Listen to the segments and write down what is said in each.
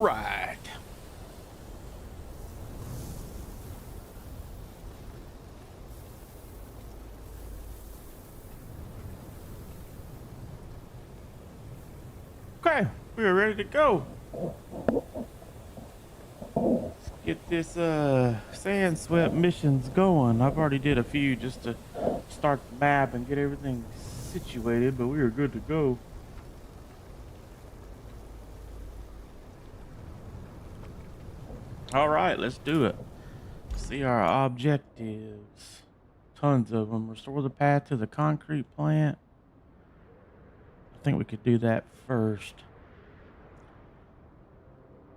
Right. Okay, we are ready to go. Let's get this sandswept missions going. I've already did a few just to start the map and get everything situated, but we are good to go. All right, let's do it. See our objectives. Tons of them. Restore the path to the concrete plant. I think we could do that first.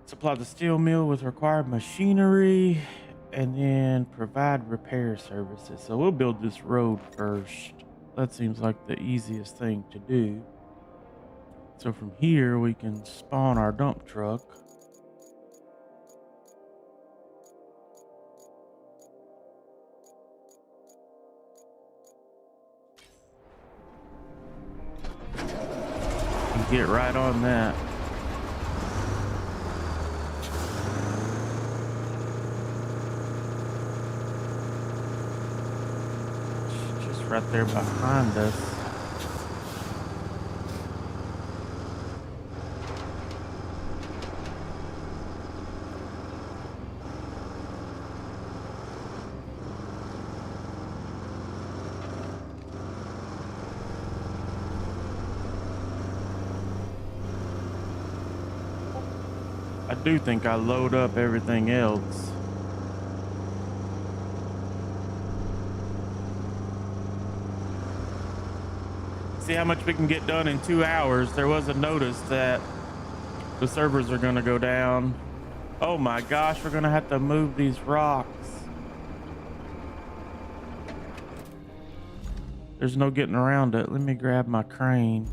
Supply the steel mill with required machinery and then provide repair services. So we'll build this road first. That seems like the easiest thing to do. So from here we can spawn our dump truck. And get right on that. Just right there behind us. I do think I load up everything else. See how much we can get done in 2 hours. There was a notice that the servers are gonna go down. Oh my gosh, we're gonna have to move these rocks. There's no getting around it. Let me grab my crane.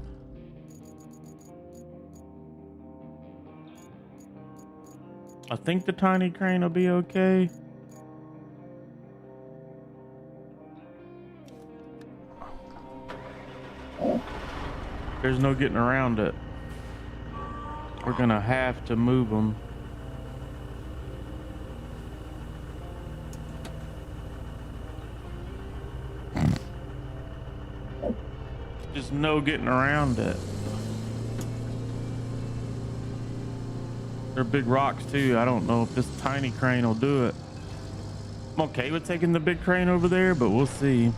I think the tiny crane will be okay. There's no getting around it. We're gonna have to move them. Just no getting around it. They're big rocks too. I don't know if this tiny crane will do it. I'm okay with taking the big crane over there, but we'll see.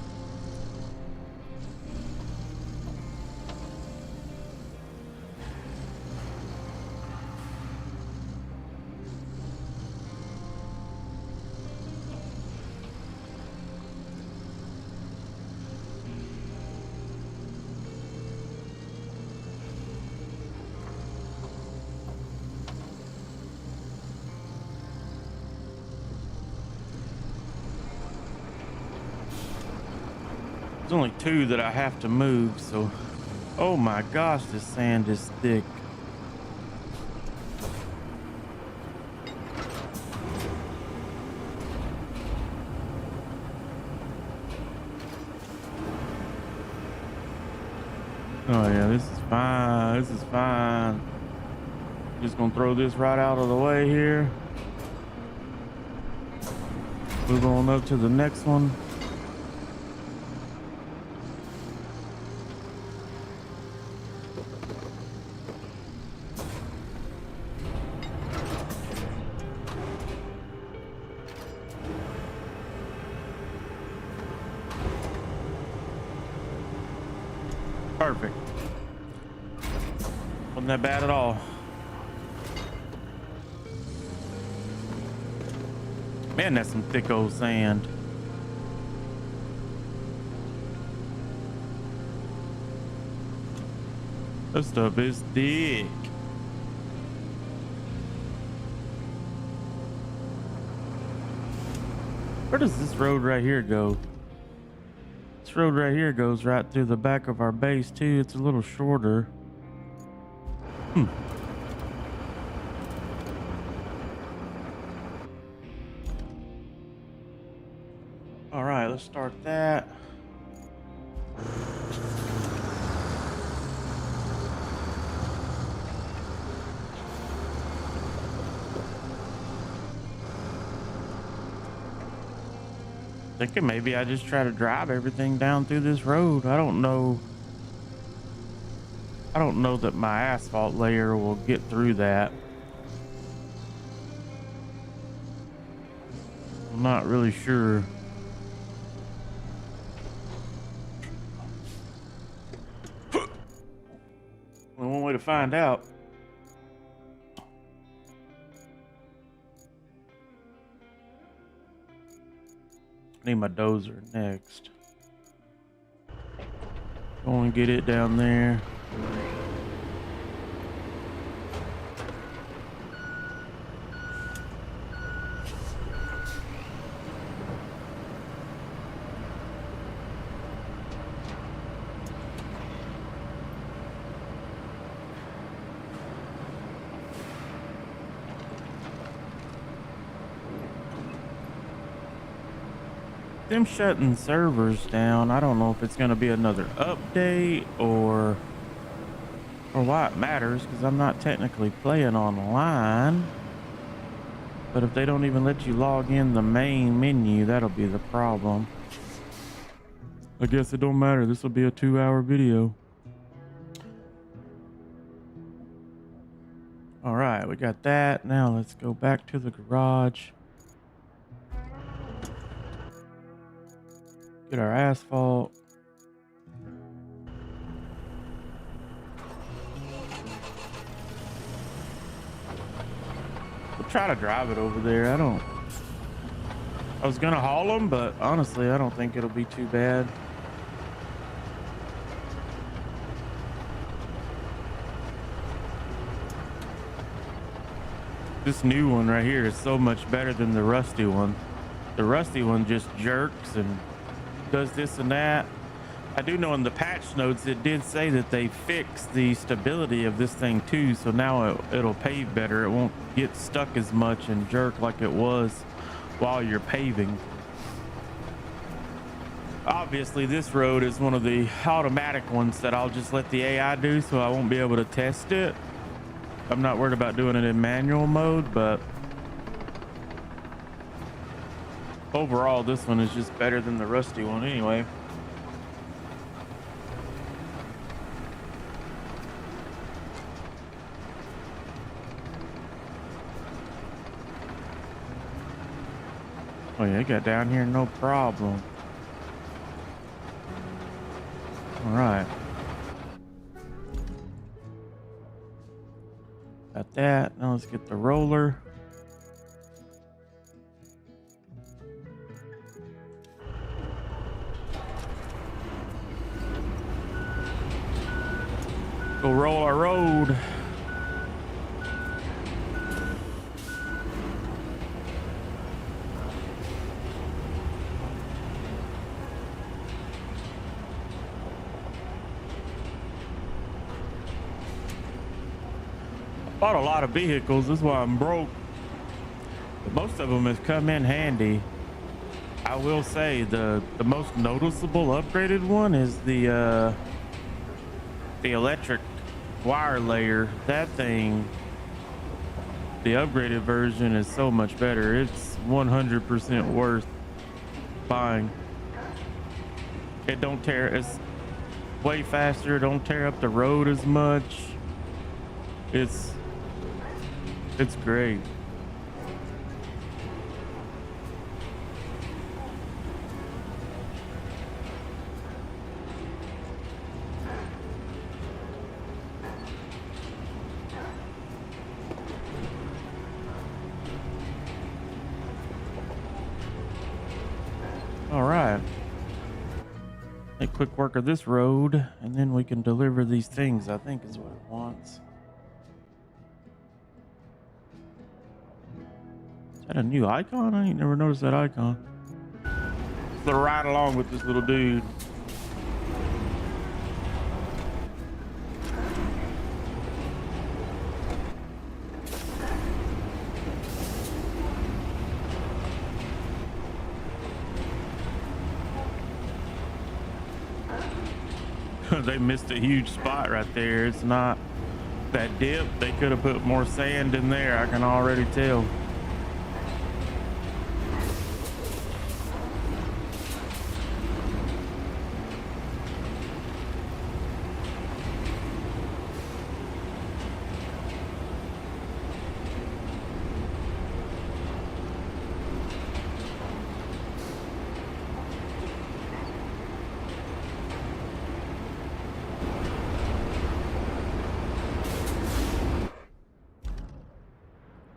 There's only 2 that I have to move, so... Oh my gosh, this sand is thick. Oh yeah, this is fine. This is fine. Just gonna throw this right out of the way here. Move on up to the next one. Perfect. Wasn't that bad at all. Man, that's some thick old sand. This stuff is thick. Where does this road right here go? This road right here goes right through the back of our base too. It's a little shorter. All right, let's start that. Thinking maybe I just try to drive everything down through this road. I don't know. I don't know that my asphalt layer will get through that. I'm not really sure. Only one way to find out. Need my dozer next. Go and get it down there. Them shutting servers down, I don't know if it's going to be another update or why it matters, because I'm not technically playing online. But if they don't even let you log in the main menu, that'll be the problem. I guess it don't matter. This will be a 2-hour video. All right, we got that. Now let's go back to the garage. Get our asphalt. We'll try to drive it over there. I was gonna haul them, but honestly, I don't think it'll be too bad. This new one right here is so much better than the rusty one. The rusty one just jerks and does this and that. I do know in the patch notes it did say that they fixed the stability of this thing too, so now it'll pave better. It won't get stuck as much and jerk like it was while you're paving. Obviously this road is one of the automatic ones that I'll just let the AI do, so I won't be able to test it. I'm not worried about doing it in manual mode, but overall this one is just better than the rusty one anyway. Oh yeah, it got down here no problem. All right, got that. Now let's get the roller. Go roll our road. Bought a lot of vehicles, that's why I'm broke. But most of them have come in handy. I will say the most noticeable upgraded one is the electric wire layer. That thing, the upgraded version is so much better. It's 100% worth buying. It don't tear, it's way faster, don't tear up the road as much. It's great. All right, make quick work of this road and then we can deliver these things, I think is what it wants. Is that a new icon? I ain't never noticed that icon. So right along with this little dude. They missed a huge spot right there. It's not that dip. They could have put more sand in there, I can already tell.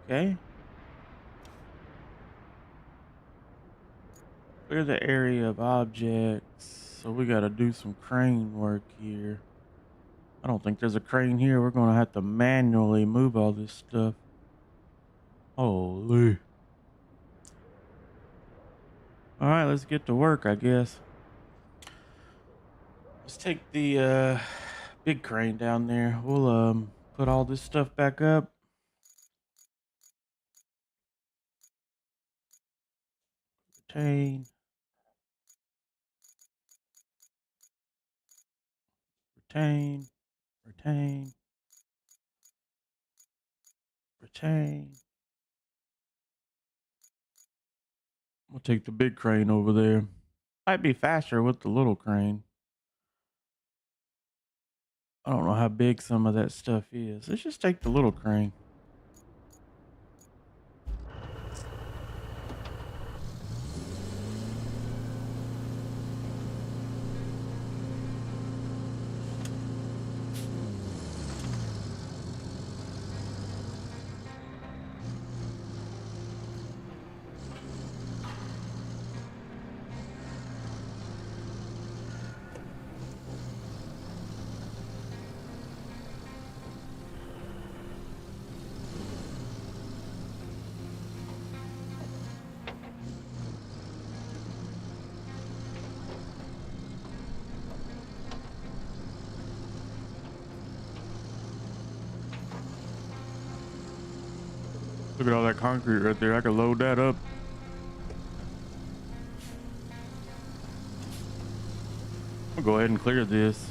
Okay. Clear the area of objects. So we got to do some crane work here. I don't think there's a crane here. We're going to have to manually move all this stuff. Holy. All right, let's get to work, I guess. Let's take the big crane down there. We'll put all this stuff back up. Retain. Retain. Retain. Retain. We'll take the big crane over there. Might be faster with the little crane. I don't know how big some of that stuff is. Let's just take the little crane. Look at all that concrete right there. I could load that up. I'll go ahead and clear this.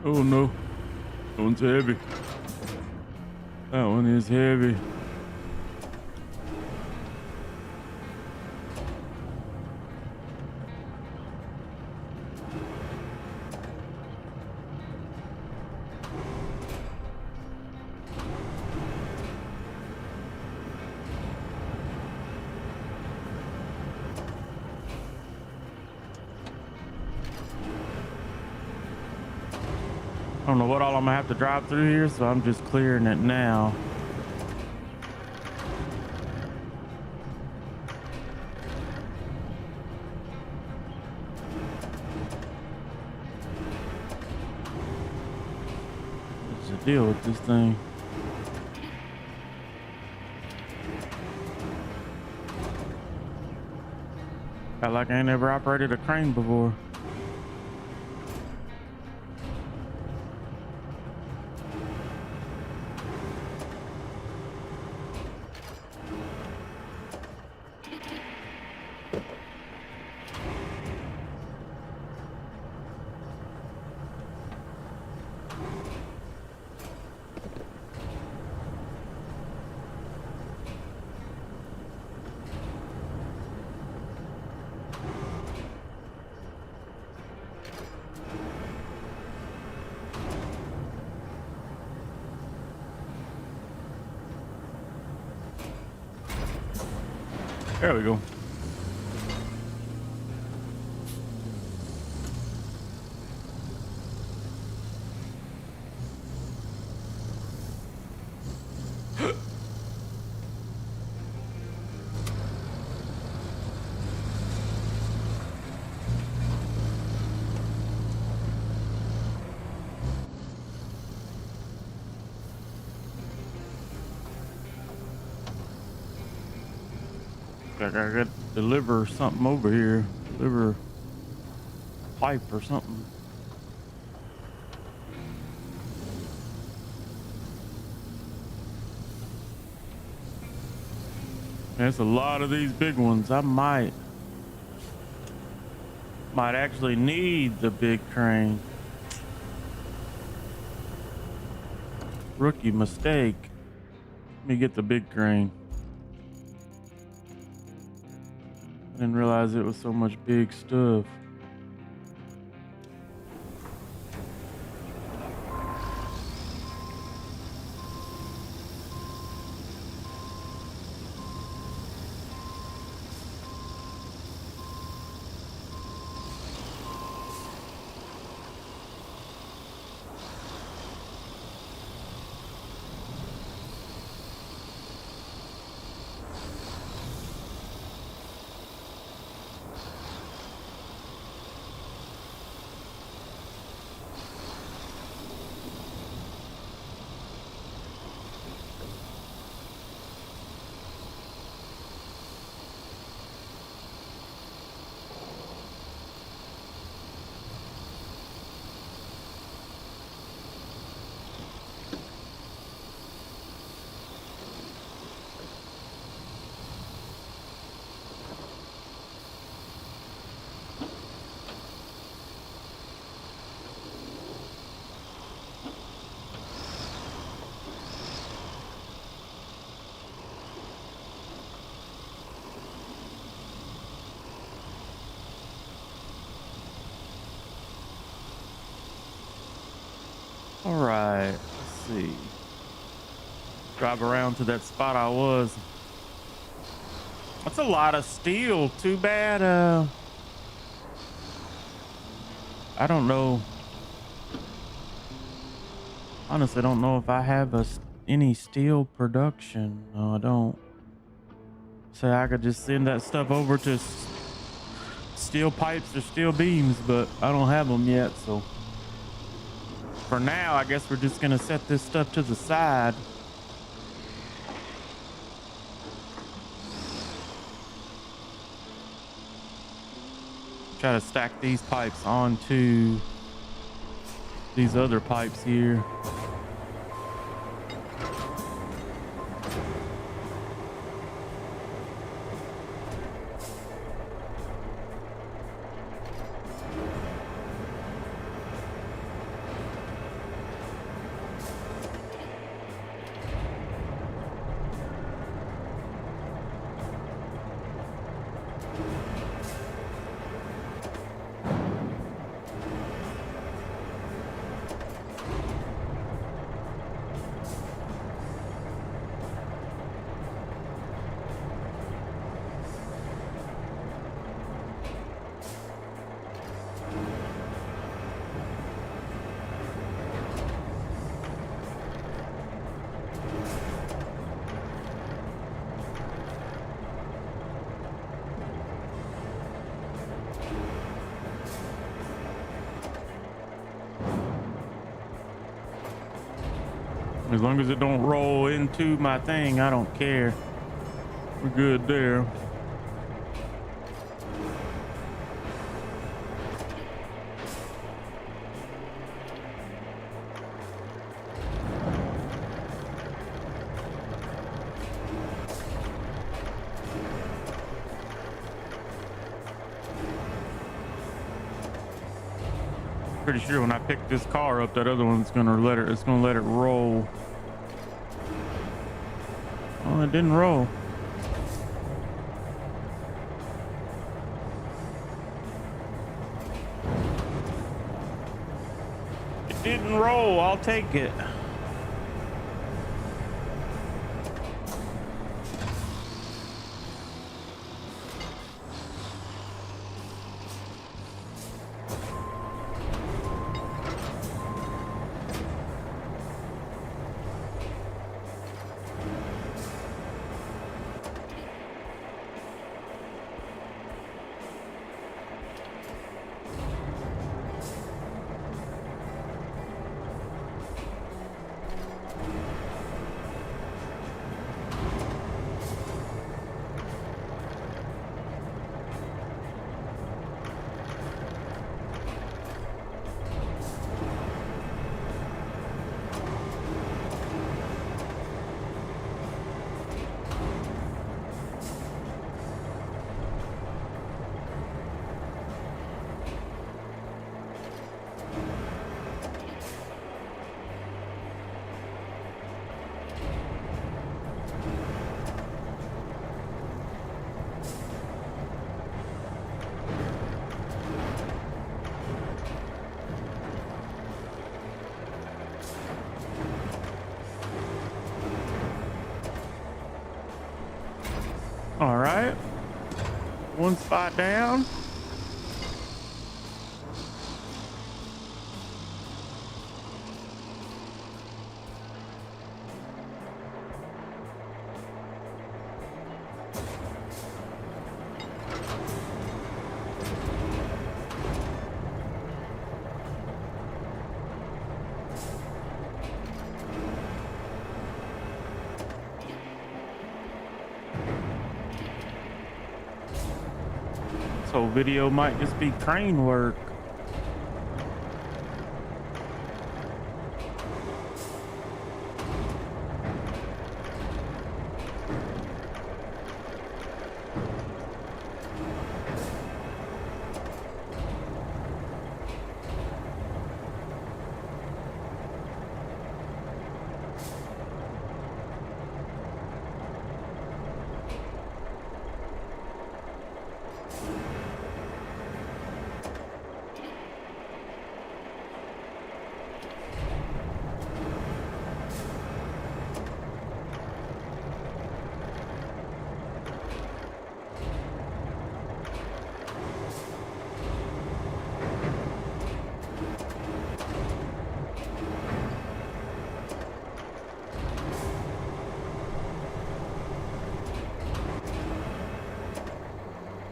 Oh no, that one's heavy. That one is heavy. I don't know what all I'm gonna have to drive through here, so I'm just clearing it now. What's the deal with this thing? Felt like I ain't never operated a crane before. There we go. Like I got to deliver something over here. Deliver pipe or something. There's a lot of these big ones. I might actually need the big crane. Rookie mistake. Let me get the big crane. I didn't realize it was so much big stuff. All right, let's see. Drive around to that spot I was. That's a lot of steel. Too bad. I don't know. Honestly, I don't know if I have any steel production. No, I don't. So I could just send that stuff over to steel pipes or steel beams, but I don't have them yet. So for now, I guess we're just gonna set this stuff to the side. Try to stack these pipes onto these other pipes here. As long as it don't roll into my thing, I don't care. We're good there. Pretty sure when I pick this car up, that other one's gonna let it roll. Oh, it didn't roll. It didn't roll. I'll take it. All right. One spot down. This whole video might just be crane work.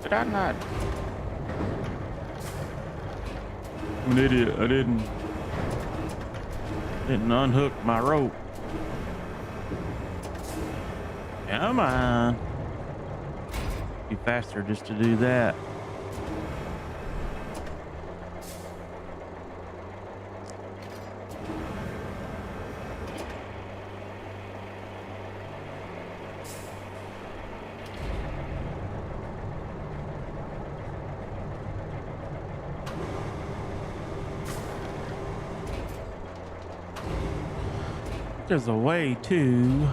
Did I not? I'm an idiot. I didn't unhook my rope. Come on. Be faster just to do that. There's a way to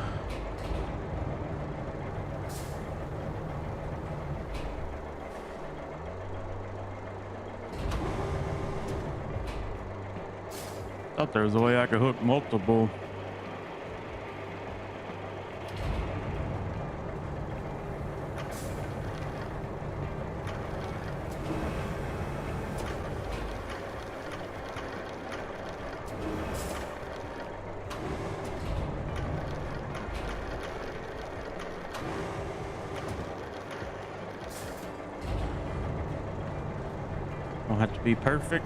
thought there was a way I could hook multiple. Don't have to be perfect.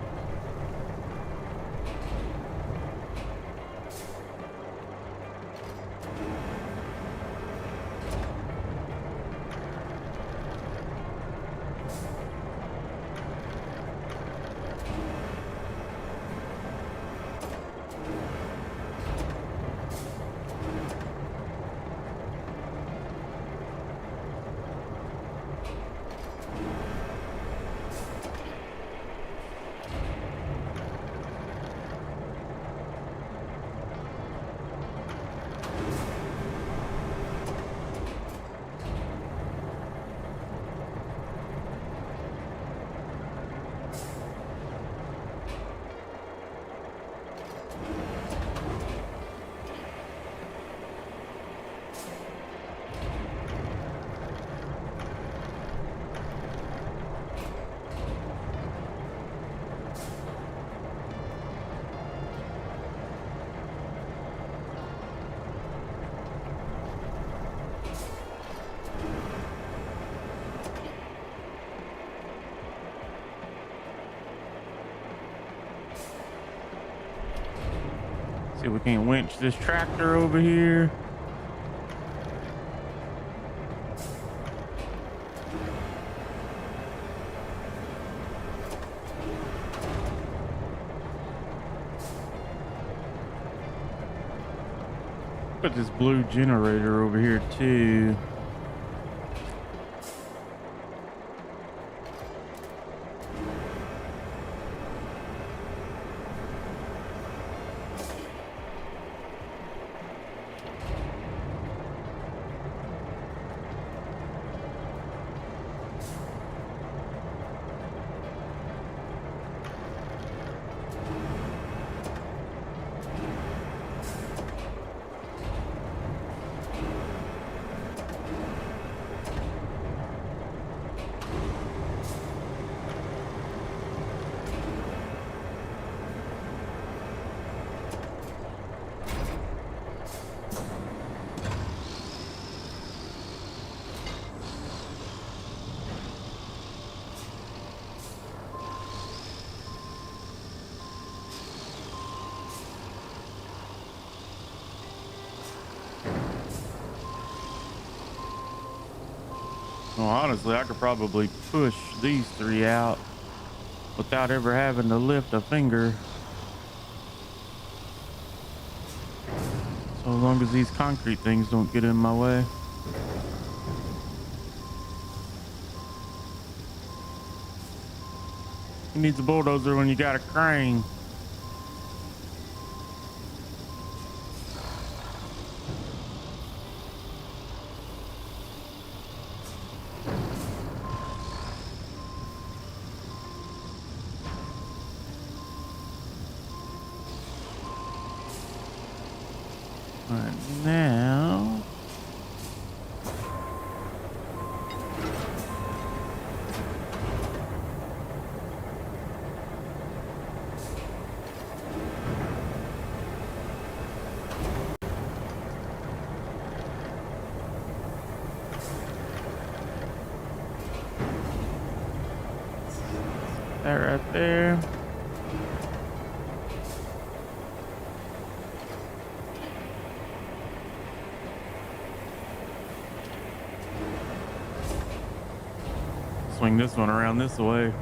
See if we can winch this tractor over here. Put this blue generator over here too. Well, honestly, I could probably push these three out without ever having to lift a finger. So as long as these concrete things don't get in my way. Who needs a bulldozer when you got a crane? All right, now that right there. Swing this one around this way.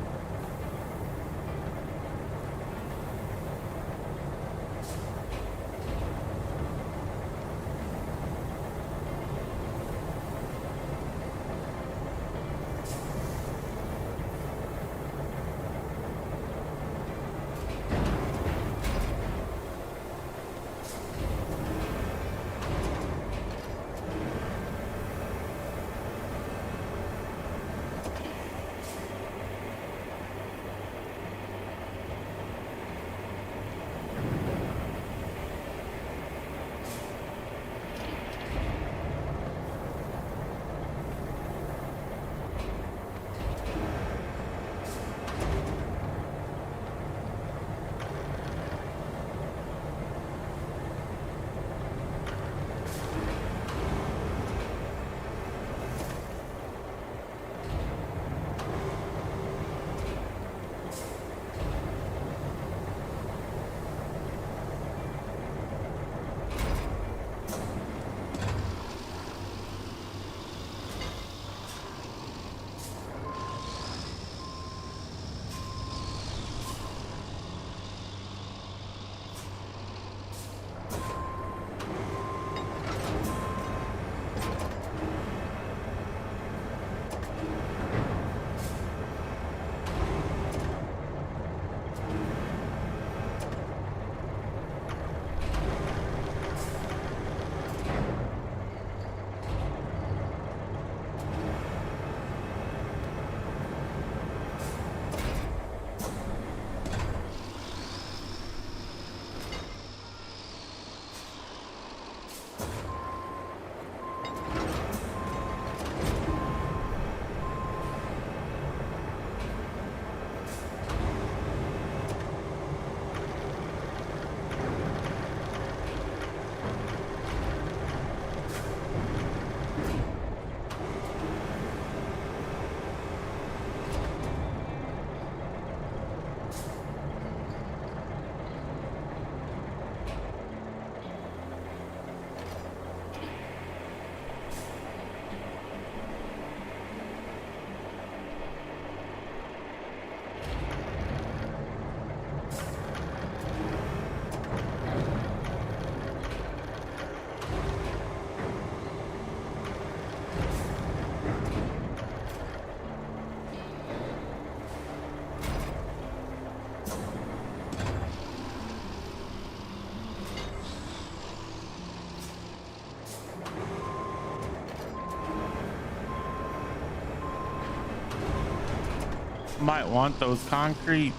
Might want those concrete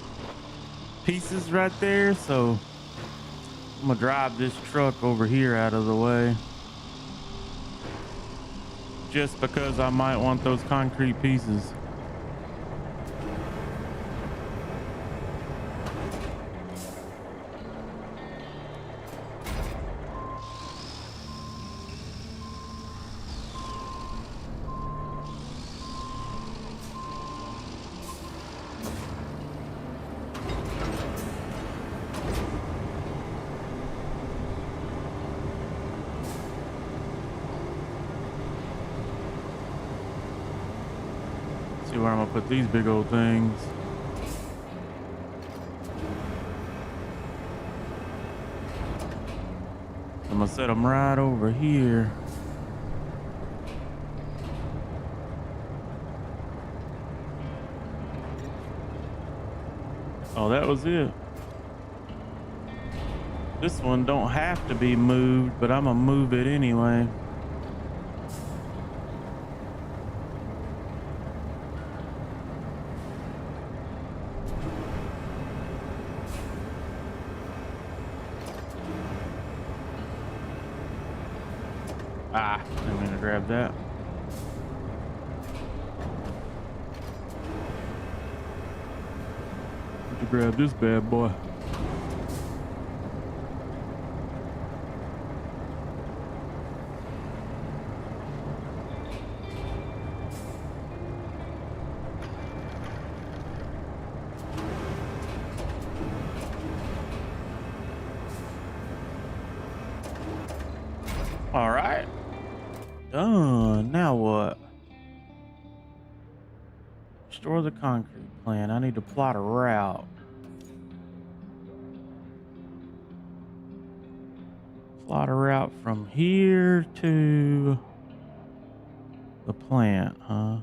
pieces right there, so I'm gonna drive this truck over here out of the way just because I might want those concrete pieces. exactly where I'm gonna put these big old things. I'm gonna set them right over here. Oh, that was it. This one don't have to be moved, but I'm gonna move it anyway. Ah, I'm gonna grab that. To grab this bad boy. All right. Done. Now what? Restore the concrete plant. I need to plot a route. Plot a route from here to the plant, huh?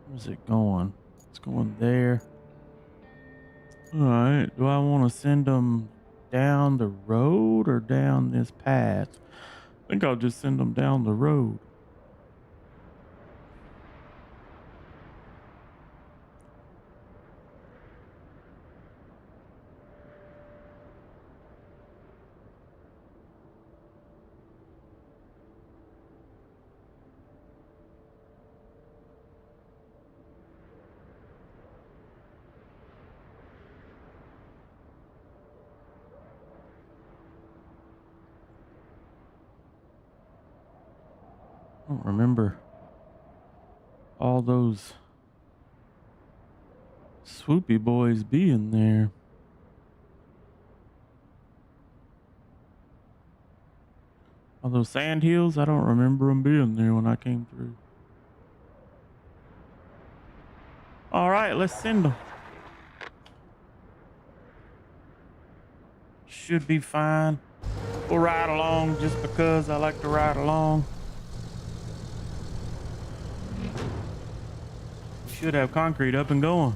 Where's it going? It's going there. All right. Do I want to send them down the road or down this path? I think I'll just send them down the road. I don't remember all those swoopy boys being there. All those sand hills, I don't remember them being there when I came through. All right, let's send them. Should be fine. We'll ride along just because I like to ride along. We should have concrete up and going.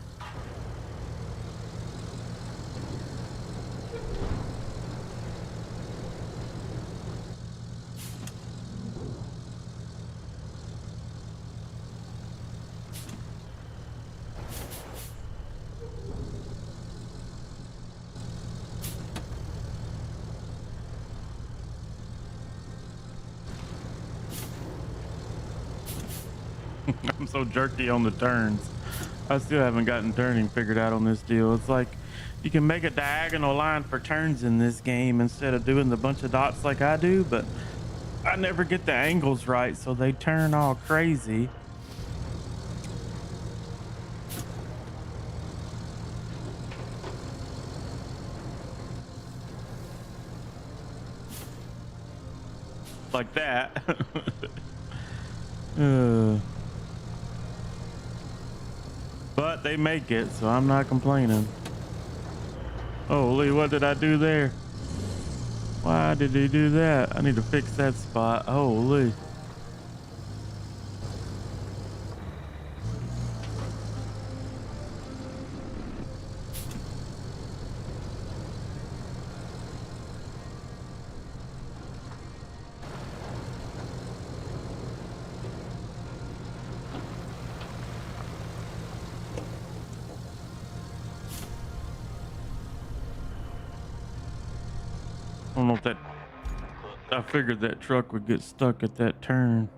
I'm so jerky on the turns. I still haven't gotten turning figured out on this deal. It's like you can make a diagonal line for turns in this game instead of doing the bunch of dots like I do, but I never get the angles right, so they turn all crazy. Like that. But they make it, so I'm not complaining. Holy, what did I do there? Why did he do that? I need to fix that spot. Holy. I don't know if that, I figured that truck would get stuck at that turn.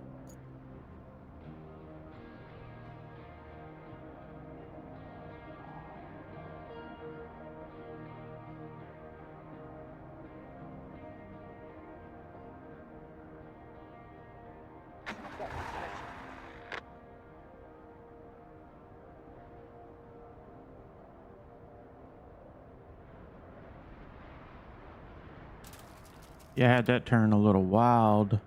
Yeah, I had that turn a little wild.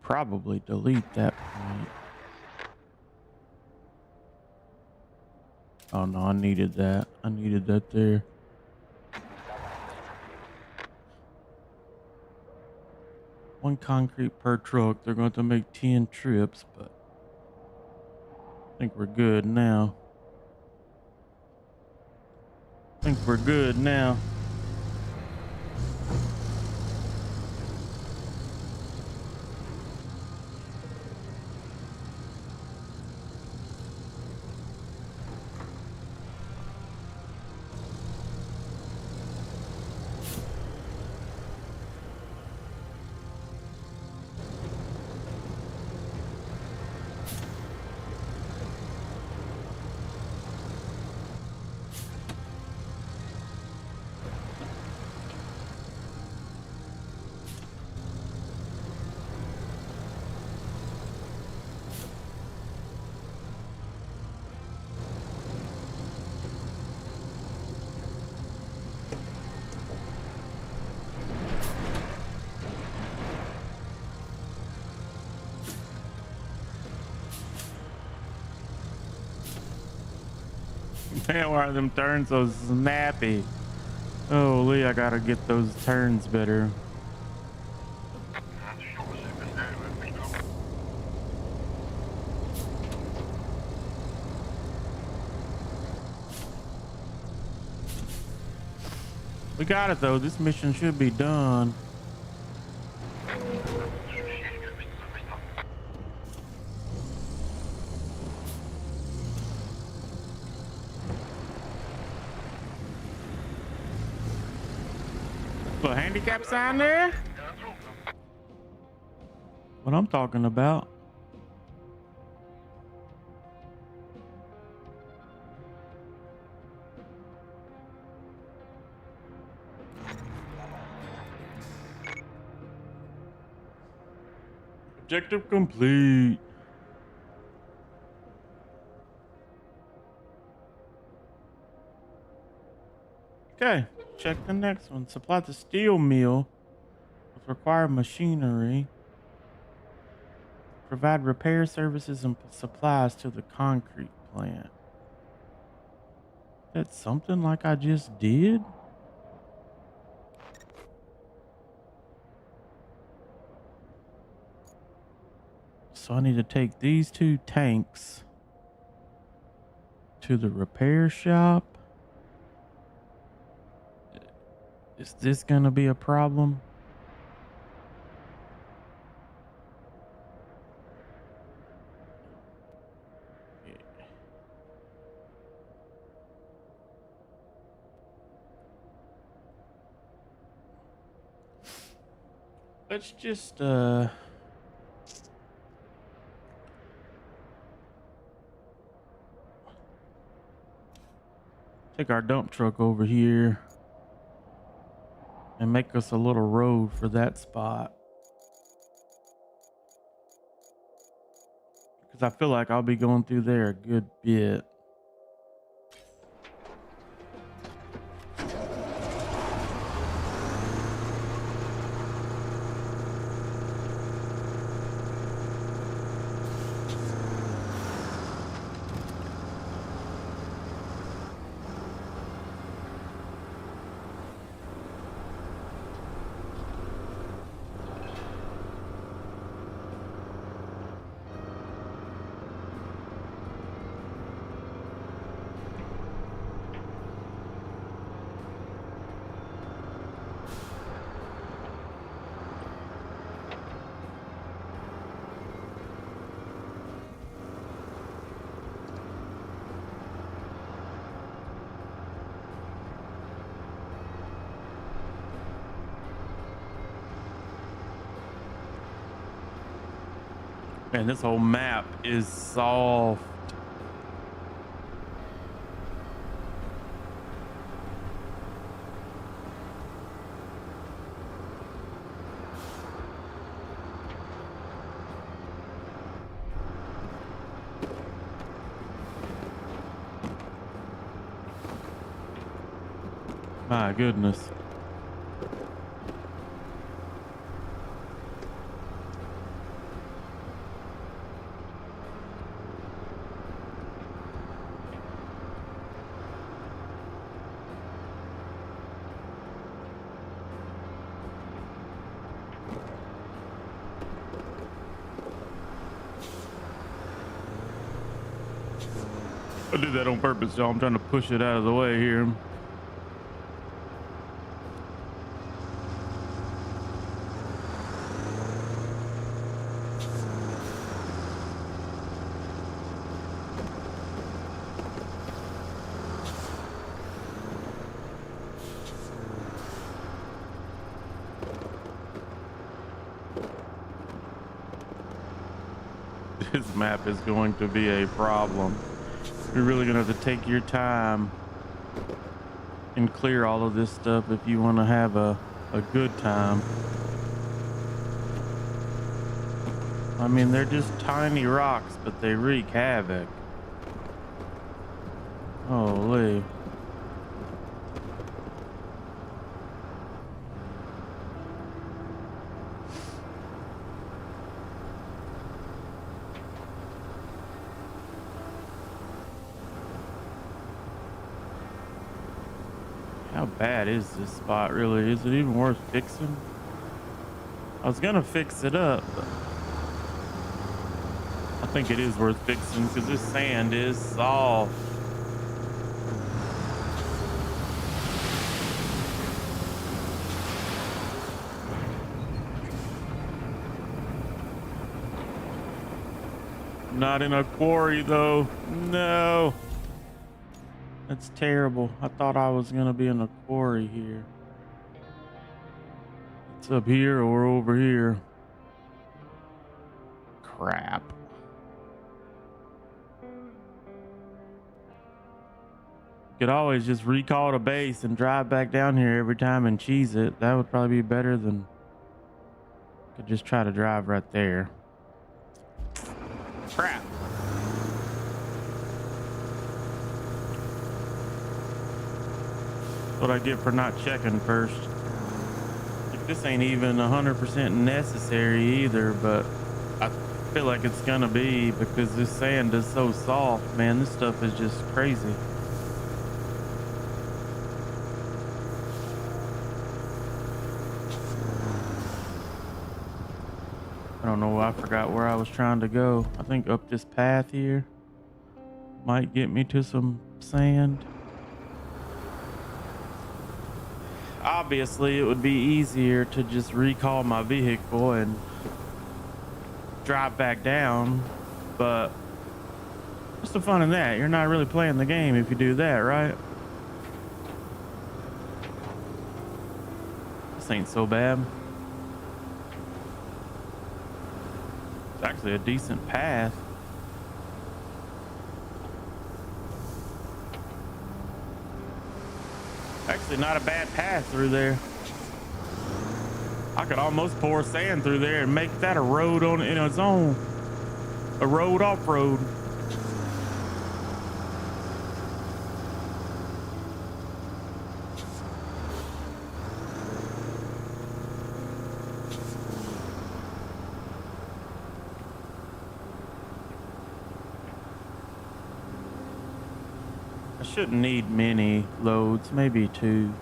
probably delete that point. Oh no, I needed that. I needed that there. One concrete per truck. They're going to make 10 trips, but I think we're good now. I think we're good now. Man, why are them turns so snappy? Holy, I gotta get those turns better. We got it though. This mission should be done. Put handicap sign there. What I'm talking about. Objective complete. Okay, check the next one. Supply the steel mill with required machinery. Provide repair services and supplies to the concrete plant. That's something like I just did. So I need to take these 2 tanks to the repair shop. Is this gonna be a problem? Let's just take our dump truck over here and make us a little road for that spot. Because I feel like I'll be going through there a good bit. Man, this whole map is soft. My goodness. I did that on purpose, y'all. I'm trying to push it out of the way here. This map is going to be a problem. You're really gonna have to take your time and clear all of this stuff if you want to have a good time. I mean, they're just tiny rocks, but they wreak havoc. Holy. How bad is this spot really? Is it even worth fixing? I was gonna fix it up, but I think it is worth fixing because this sand is soft. Not in a quarry though. No. That's terrible. I thought I was gonna be in a quarry here. It's up here or over here. Crap. Could always just recall to base and drive back down here every time and cheese it. That would probably be better than could just try to drive right there. Crap. What I get for not checking first. Like, this ain't even 100% necessary either, but I feel like it's gonna be because this sand is so soft, man. This stuff is just crazy. I don't know. I forgot where I was trying to go. I think up this path here might get me to some sand. Obviously, it would be easier to just recall my vehicle and drive back down, but what's the fun in that? You're not really playing the game if you do that, right? This ain't so bad. It's actually a decent path. Actually not a bad path through there. I could almost pour sand through there and make that a road on in its own. A road off-road. I shouldn't need many loads, maybe 2.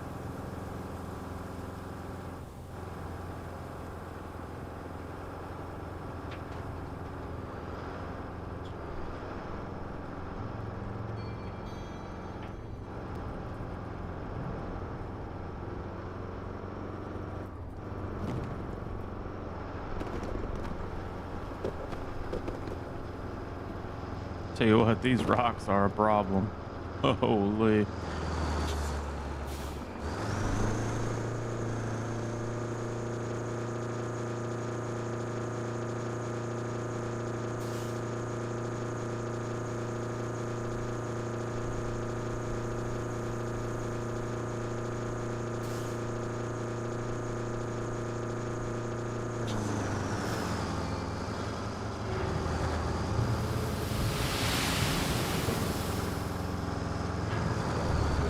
Tell you what, these rocks are a problem. Holy.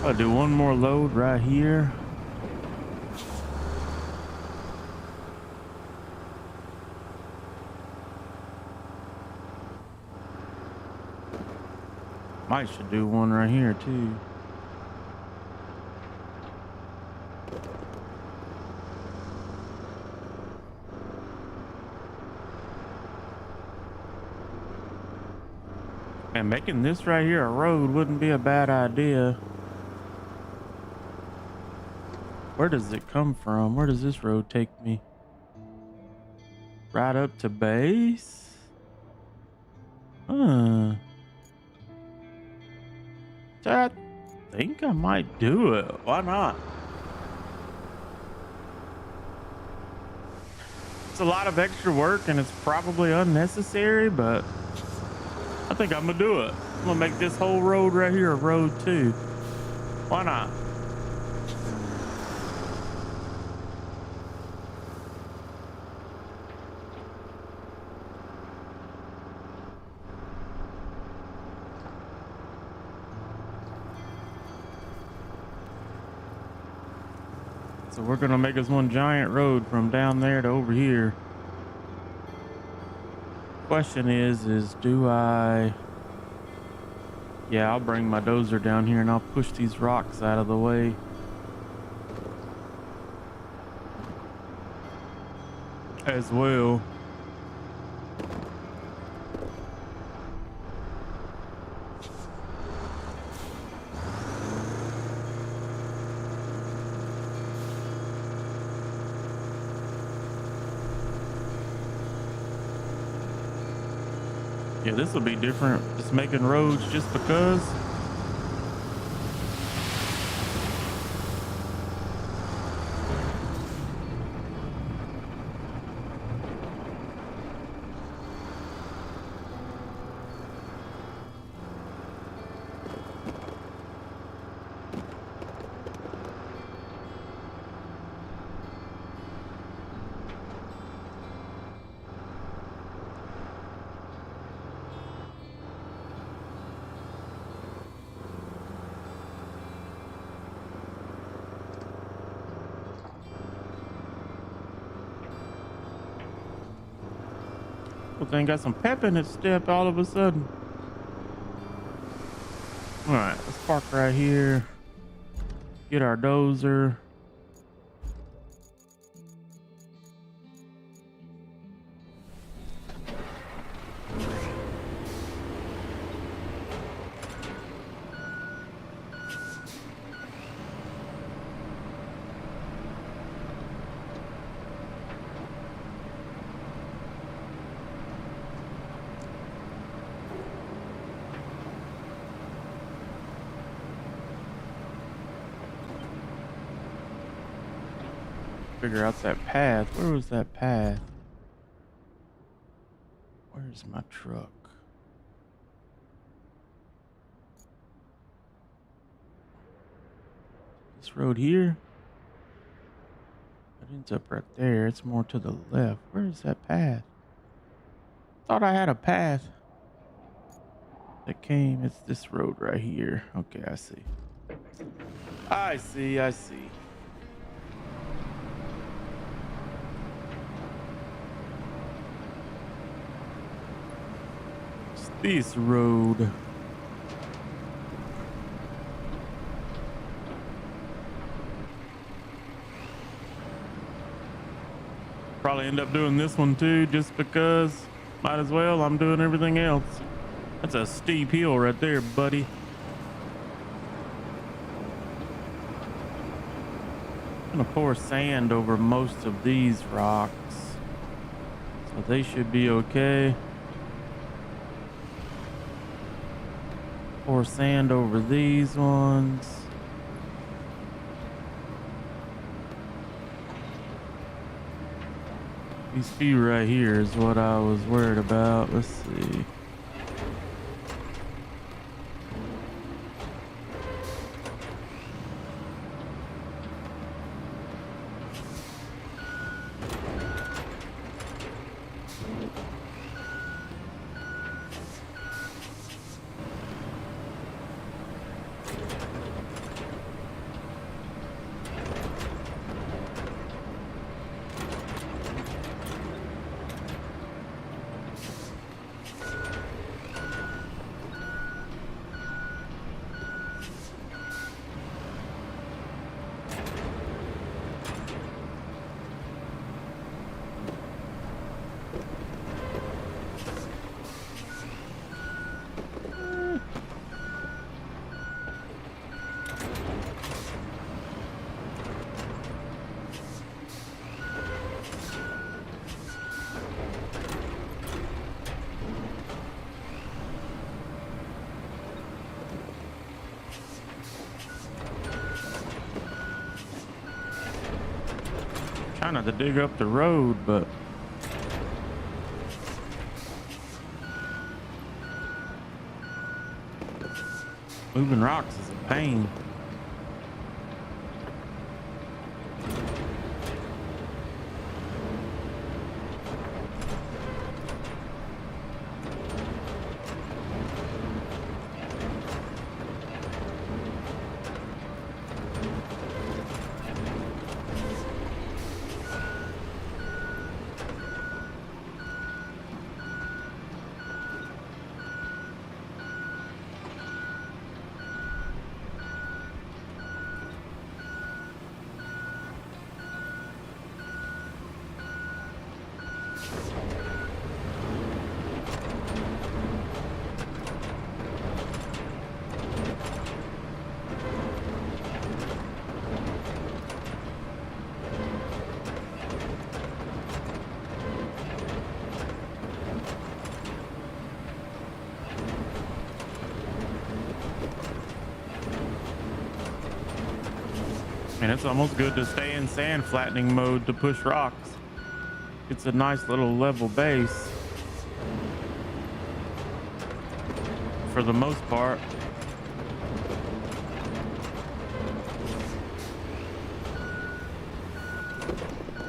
I'll do one more load right here. Might should do one right here too. And making this right here a road wouldn't be a bad idea. Where does it come from? Where does this road take me? Right up to base? Huh. I think I might do it. Why not? It's a lot of extra work and it's probably unnecessary, but I think I'm gonna do it. I'm gonna make this whole road right here a road too. Why not? So we're gonna make us one giant road from down there to over here. Question is do I... Yeah, I'll bring my dozer down here and I'll push these rocks out of the way. As well. Yeah, this will be different. Just making roads just because. Thing got some pep in its step all of a sudden. All right, let's park right here. Get our dozer. Figure out that path. Where was that path? Where's my truck? This road here? It ends up right there. It's more to the left. Where is that path? Thought I had a path that came. It's this road right here. Okay, I see. I see. This road. Probably end up doing this one too, just because might as well. I'm doing everything else. That's a steep hill right there, buddy. I'm gonna pour sand over most of these rocks, so they should be okay. Pour sand over these ones. These few right here is what I was worried about. Let's see. Kind of to dig up the road, but moving rocks is a pain. And it's almost good to stay in sand flattening mode to push rocks. It's a nice little level base for the most part.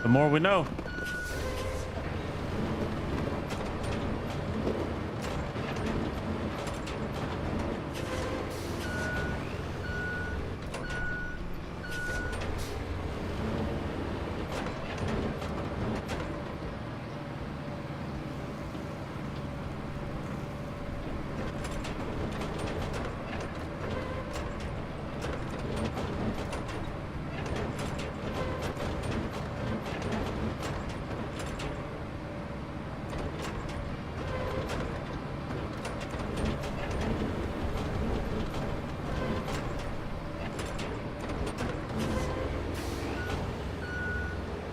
The more we know.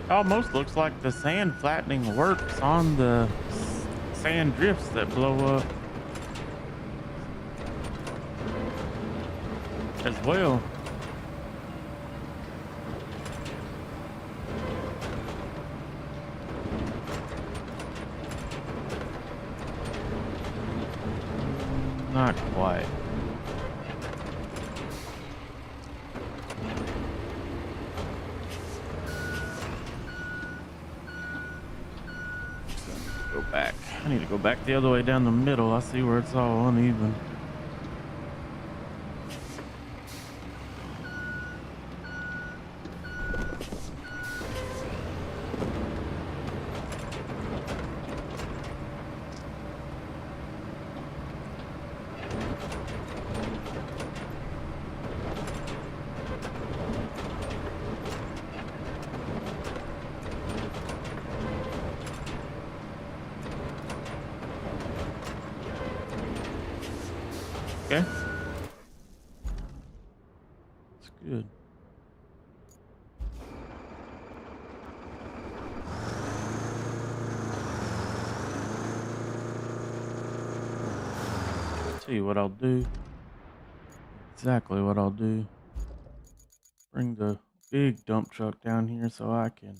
Almost looks like the sand flattening works on the sand drifts that blow up as well. Not quite. Go back. I need to go back the other way down the middle. I see where it's all uneven. Okay. That's good. Tell you what I'll do. Exactly what I'll do. Bring the big dump truck down here so I can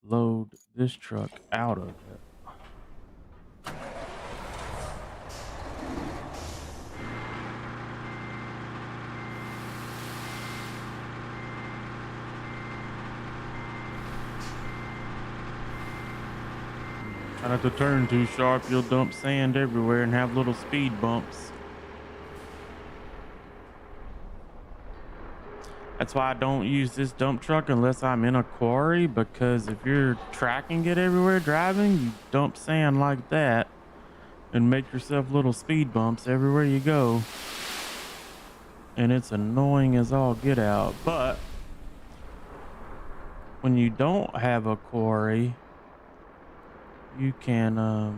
load this truck out of it. Try not to turn too sharp, you'll dump sand everywhere and have little speed bumps. That's why I don't use this dump truck unless I'm in a quarry, because if you're tracking it everywhere driving, you dump sand like that and make yourself little speed bumps everywhere you go. And it's annoying as all get out. But when you don't have a quarry, you can, I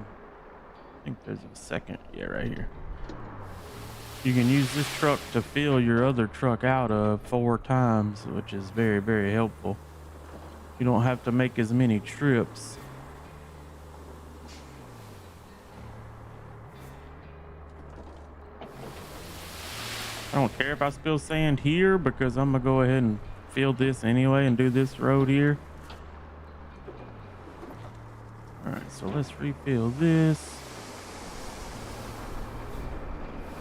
think there's a second, yeah, right here. You can use this truck to fill your other truck out of 4 times, which is very, very helpful. You don't have to make as many trips. I don't care if I spill sand here because I'm gonna go ahead and fill this anyway and do this road here. so let's refill this.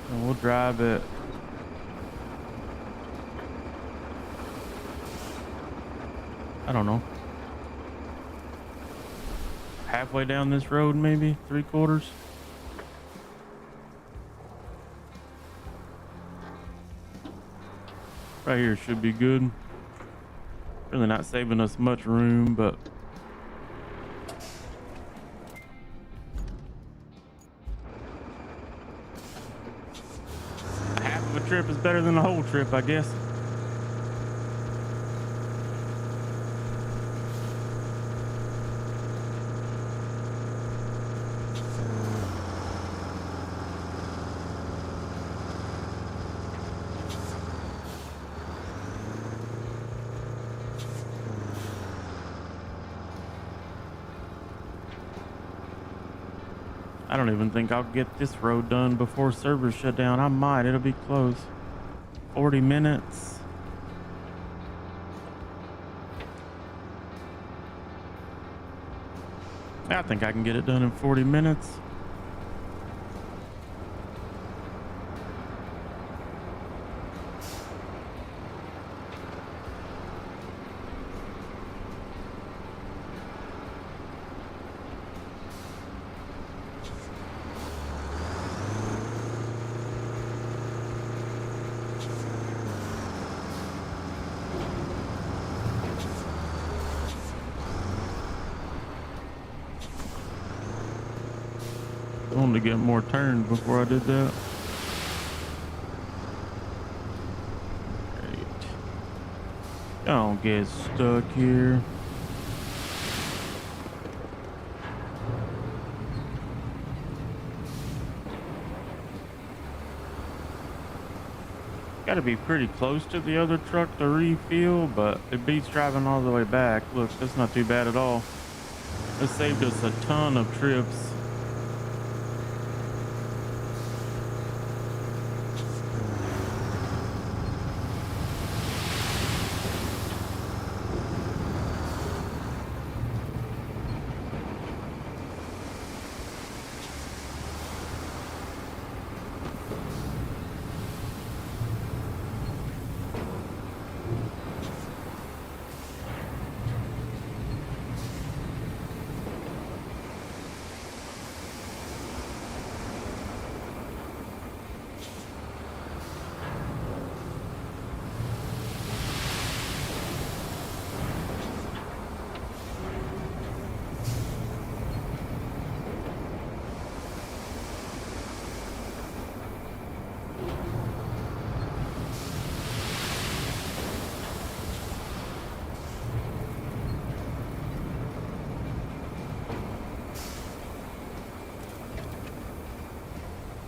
And we'll drive it. I don't know. Halfway down this road, maybe 3/4. Right here should be good. Really not saving us much room, but half of a trip is better than the whole trip, I guess. I don't even think I'll get this road done before servers shut down. I might, it'll be close. 40 minutes. I think I can get it done in 40 minutes. I wanted to get more turned before I did that. Great. Don't get stuck here. Got to be pretty close to the other truck to refuel, but it beats driving all the way back. Look, that's not too bad at all. It saved us a ton of trips.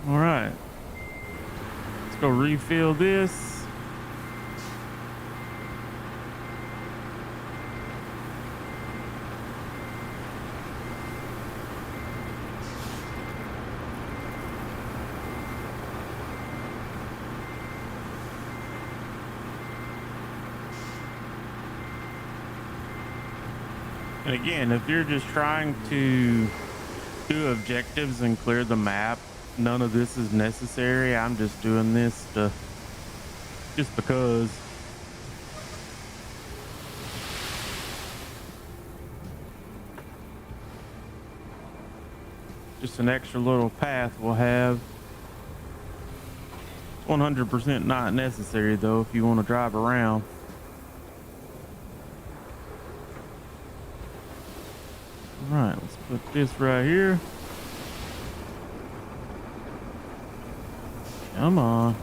All right, let's go refill this. And again, if you're just trying to do objectives and clear the map, none of this is necessary. I'm just doing this just because. Just an extra little path we'll have. 100% not necessary though if you want to drive around. All right, let's put this right here. Come on.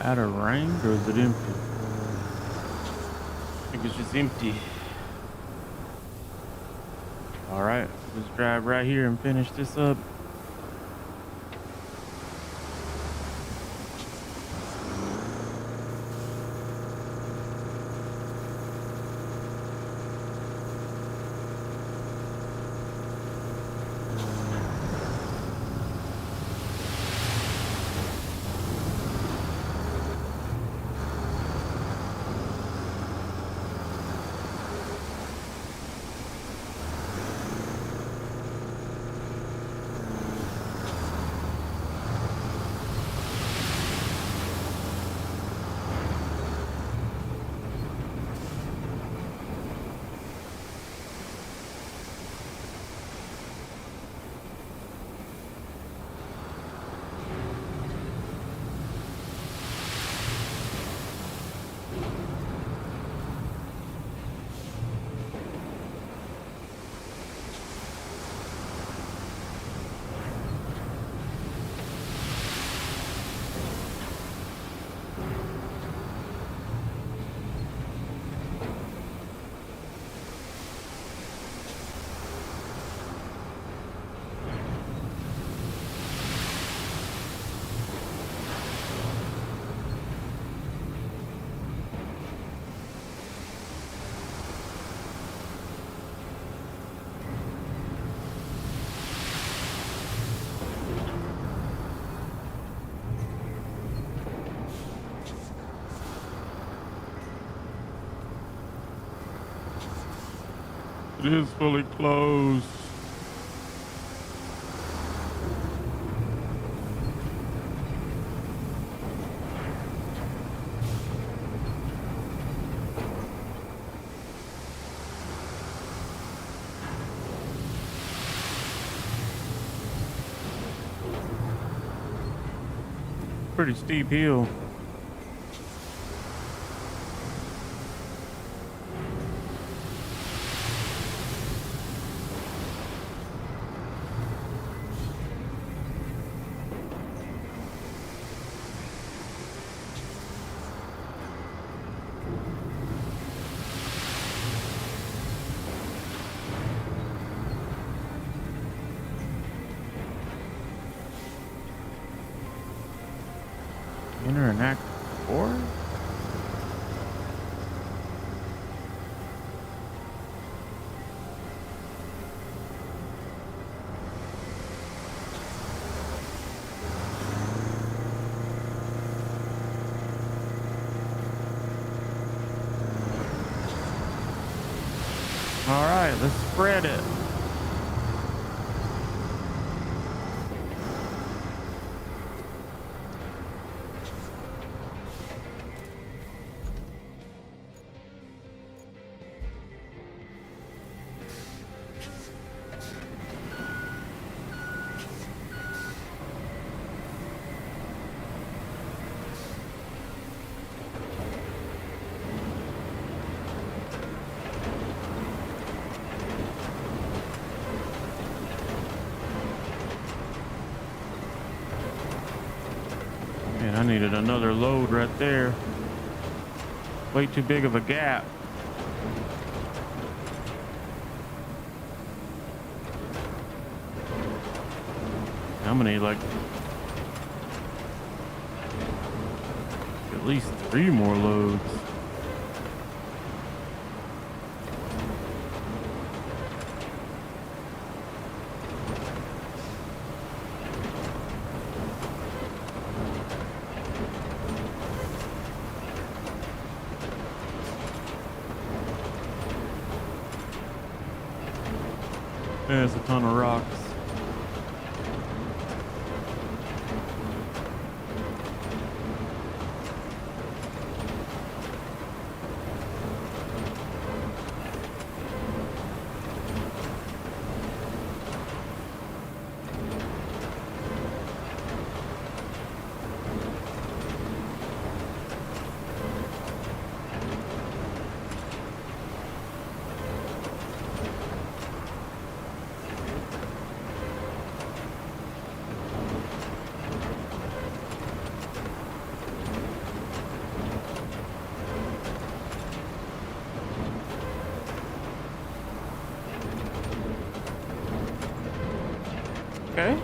out of range, or is it empty? I think it's just empty. All right, let's drive right here and finish this up. It is fully closed. Pretty steep hill. Enter an act 4? All right, let's spread it. Man, I needed another load right there. Way too big of a gap. I'm gonna need like at least 3 more loads. There's a ton of rocks. Okay.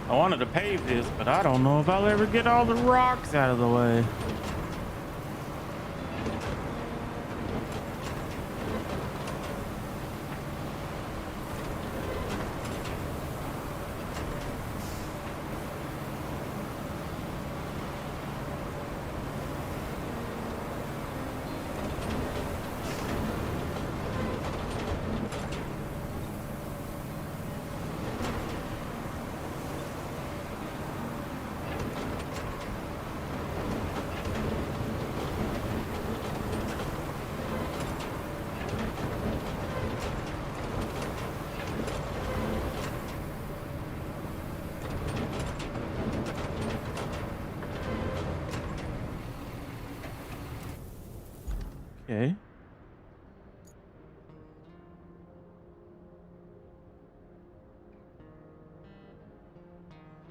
I wanted to pave this, but I don't know if I'll ever get all the rocks out of the way. Okay.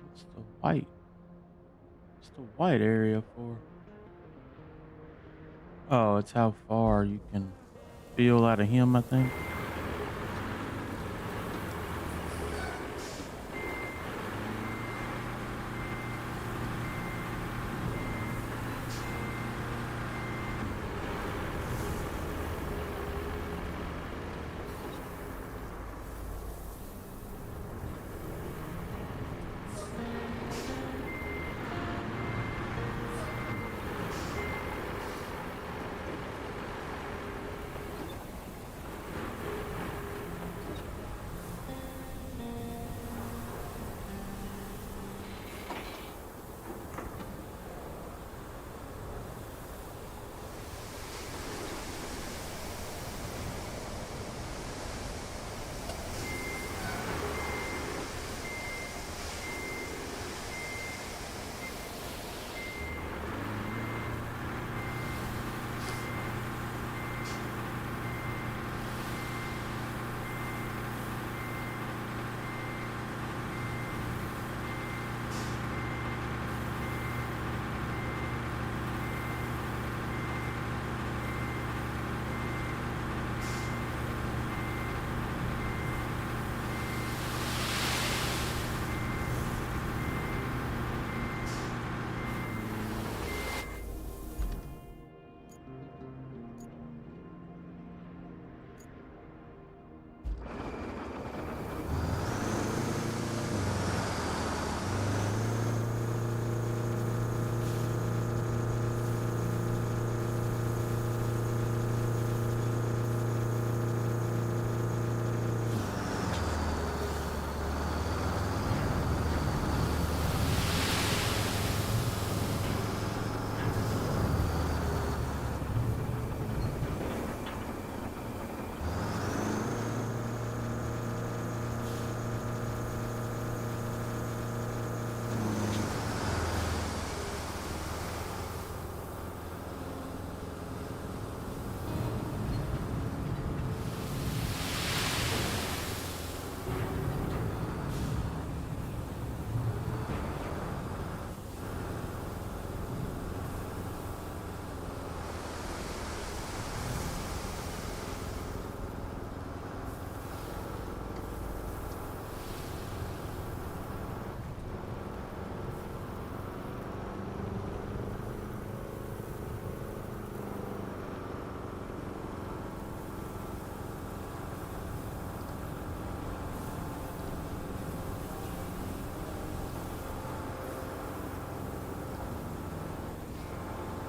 What's the white? What's the white area for? Oh, it's how far you can feel out of him, I think.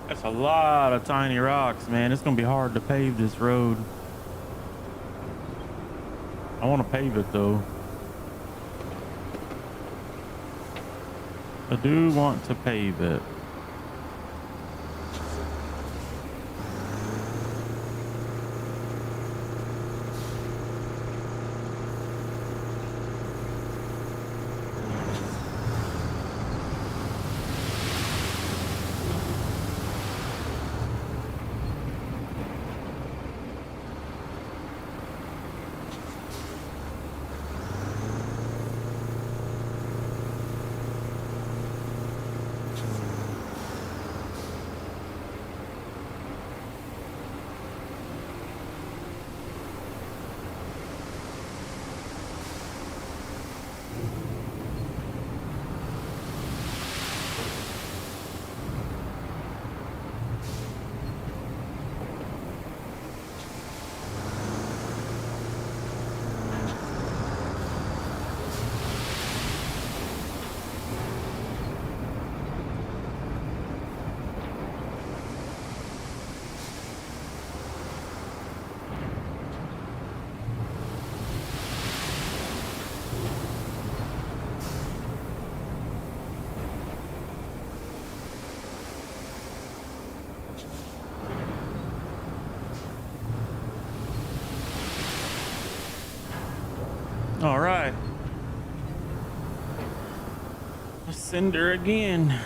That's a lot of tiny rocks, man. It's gonna be hard to pave this road. I want to pave it though. I do want to pave it. All right. Let's send her again.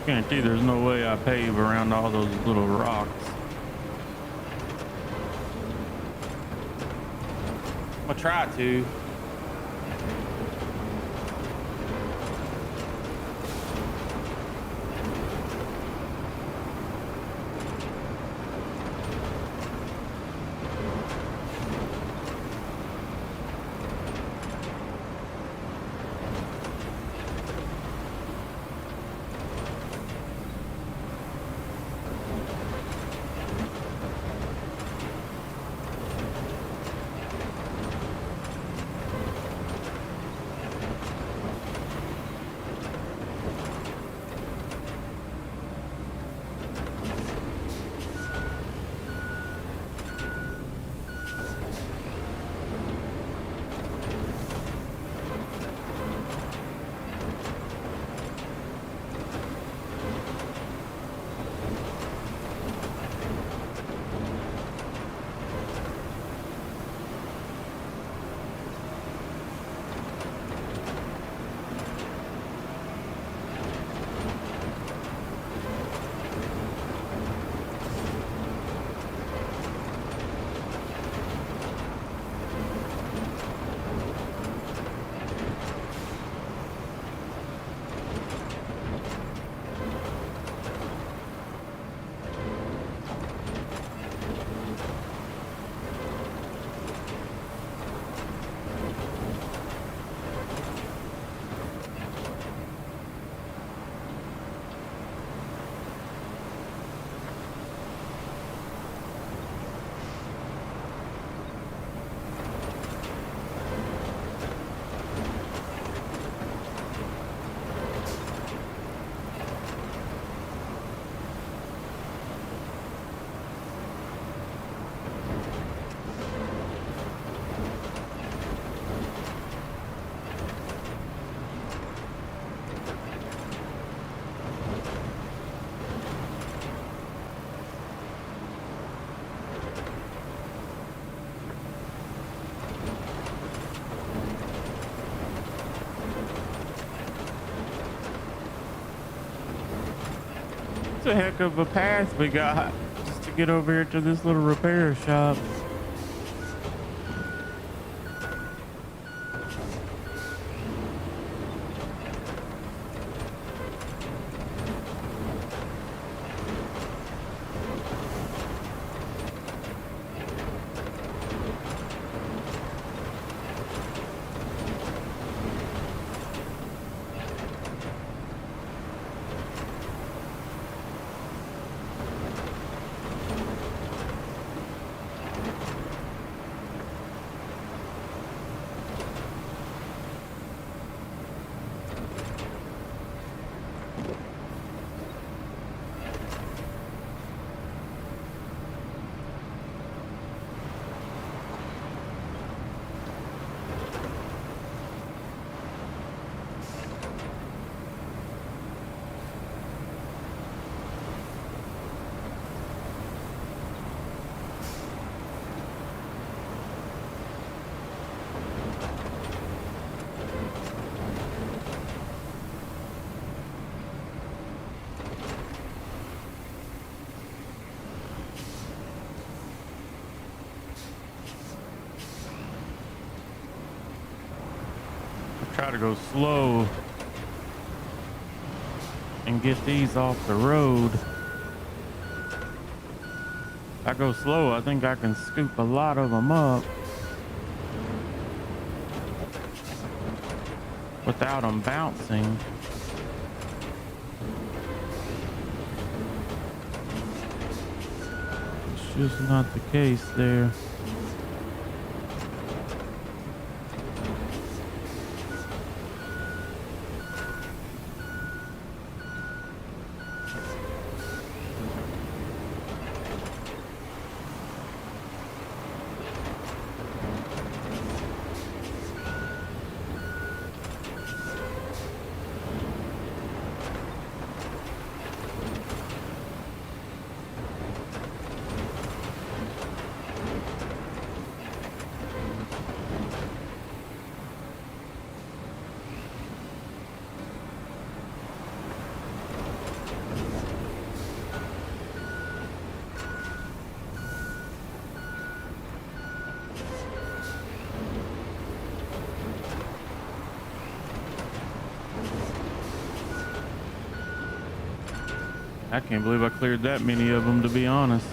Guarantee there's no way I pave around all those little rocks. I'll try to. That's a heck of a path we got just to get over here to this little repair shop. Try to go slow and get these off the road. If I go slow, I think I can scoop a lot of them up without them bouncing. It's just not the case there. I can't believe I cleared that many of them, to be honest.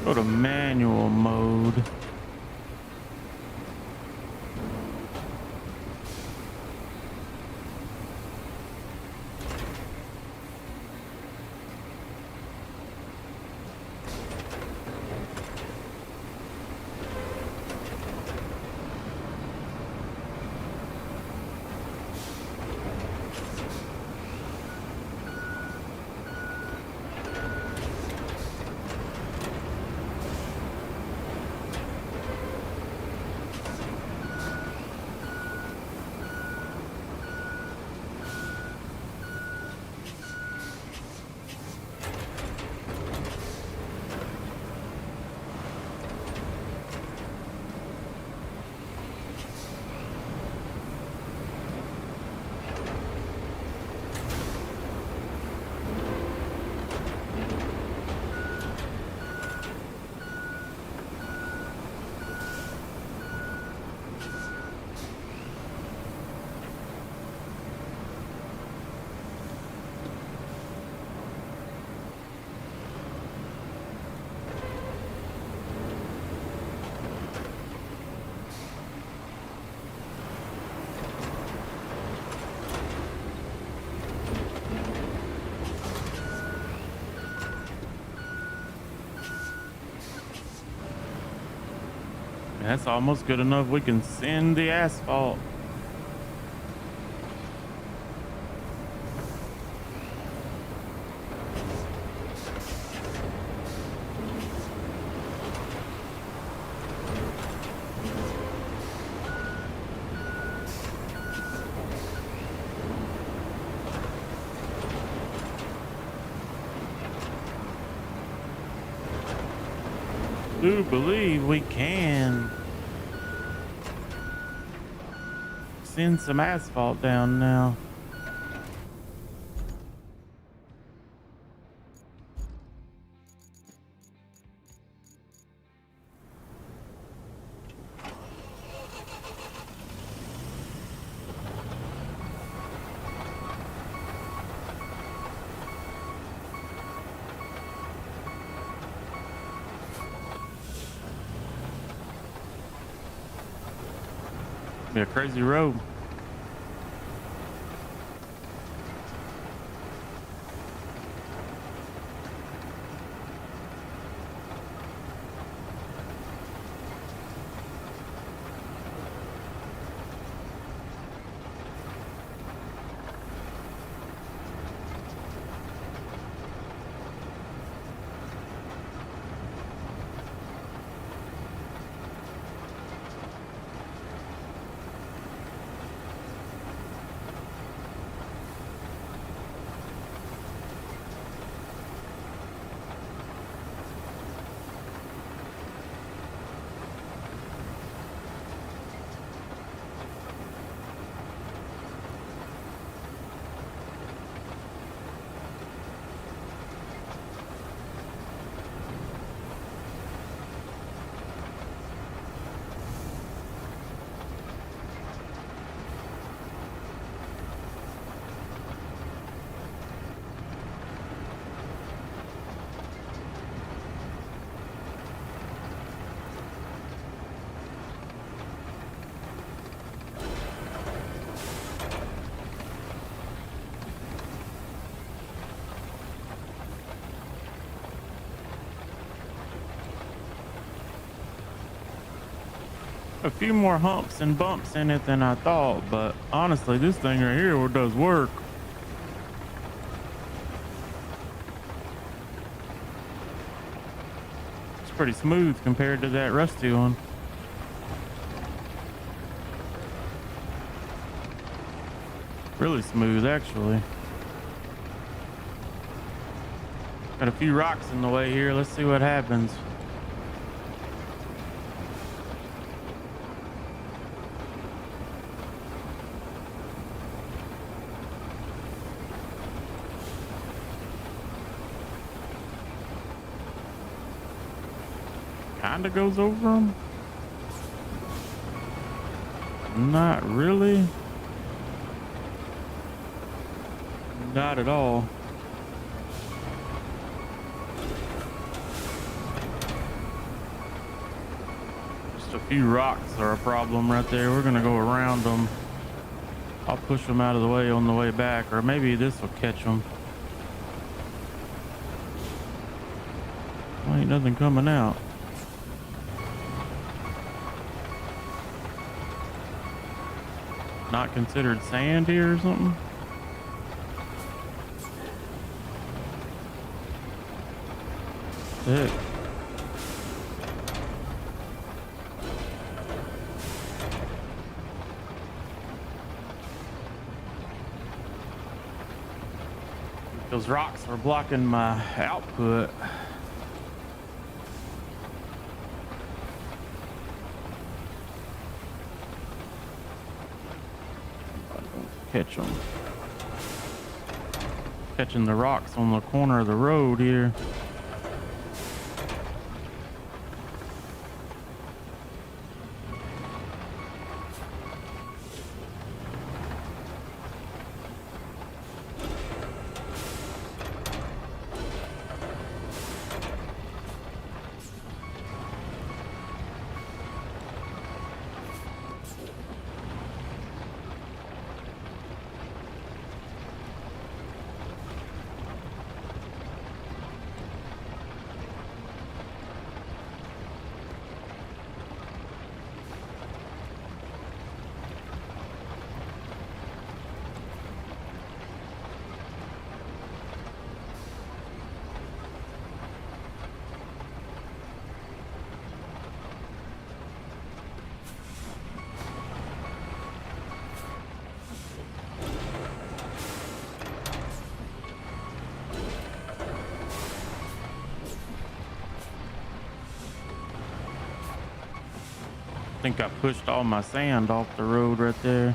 Go to manual mode. That's almost good enough. We can send the asphalt. Do believe we can send some asphalt down now. Be a crazy road. A few more humps and bumps in it than I thought, but honestly, this thing right here does work. It's pretty smooth compared to that rusty one. Really smooth, actually. Got a few rocks in the way here. Let's see what happens. Kinda goes over them. Not really. Not at all. Just a few rocks are a problem right there. We're gonna go around them. I'll push them out of the way on the way back, or maybe this will catch them. Well, ain't nothing coming out. Not considered sand here or something? Sick. Those rocks are blocking my output. Catch them. Catching the rocks on the corner of the road here. think I pushed all my sand off the road right there.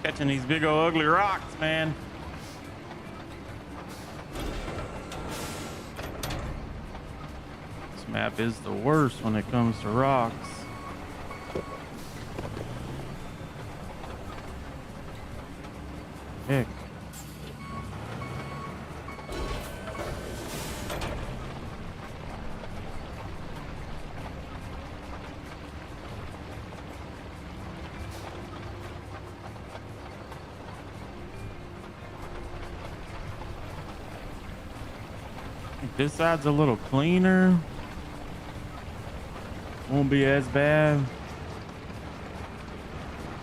Catching these big old ugly rocks, man. This map is the worst when it comes to rocks. Heck. This side's a little cleaner. Won't be as bad.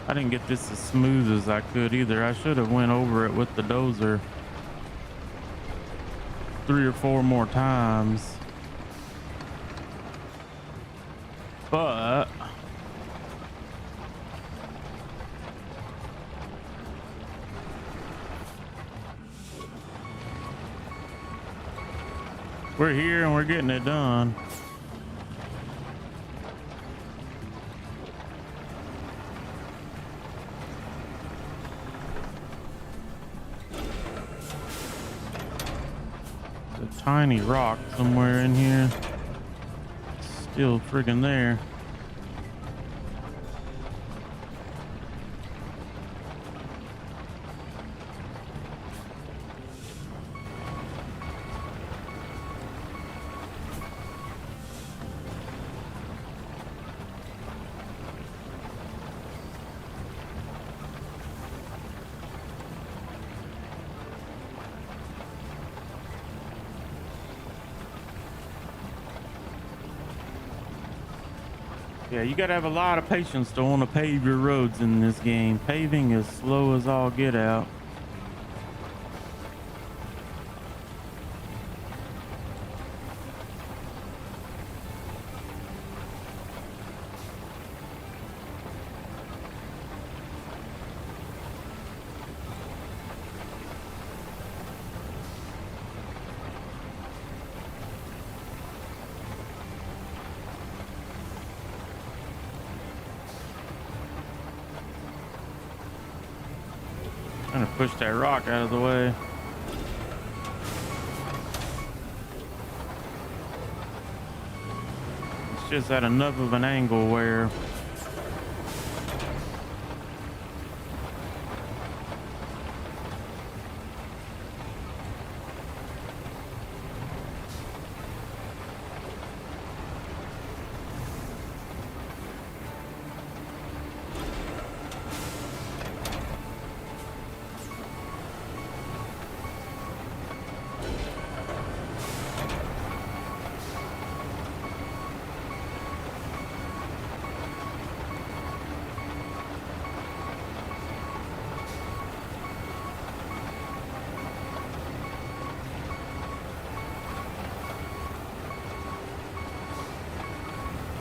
I didn't get this as smooth as I could either. I should have went over it with the dozer 3 or 4 more times. But we're here and we're getting it done. There's a tiny rock somewhere in here. Still friggin' there. Yeah, you gotta have a lot of patience to want to pave your roads in this game. Paving is slow as all get out. Trying to push that rock out of the way. It's just at enough of an angle where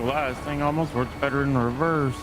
gonna lie, this thing almost works better in reverse.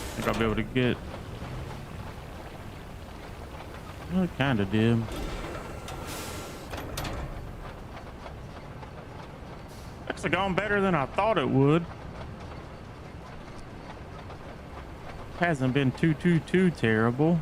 I think I'll be able to get. Well, it kind of did. Actually gone better than I thought it would. Hasn't been too terrible.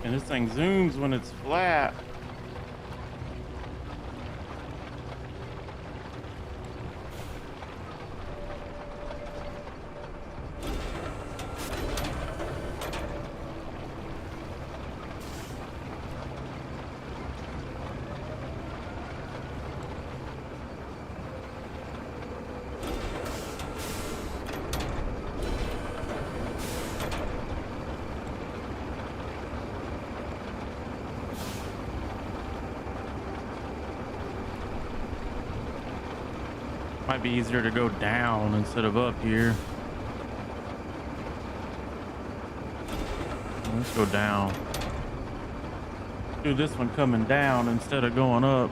And this thing zooms when it's flat. Might be easier to go down instead of up here. Let's go down. Do this one coming down instead of going up.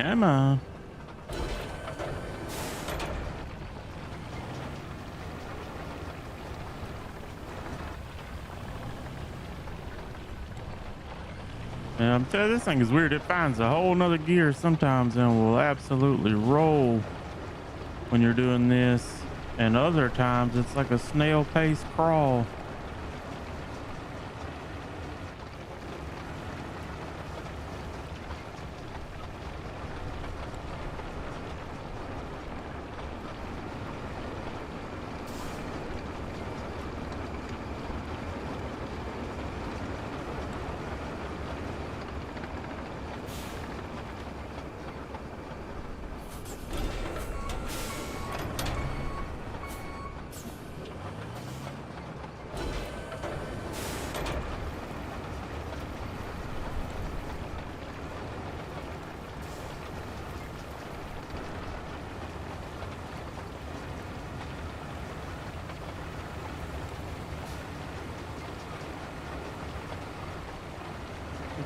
Come on. And I'm telling you, this thing is weird. It finds a whole nother gear sometimes and will absolutely roll when you're doing this. And other times it's like a snail pace crawl.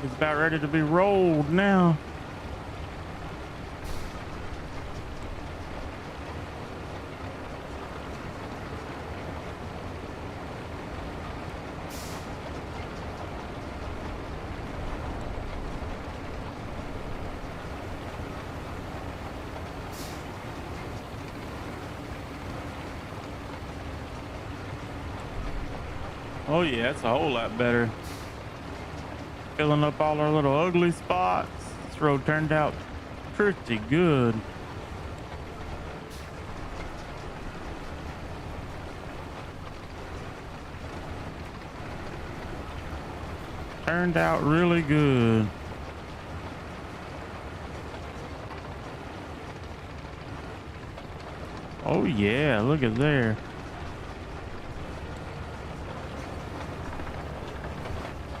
It's about ready to be rolled now. Oh yeah, it's a whole lot better. Filling up all our little ugly spots. This road turned out pretty good. Turned out really good. Oh yeah, look at there.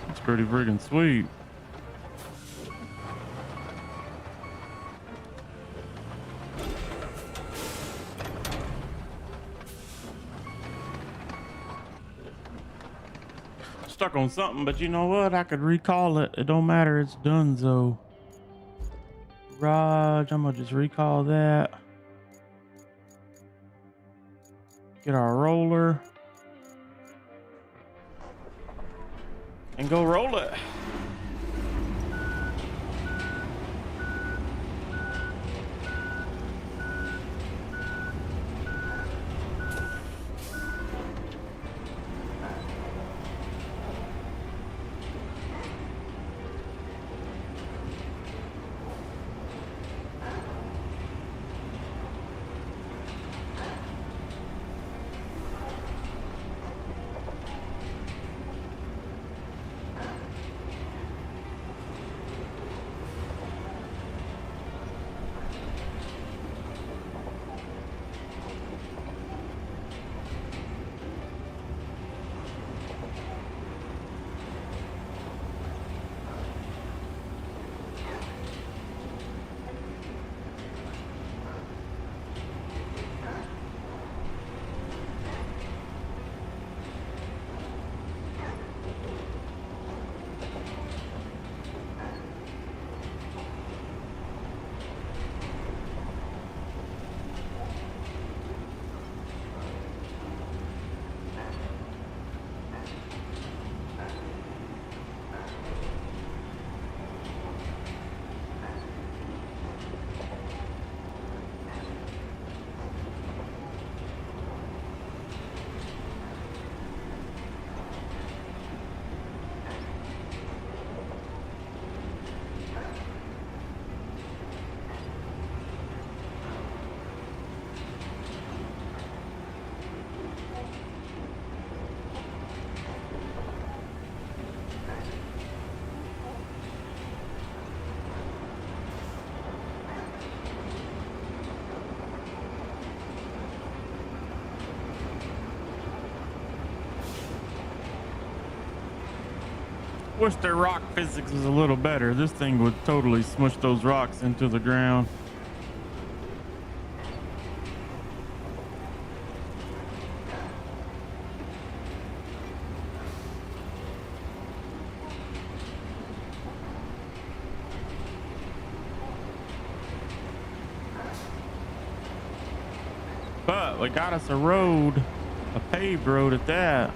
It's pretty friggin' sweet. Stuck on something, but you know what? I could recall it. It don't matter. It's done, so. Garage, I'm gonna just recall that. Get our roller. And go roll it. Wish their rock physics was a little better. This thing would totally smush those rocks into the ground. But we got us a road, a paved road at that.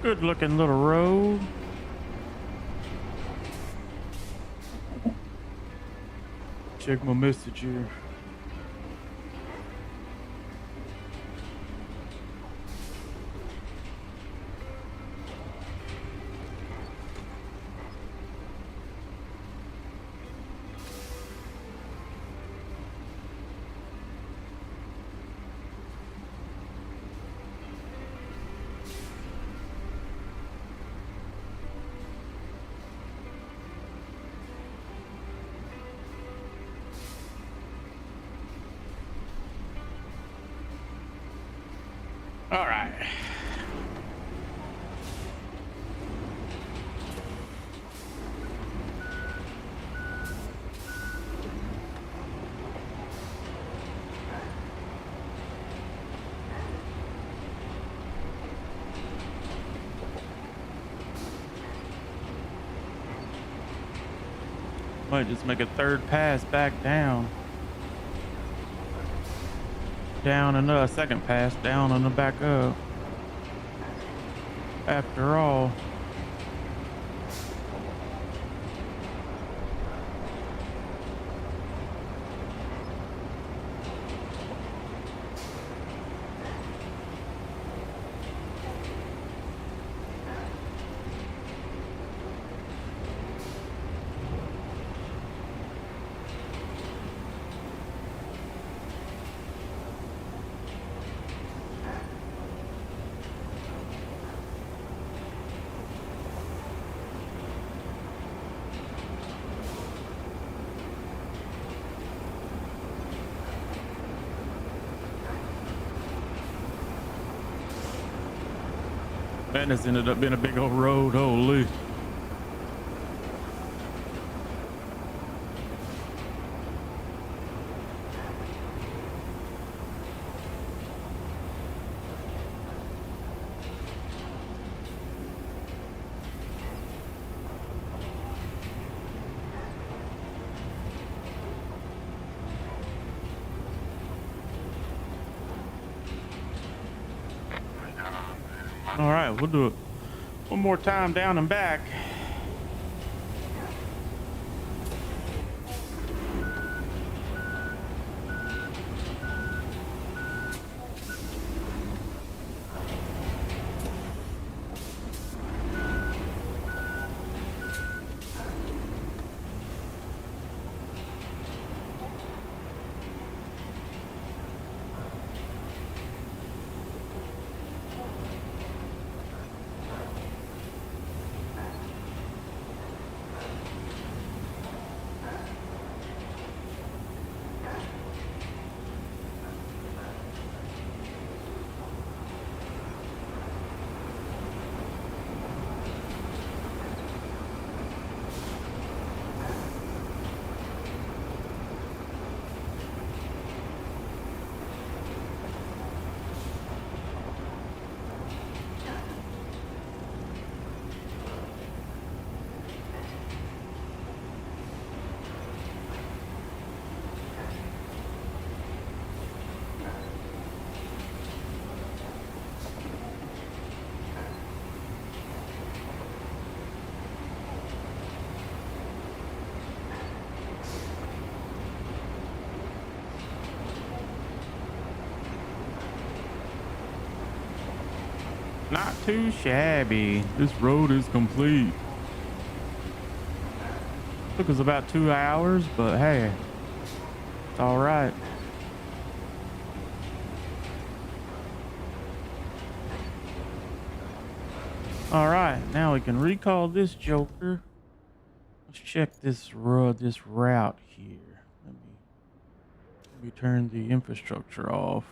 Good looking little road. Check my message here. All right. Might just make a third pass back down. Down and a second pass down and a back up. After all. Man, this ended up being a big old road. Holy. All right, we'll do it one more time down and back. Not too shabby. This road is complete. Took us about 2 hours, but hey, it's all right. All right, now we can recall this joker. Let's check this route here. Let me turn the infrastructure off.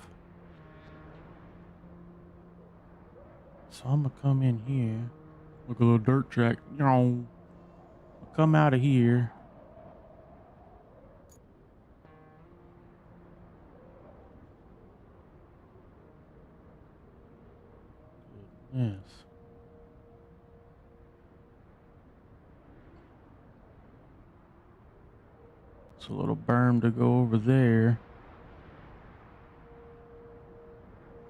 So I'm gonna come in here. Look, a little dirt track. I'll come out of here. Goodness. It's a little berm to go over there.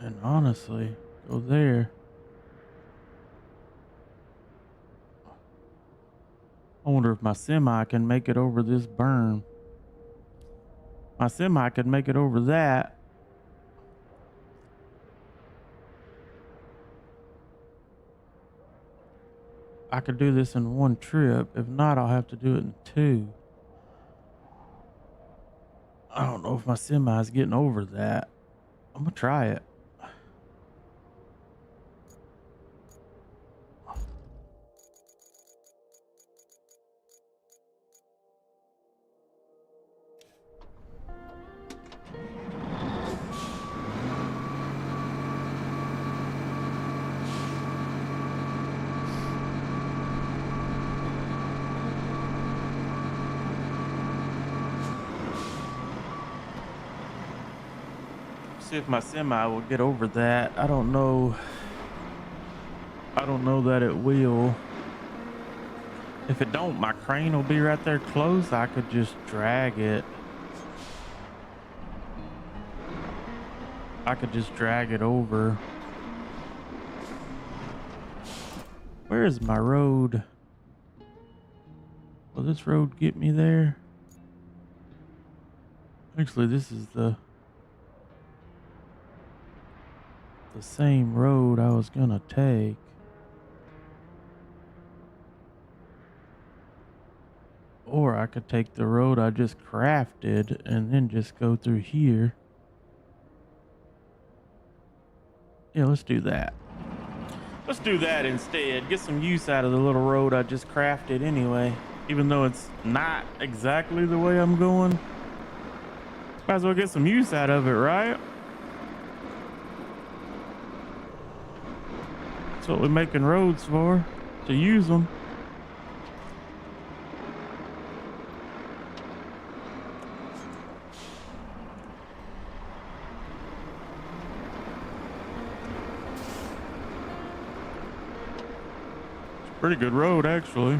And honestly, go there. I wonder if my semi can make it over this berm. My semi could make it over that. I could do this in one trip. If not, I'll have to do it in two. I don't know if my semi is getting over that. I'm gonna try it. See if my semi will get over that. I don't know that it will. If it don't, my crane will be right there close. I could just drag it. I could just drag it over. Where is my road? Will this road get me there? Actually, this is the same road I was gonna take. Or I could take the road I just crafted and then just go through here. Yeah, let's do that. Let's do that instead. Get some use out of the little road I just crafted anyway. Even though it's not exactly the way I'm going. Might as well get some use out of it, right? That's what we're making roads for, to use them. It's a pretty good road, actually.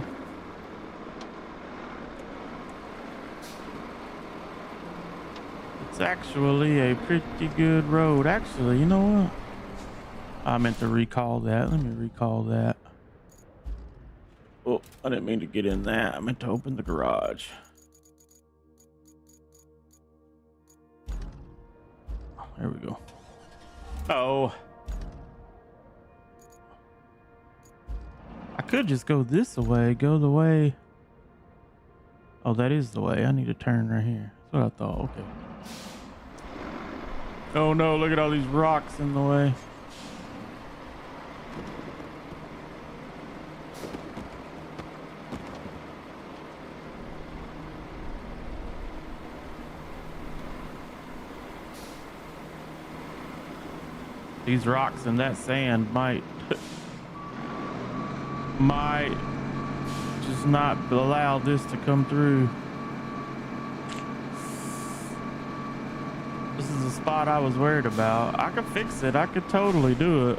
It's actually a pretty good road. Actually, you know what? I meant to recall that. Let me recall that. Oh, I didn't mean to get in that. I meant to open the garage. There we go. Oh. I could just go this way. Go the way. Oh, that is the way. I need to turn right here. That's what I thought. Okay. Oh no, look at all these rocks in the way. These rocks and that sand might just not allow this to come through. This is the spot I was worried about. I could fix it. I could totally do it.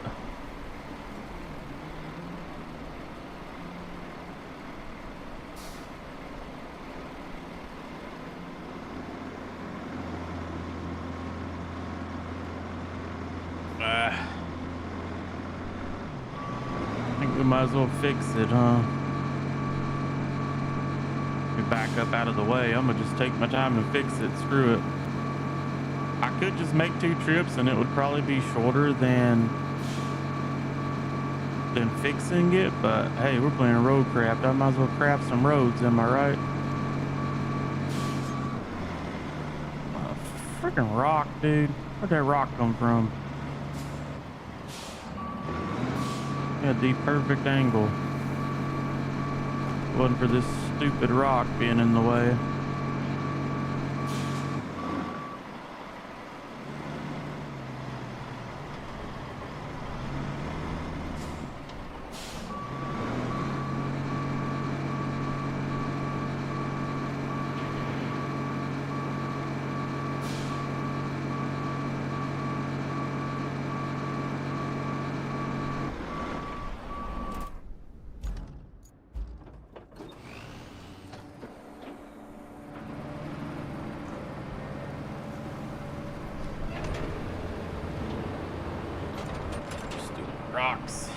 Might as well fix it, huh? We back up out of the way. I'm gonna just take my time and fix it. Screw it. I could just make 2 trips and it would probably be shorter than than fixing it, but hey, we're playing Roadcraft. I might as well craft some roads, am I right? Freaking rock, dude. Where'd that rock come from? Yeah, the perfect angle. If it wasn't for this stupid rock being in the way. Rocks.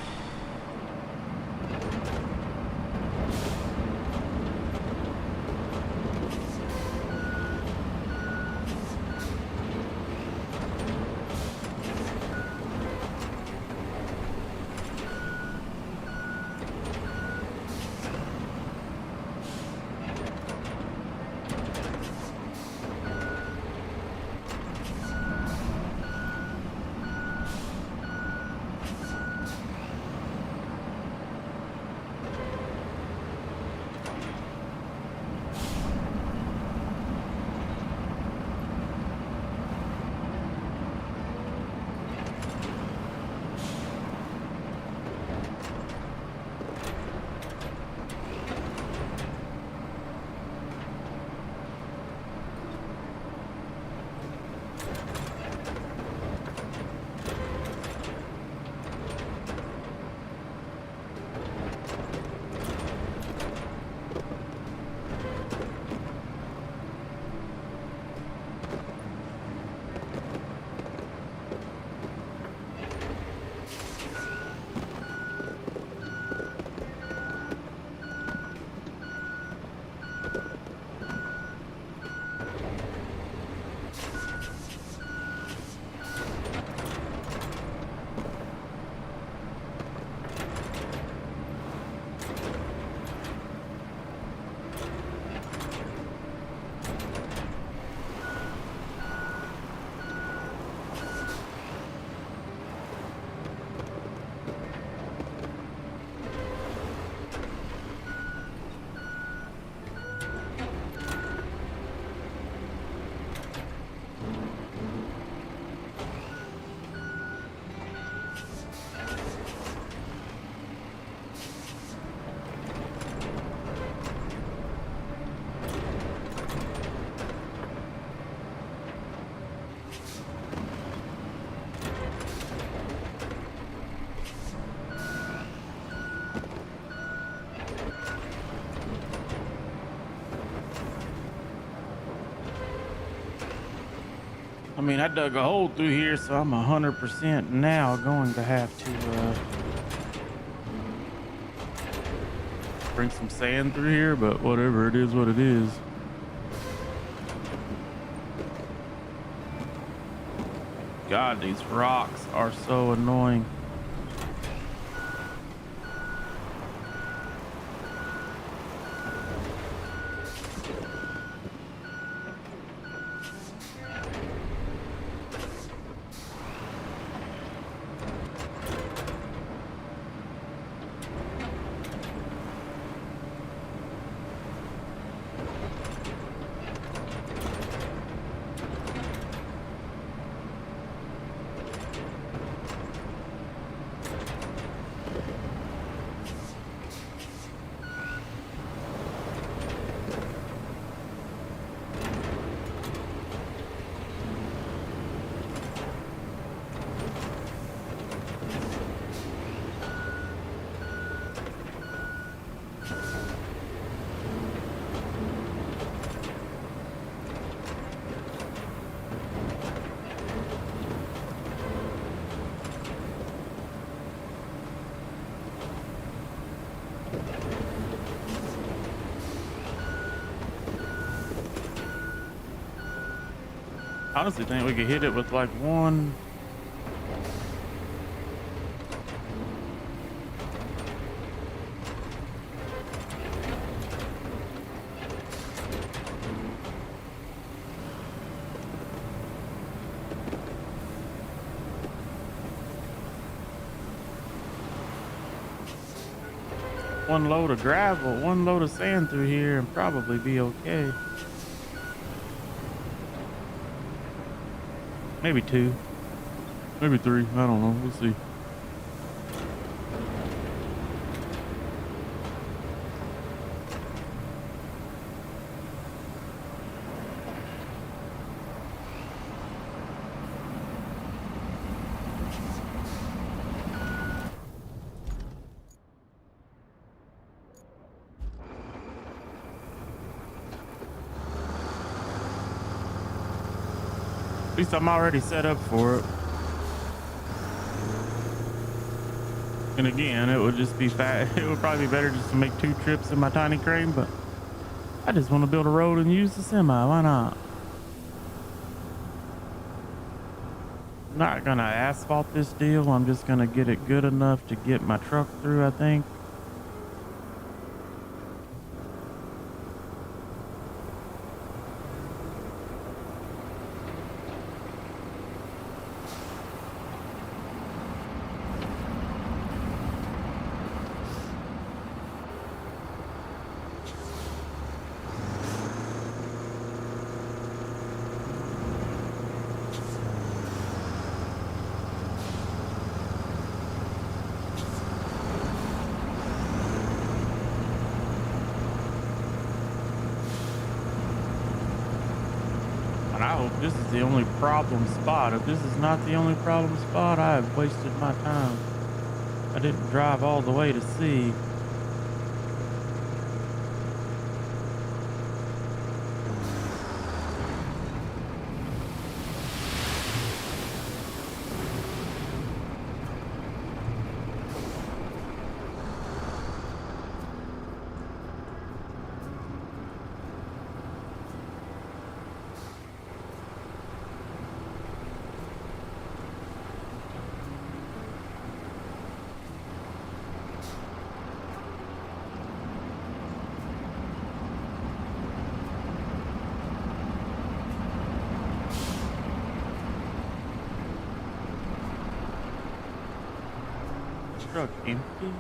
I mean, I dug a hole through here, so I'm 100% now going to have to bring some sand through here, but whatever, it is what it is. God, these rocks are so annoying. Honestly think we could hit it with like one one load of gravel, one load of sand through here and probably be okay. Maybe two, maybe three. I don't know. We'll see. At least I'm already set up for it. And again, it would just be fat. It would probably be better just to make 2 trips in my tiny crane, but I just want to build a road and use the semi. Why not? I'm not gonna asphalt this deal. I'm just gonna get it good enough to get my truck through, I think. I hope this is the only problem spot. If this is not the only problem spot, I have wasted my time. I didn't drive all the way to see. Truck empty.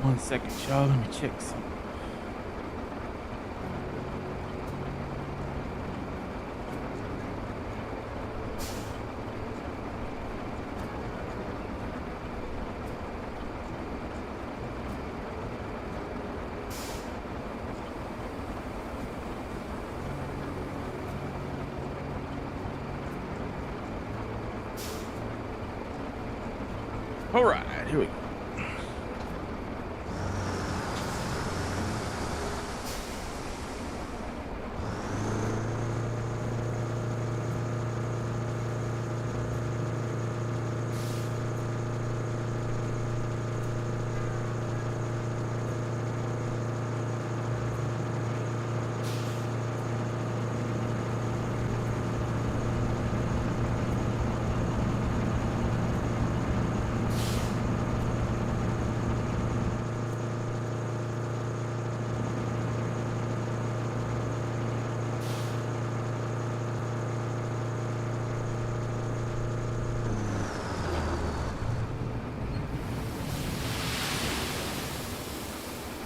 One second, y'all. Let me check something. All right, here we go.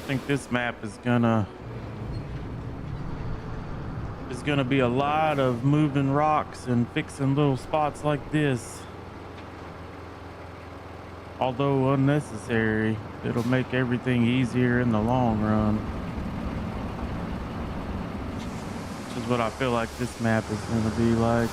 I think this map is gonna be a lot of moving rocks and fixing little spots like this. Although unnecessary, it'll make everything easier in the long run. Which is what I feel like this map is going to be like.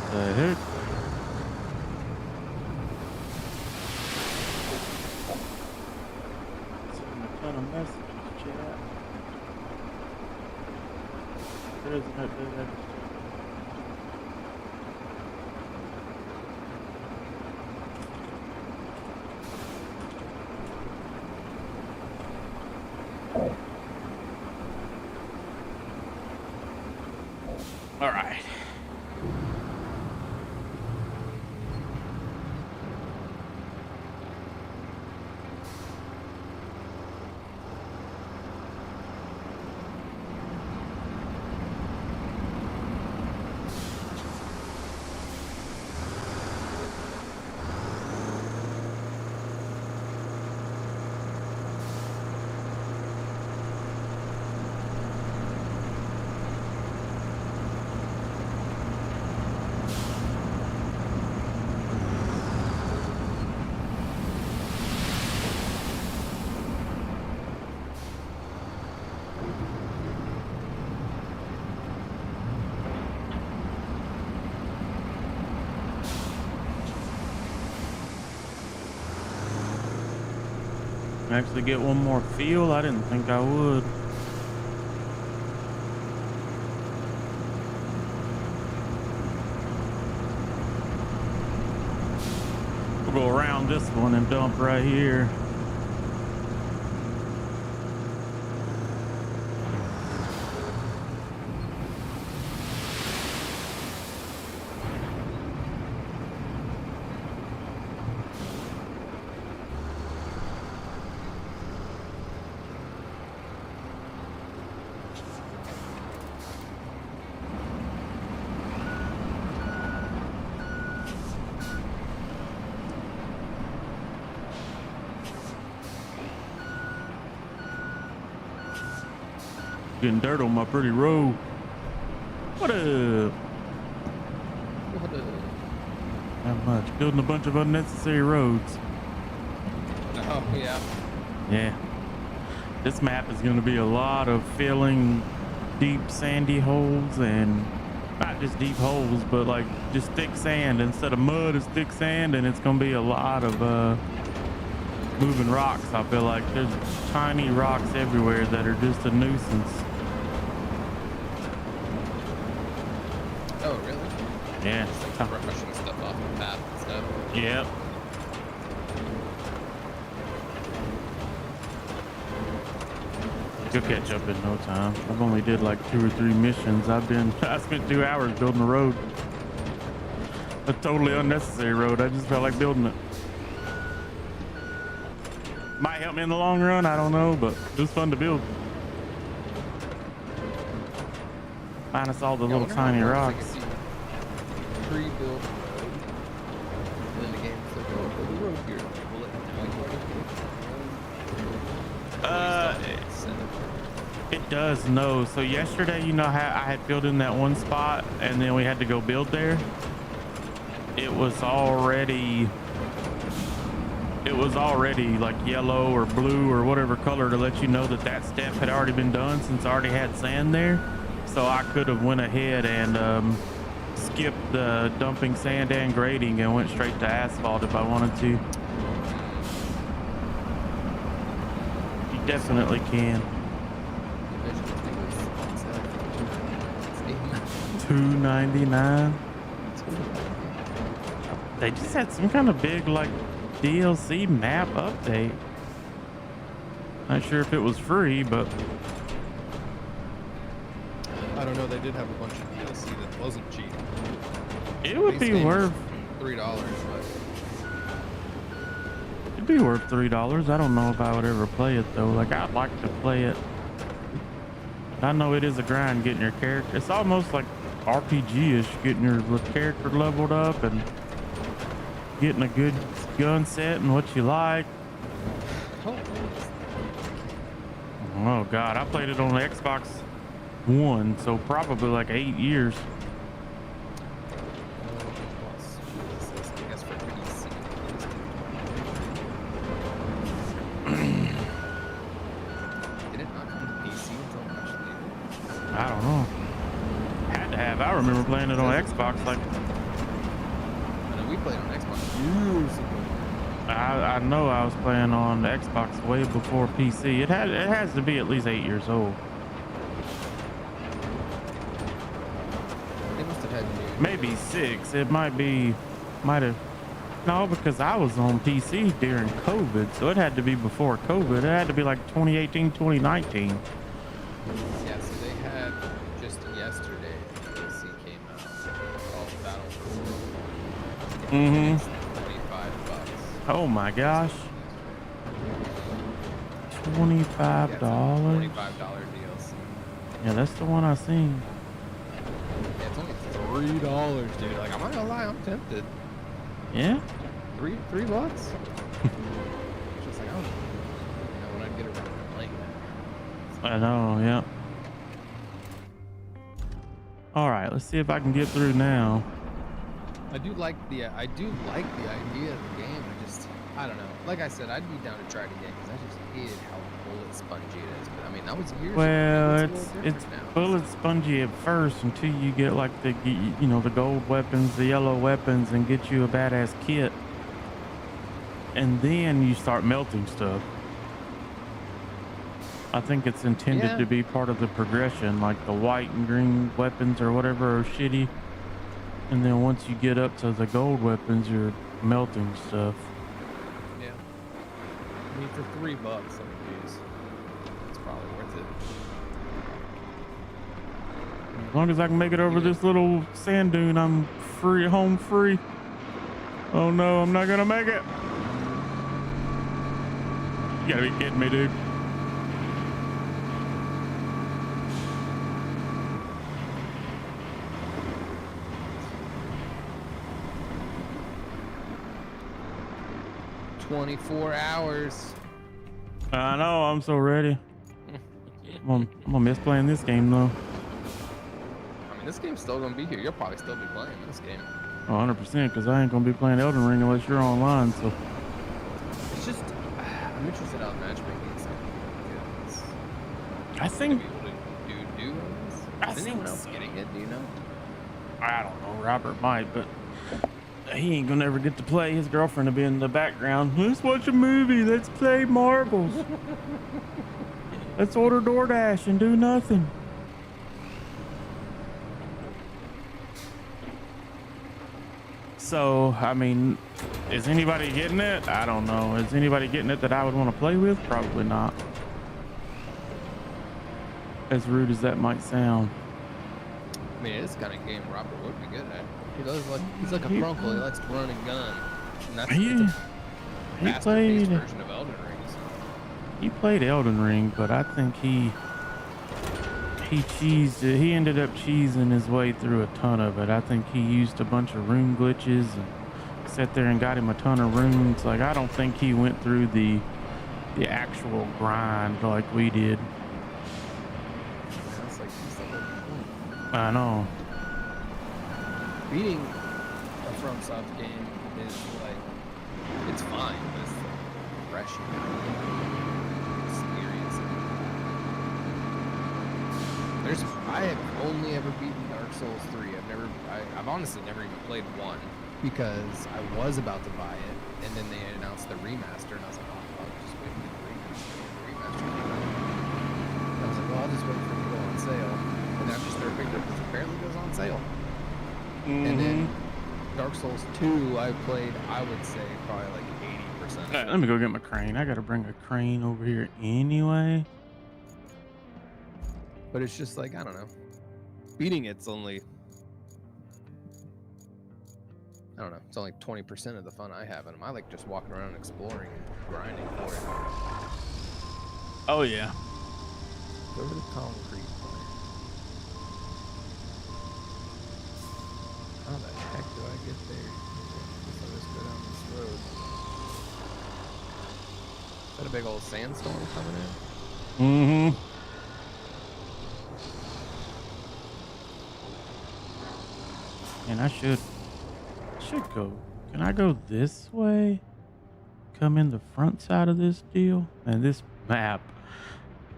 The heck? Sending a ton of messages, chat. There is an update. All right. Actually get one more fuel? I didn't think I would. We'll go around this one and dump right here. Getting dirt on my pretty road. What up? What up? Not much. Building a bunch of unnecessary roads. Oh, yeah. Yeah. This map is going to be a lot of filling deep sandy holes, and not just deep holes, but like just thick sand. Instead of mud, it's thick sand, and it's going to be a lot of moving rocks. I feel like there's tiny rocks everywhere that are just a nuisance. Oh, really? Yeah. It's like brushing stuff off the path and stuff. Yep. You'll catch up in no time. I've only did like 2 or 3 missions. I spent 2 hours building a road. A totally unnecessary road. I just felt like building it. Might help me in the long run, I don't know, but it was fun to build. Minus all the little tiny rocks. Pre-built road. And then the game's like, oh, build a road here. Will it it does no. So yesterday, you know how I had filled in that one spot and then we had to go build there? It was already like yellow or blue or whatever color to let you know that that step had already been done, since I already had sand there. So I could have went ahead and skipped the dumping sand and grading and went straight to asphalt if I wanted to. You definitely can. $2.99. They just had some kind of big like DLC map update. Not sure if it was free, but I don't know. They did have a bunch of DLC that wasn't cheap. It would be worth $3, but it'd it'd be worth $3. I don't know if I would ever play it though. Like I'd like to play it. I know it is a grind getting your character. It's almost like RPG-ish, getting your character leveled up and getting a good gun set and what you like. Oh God, I played it on the Xbox One, so probably like 8 years. I don't know. Had to have. I remember playing it on Xbox. Like, I know we played on Xbox years ago. I know I was playing on the Xbox way before PC. It has to be at least 8 years old. They must have had maybe 6. It might have. No, because I was on PC during COVID, so it had to be before COVID. It had to be like 2018, 2019. Yeah, so they had just yesterday. PC came out called Battlefield. Mm-hmm. $25. Oh my gosh. $25. $25 DLC. Yeah, that's the one I seen. Yeah, it's only $3, dude. Like, I'm not gonna lie, I'm tempted. Yeah. $3 bucks. Just like, I don't know when I'd get around to playing that. I know. Yeah. All right, let's see if I can get through now. I do like the idea of the game. I don't know. Like I said, I'd be down to try it again because I just hated how bullet spongy it is. But I mean, that was years ago. Well, it's now. bullet spongy at first until you get like the the gold weapons, the yellow weapons, and get you a badass kit, and then you start melting stuff. I think it's intended to be part of the progression, like the white and green weapons or whatever are shitty, and then once you get up to the gold weapons, you're melting stuff. I mean, for $3, I mean, geez, it's probably worth it. As long as I can make it over this little sand dune, I'm free, home free. Oh no, I'm not gonna make it. You gotta be kidding me, dude. $24 hours. I know, I'm so ready. I'm gonna miss playing this game though. I mean, this game's still gonna be here. You'll probably still be playing this game. 100%, because I ain't gonna be playing Elden Ring unless you're online. So it's just, I'm interested how matchmaking is. I think. Do this? Is anyone else getting it? Do you know? I don't know. Robert might, but he ain't gonna ever get to play. His girlfriend will be in the background. Let's watch a movie. Let's play marbles. Let's order DoorDash and do nothing. So, I mean, is anybody getting it? I don't know. Is anybody getting it that I would want to play with? Probably not. As rude as that might sound. I mean, it's the kind of game Robert would be good at. He's like a grunkle. He likes to run and gun. And that's he played version of Elden Ring. So. He played Elden Ring, but I think he cheesed it. He ended up cheesing his way through a ton of it. I think he used a bunch of rune glitches and sat there and got him a ton of runes. Like, I don't think he went through the actual grind like we did. That's like he's the whole point. I know. Beating a FromSoft game is like, it's fine, but it's like refreshing. I have only ever beaten Dark Souls 3. I've honestly never even played 1 because I was about to buy it, and then they announced the remaster, and I was like, oh, I'll just wait for the remaster. And I was like, well, I'll just wait for it to go on sale. And then I just started picking it up because apparently it goes on sale. And then Dark Souls 2, I played, I would say, probably like 80%. Right, let me go get my crane. I gotta bring a crane over here anyway. But it's just like, I don't know. Beating it's only... I don't know. It's only 20% of the fun I have in them. I like just walking around exploring and grinding for it. Oh yeah. Go over the concrete plant. How the heck do I get there? Guess I'll just go down this road. Is that a big old sandstorm coming in? Mm-hmm. And I should go. Can I go this way? Come in the front side of this deal? And this map.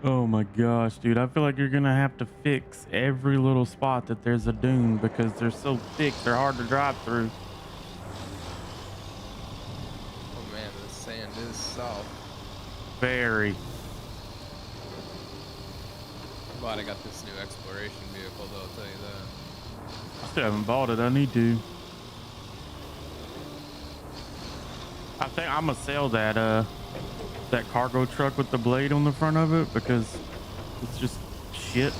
Oh my gosh, dude. I feel like you're gonna have to fix every little spot that there's a dune because they're so thick, they're hard to drive through. Oh man, the sand is soft. Very. I'm glad I got this new exploration vehicle though, I'll tell you that. I still haven't bought it. I need to. I think I'm gonna sell that cargo truck with the blade on the front of it because it's just shit.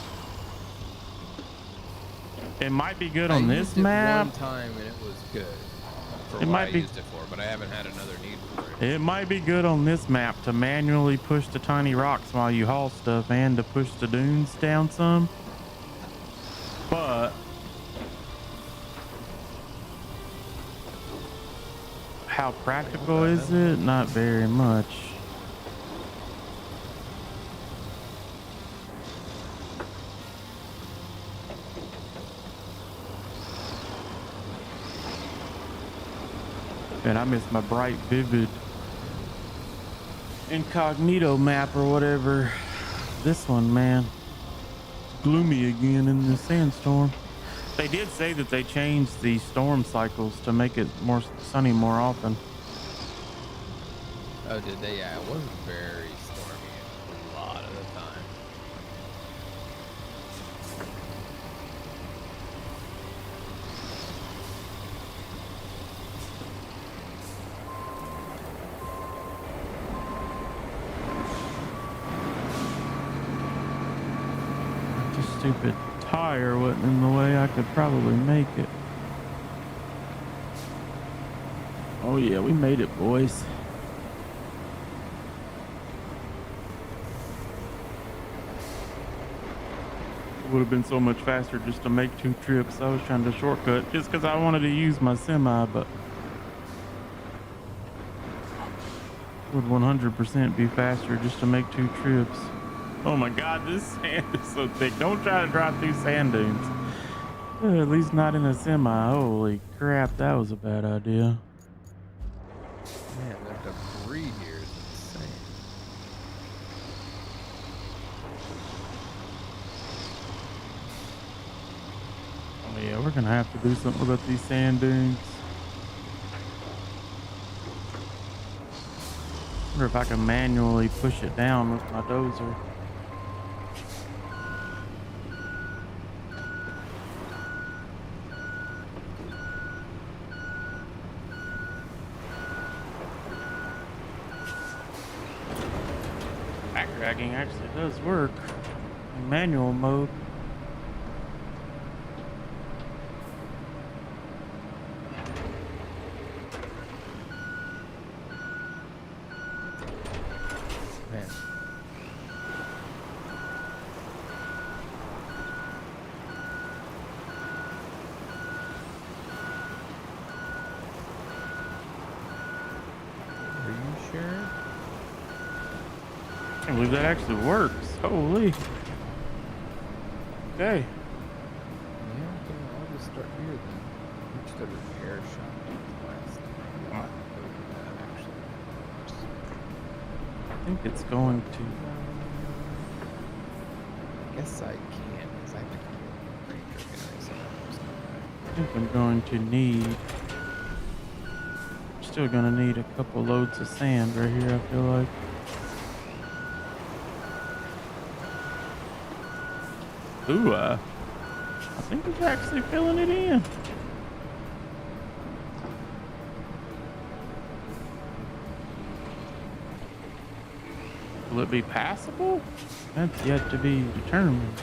It might be good on this map. One time and it was good. For It what might I be. used it for, but I haven't had another need for it. It might be good on this map to manually push the tiny rocks while you haul stuff and to push the dunes down some. But how practical is it? Not very much. And I miss my bright, vivid incognito map or whatever. This one, man, it's gloomy again in the sandstorm. They did say that they changed the storm cycles to make it more sunny more often. Oh, did they? Yeah, it was very stormy a lot of the time. If the stupid tire wasn't in the way, I could probably make it. Oh yeah, we made it, boys. It would have been so much faster just to make 2 trips. I was trying to shortcut just because I wanted to use my semi, but it would 100% be faster just to make 2 trips. Oh my god, this sand is so thick. Don't try to drive through sand dunes. At least not in a semi. Holy crap, that was a bad idea. Man, the debris here is insane. Oh yeah, we're gonna have to do something about these sand dunes. Wonder if I can manually push it down with my dozer. Back dragging actually does work in manual mode. Man. Are you sure? I can't believe that actually works. Holy. Okay. Yeah, okay, I'll just start here then. Reach the repair shop last thing. I'll go do that actually. I think it's going to. I guess I can, because I think I'm pretty organized. I think I'm going to need. Still gonna need a couple loads of sand right here, I feel like. Ooh, I think it's actually filling it in. Will it be passable? That's yet to be determined.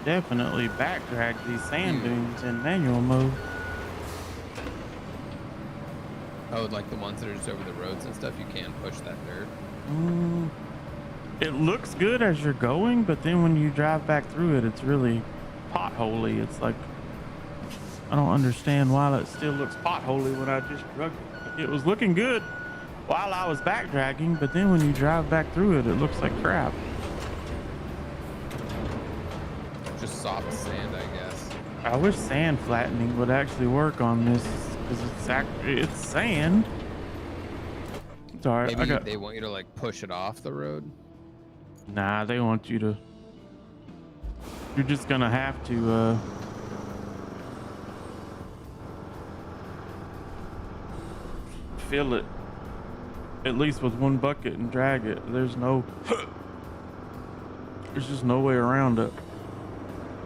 definitely backdrag these sand Hmm. dunes in manual mode. Oh, like the ones that are just over the roads and stuff, you can push that dirt. Mm, it looks good as you're going, but then when you drive back through it, it's really potholy. It's like, I don't understand why it still looks potholy when I just drug it. Like, it was looking good while I was backdragging, but then when you drive back through it, it looks like crap. Just soft sand, I guess. I wish sand flattening would actually work on this because it's sand. It's all right. Maybe they want you to like push it off the road. Nah, they want you to. You're just gonna have to fill it at least with one bucket and drag it. There's just no way around it.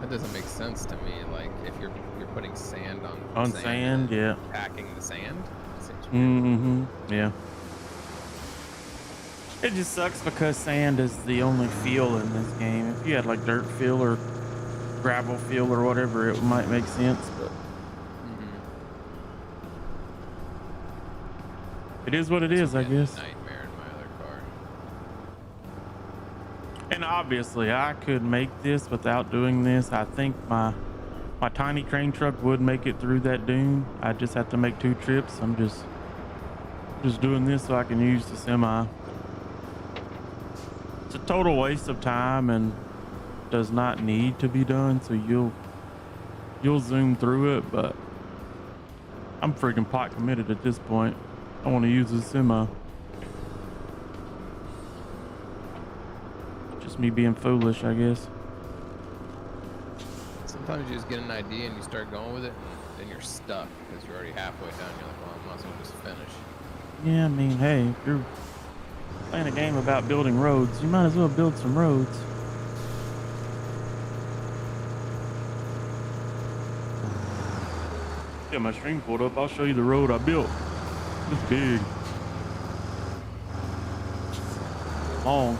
That doesn't make sense to me. Like if you're putting sand On sand, yeah. Packing the sand. Mm-hmm. Yeah. It just sucks because sand is the only fill in this game. If you had like dirt fill or gravel fill or whatever, it might make sense, but it is what it is, I guess. Nightmare in my other car. And obviously I could make this without doing this. I think my tiny crane truck would make it through that dune. I just have to make 2 trips. I'm just doing this so I can use the semi. It's a total waste of time and does not need to be done, so you'll zoom through it, but I'm freaking pot committed at this point. I want to use the semi. Just me being foolish, I guess. Sometimes you just get an idea and you start going with it, and then you're stuck because you're already halfway down. You're like, well, I might as well just finish. Yeah, I mean, hey, if you're playing a game about building roads, you might as well build some roads. Yeah, my stream pulled up. I'll show you the road I built. It's big. Long.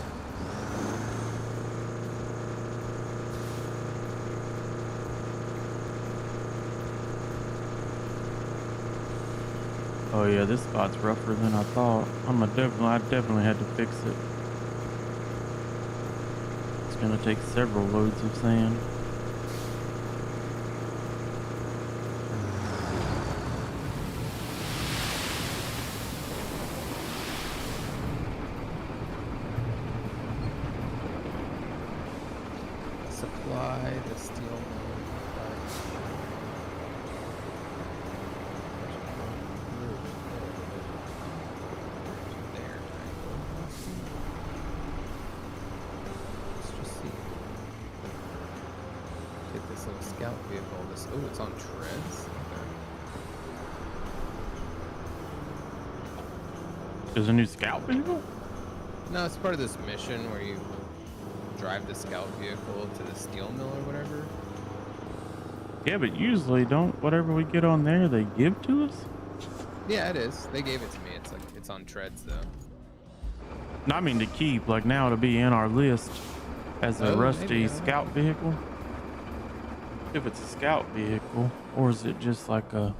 Oh yeah, this spot's rougher than I thought. I definitely had to fix it. It's gonna take several loads of sand. Supply the steel mill. This little scout vehicle. Oh, it's on treads. Okay. There's a new scout vehicle? No, it's part of this mission where you drive the scout vehicle to the steel mill or whatever. Yeah, but usually don't whatever we get on there they give to us? Yeah, it is. They gave it to me. It's on treads though. No, I mean to keep. Like now it'll be in our list as a rusty scout vehicle. If it's a scout vehicle, or is it just like a...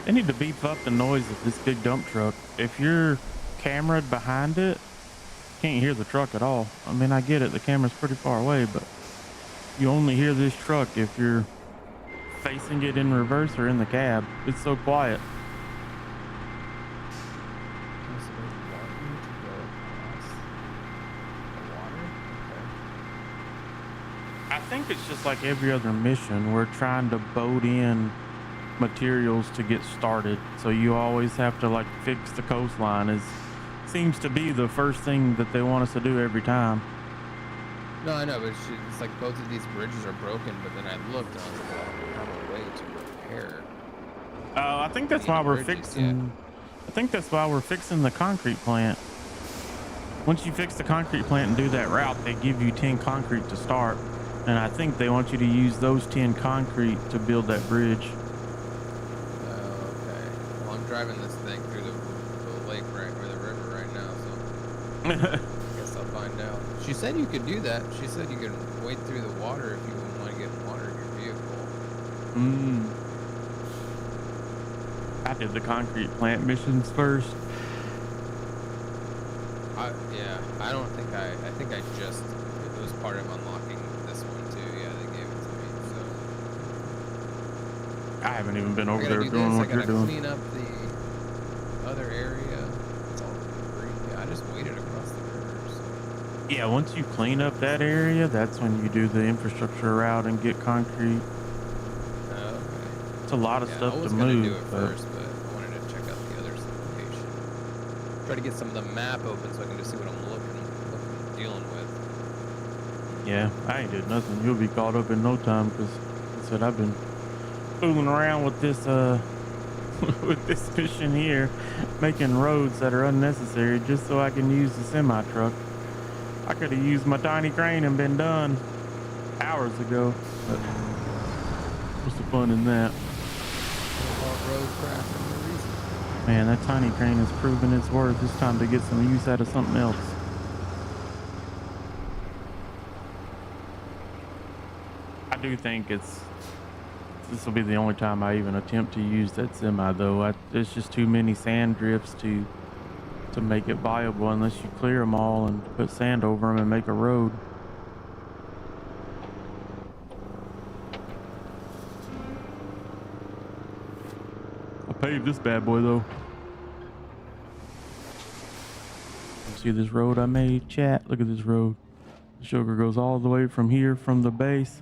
They need to beef up the noise of this big dump truck. If you're cameraed behind it, you can't hear the truck at all. I mean, I get it, the camera's pretty far away, but you only hear this truck if you're facing it in reverse or in the cab. It's so quiet. I think it's just like every other mission. We're trying to boat in materials to get started, so you always have to like fix the coastline. Seems to be the first thing that they want us to do every time. No, I know, but it's like both of these bridges are broken. But then I looked and I was like, well, I have a way to repair. I think that's why we're fixing. Yeah. I think that's why we're fixing the concrete plant. Once you fix the concrete plant and do that route, they give you 10 concrete to start. And I think they want you to use those 10 concrete to build that bridge. Oh, okay. Well, I'm driving this thing through the lake right Guess I'll find out. She said you could do that. She said you can wade through the water if you want to get water in your vehicle. I did the concrete plant missions first. Yeah, I don't think I think I just, it was part of unlocking this one too. Yeah, they gave it to me, so. I haven't even been over there do doing what I you're gotta doing. clean up the other area. It's all debris. Yeah, I just waded across the river, so. Yeah, once you clean up that area, that's when you do the infrastructure route and get concrete. Okay. It's a lot of Yeah, stuff I was to gonna move. do it first, but I wanted to check out the other location. Try to get some of the map open so I can just see what I'm dealing with. Yeah, I ain't did nothing. You'll be caught up in no time because I said I've been fooling around with this with this mission here, making roads that are unnecessary just so I can use the semi truck. I could have used my tiny crane and been done hours ago. But what's the fun in that? Roadcraft for no reason. Man, that tiny crane has proven its worth. It's time to get some use out of something else. I do think this will be the only time I even attempt to use that semi though. There's just too many sand drifts to make it viable unless you clear them all and put sand over them and make a road. I paved this bad boy though. See this road I made, chat? Look at this road. The sugar goes all the way from here, from the base,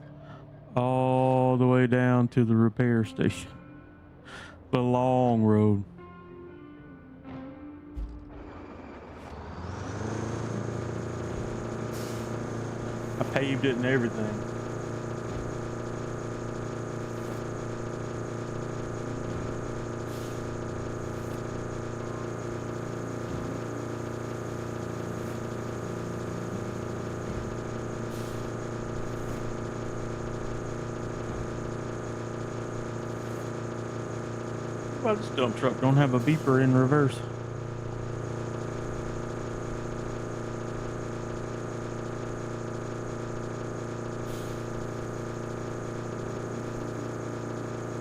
all the way down to the repair station. The long road. I paved it and everything. Well, this dump truck don't have a beeper in reverse.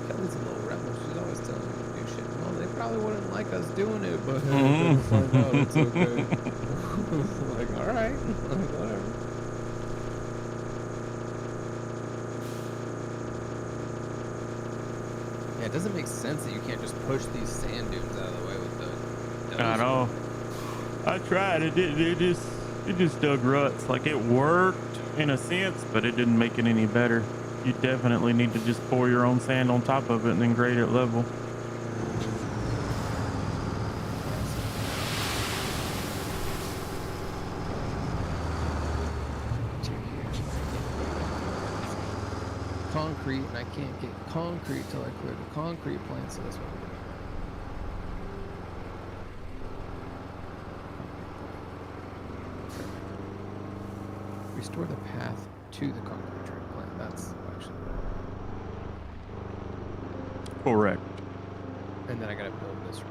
Kelly's a little rebel. She's always telling me to do shit. Well, they probably wouldn't like us doing it, but they'll find out it's okay. Like, all right, like, whatever. Yeah, it doesn't make sense that you can't just push these sand dunes out of the way with the dozer. I know. I tried. It just dug ruts. Like it worked in a sense, but it didn't make it any better. You definitely need to just pour your own sand on top of it and then grade it level. Concrete, and I can't get concrete till I clear the concrete plant, so that's what I'm doing. Restore the path to the concrete train plant. That's actually Correct. and then I gotta build this road.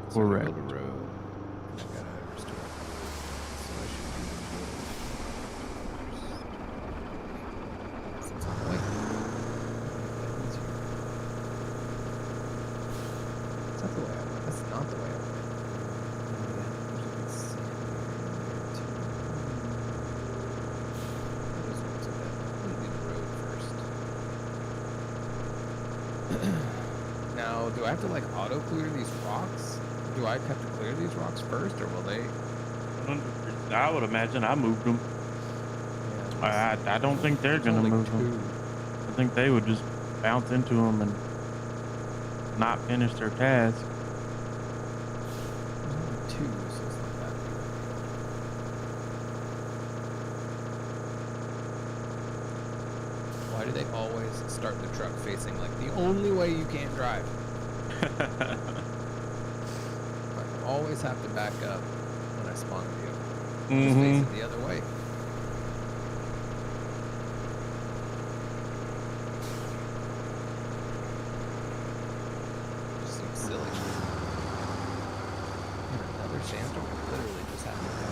So Correct. I build a road, and I gotta restore it. So I should be good. Since I'm white. Is that the way I went? That's not the way I went. Oh, yeah, there's a big sand here too. Those ones are bad. I'm gonna do the road first. Now, do I have to like auto clear these rocks? Do I have to clear these rocks first, or will they? 100%. I would imagine I moved them. Yeah, I don't think they're there's gonna only move two. them. I think they would just bounce into them and not finish their task. There's only two, so it's not that big of a deal. Why do they always start the truck facing like the only way you can't drive? I always have to back up when I spawn a vehicle. Just face it the other way. Just seems silly. And another sandstorm literally just happened.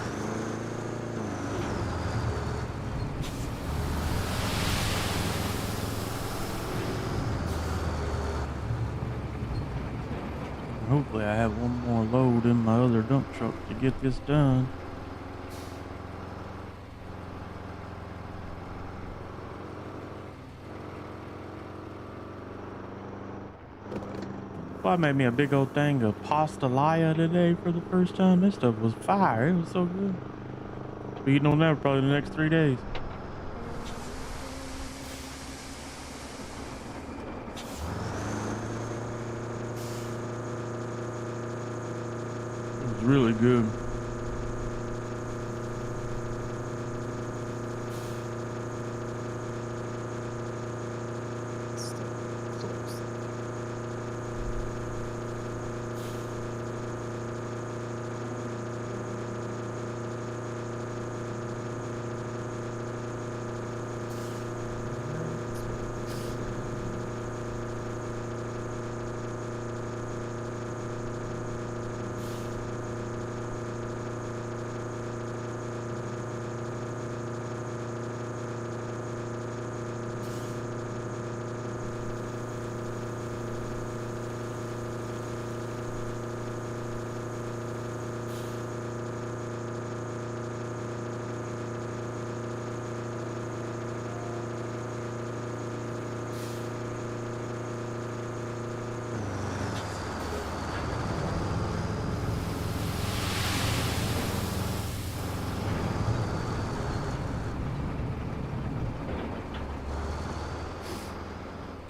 Hopefully I have one more load in my other dump truck to get this done. Well, I made me a big old thing of pasta today for the first time. This stuff was fire. It was so good. Be eating on that probably the next 3 days. It was really good. Still close.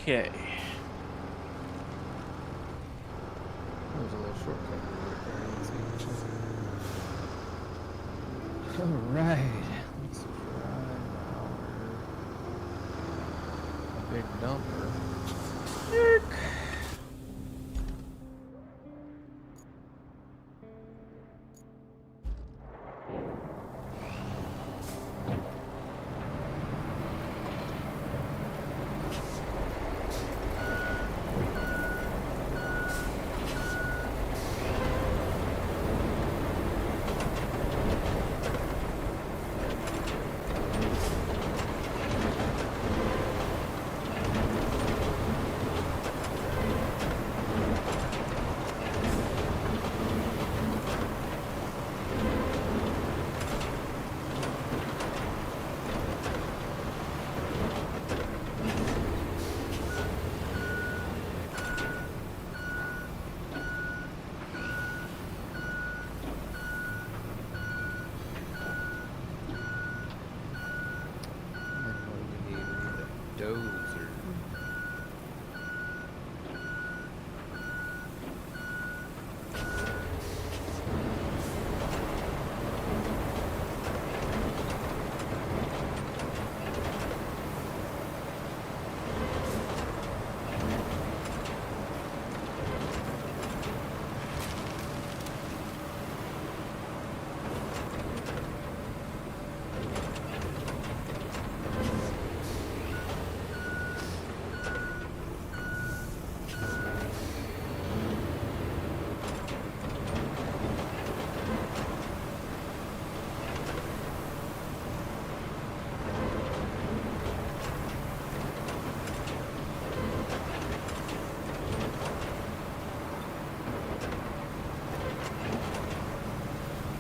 Okay. There's a little shortcut right there. All right. Let's drive our big dumper. Dozer.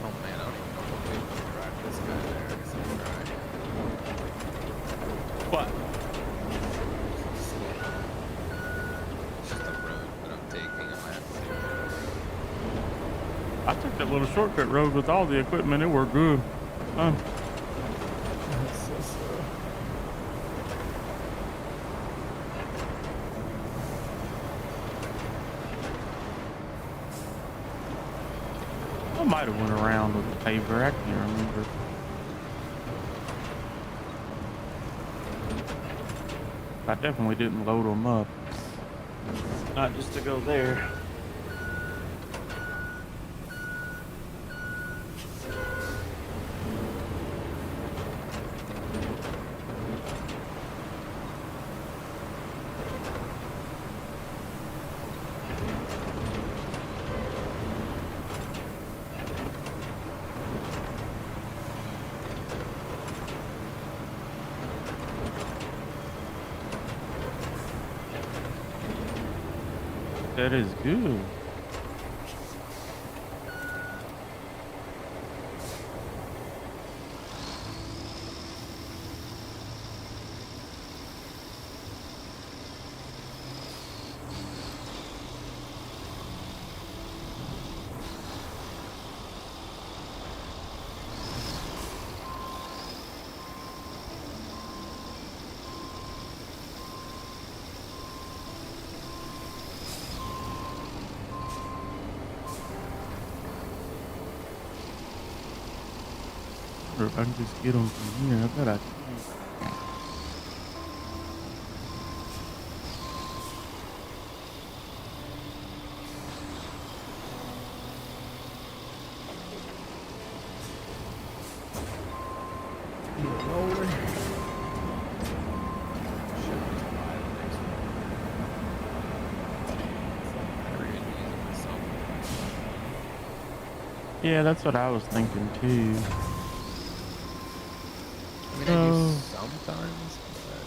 Oh man, I don't even know what way to drive this guy there. I guess I'll try. What? It's just a road that I'm taking. I'm at. I took that little shortcut road with all the equipment. It worked good. That's so slow. I might have went around with a paver. I can't remember. I definitely didn't load them up. Not just to go there. That is good. Or if I can just get them from here. I bet I can. Roller. Yeah, that's what I was thinking too. I mean, I do sometimes, but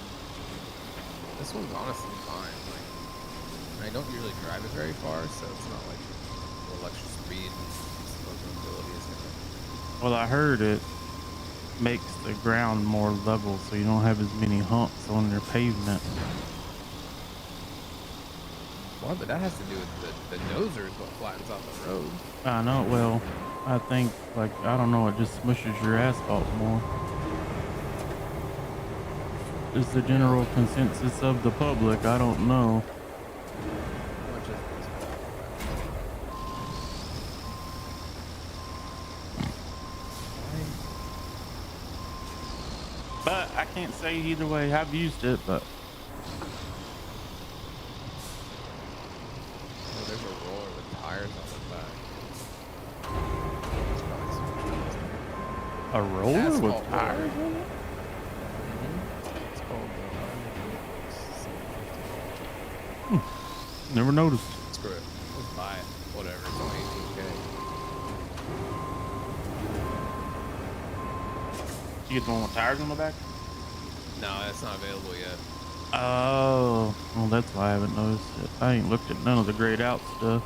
this one's honestly fine. Like, I don't usually drive it very far, so it's not like the extra speed and ability is gonna. Well, I heard it makes the ground more level so you don't have as many humps on your pavement. Well, but that has to do with the dozer is what flattens out the road. I know. Well, I think, like, I don't know, it just smushes your asphalt more. Is the general consensus of the public? I don't know. But I can't say either way. I've used it, but Oh, there's a roller with tires on the back. a roller Asphalt with tires roller. on it? It's called Never noticed. Screw it. Let's buy it. Whatever. It's only 18K. You get the one with tires on the back? No, that's not available yet. Oh, well, that's why I haven't noticed it. I ain't looked at none of the grayed out stuff.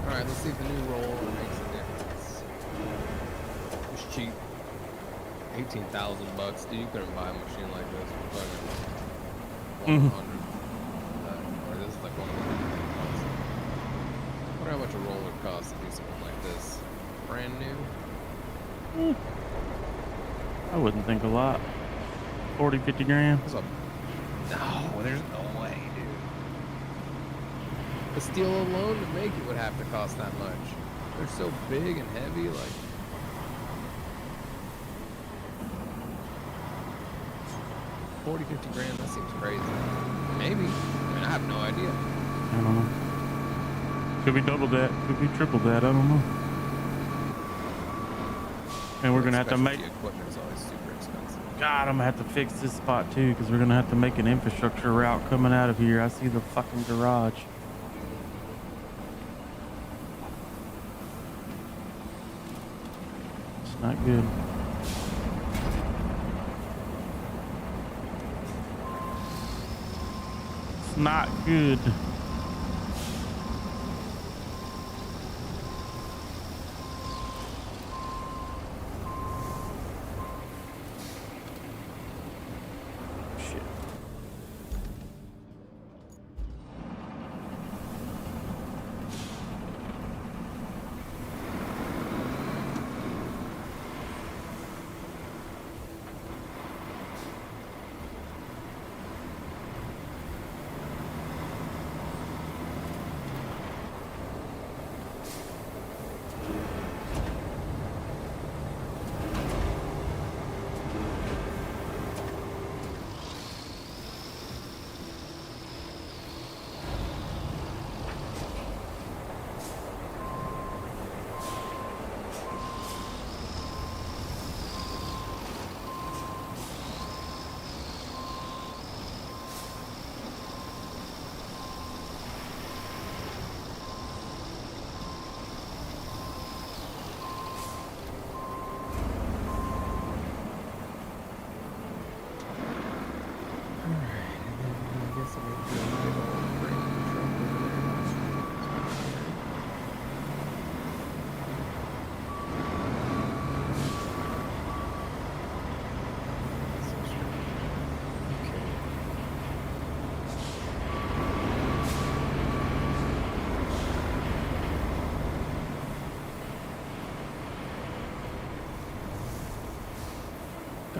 Alright, let's see if the new roller makes a difference. It's cheap. 18,000 bucks. Dude, you couldn't buy a machine like this for fucking 100. Or this is like 100 bucks. I wonder how much a roller costs to do something like this. Brand new? I wouldn't think a lot. 40, 50 grand. No, there's no way, dude. The steel alone to make it would have to cost that much. They're so big and heavy, like. 40, 50 grand, that seems crazy. Maybe. I mean, I have no idea. I don't know. Could be double that. Could be triple that. I don't know. And we're gonna have to make. The equipment's always super expensive. God, I'm gonna have to fix this spot too, because we're gonna have to make an infrastructure route coming out of here. I see the fucking garage. It's not good. It's not good. Shit.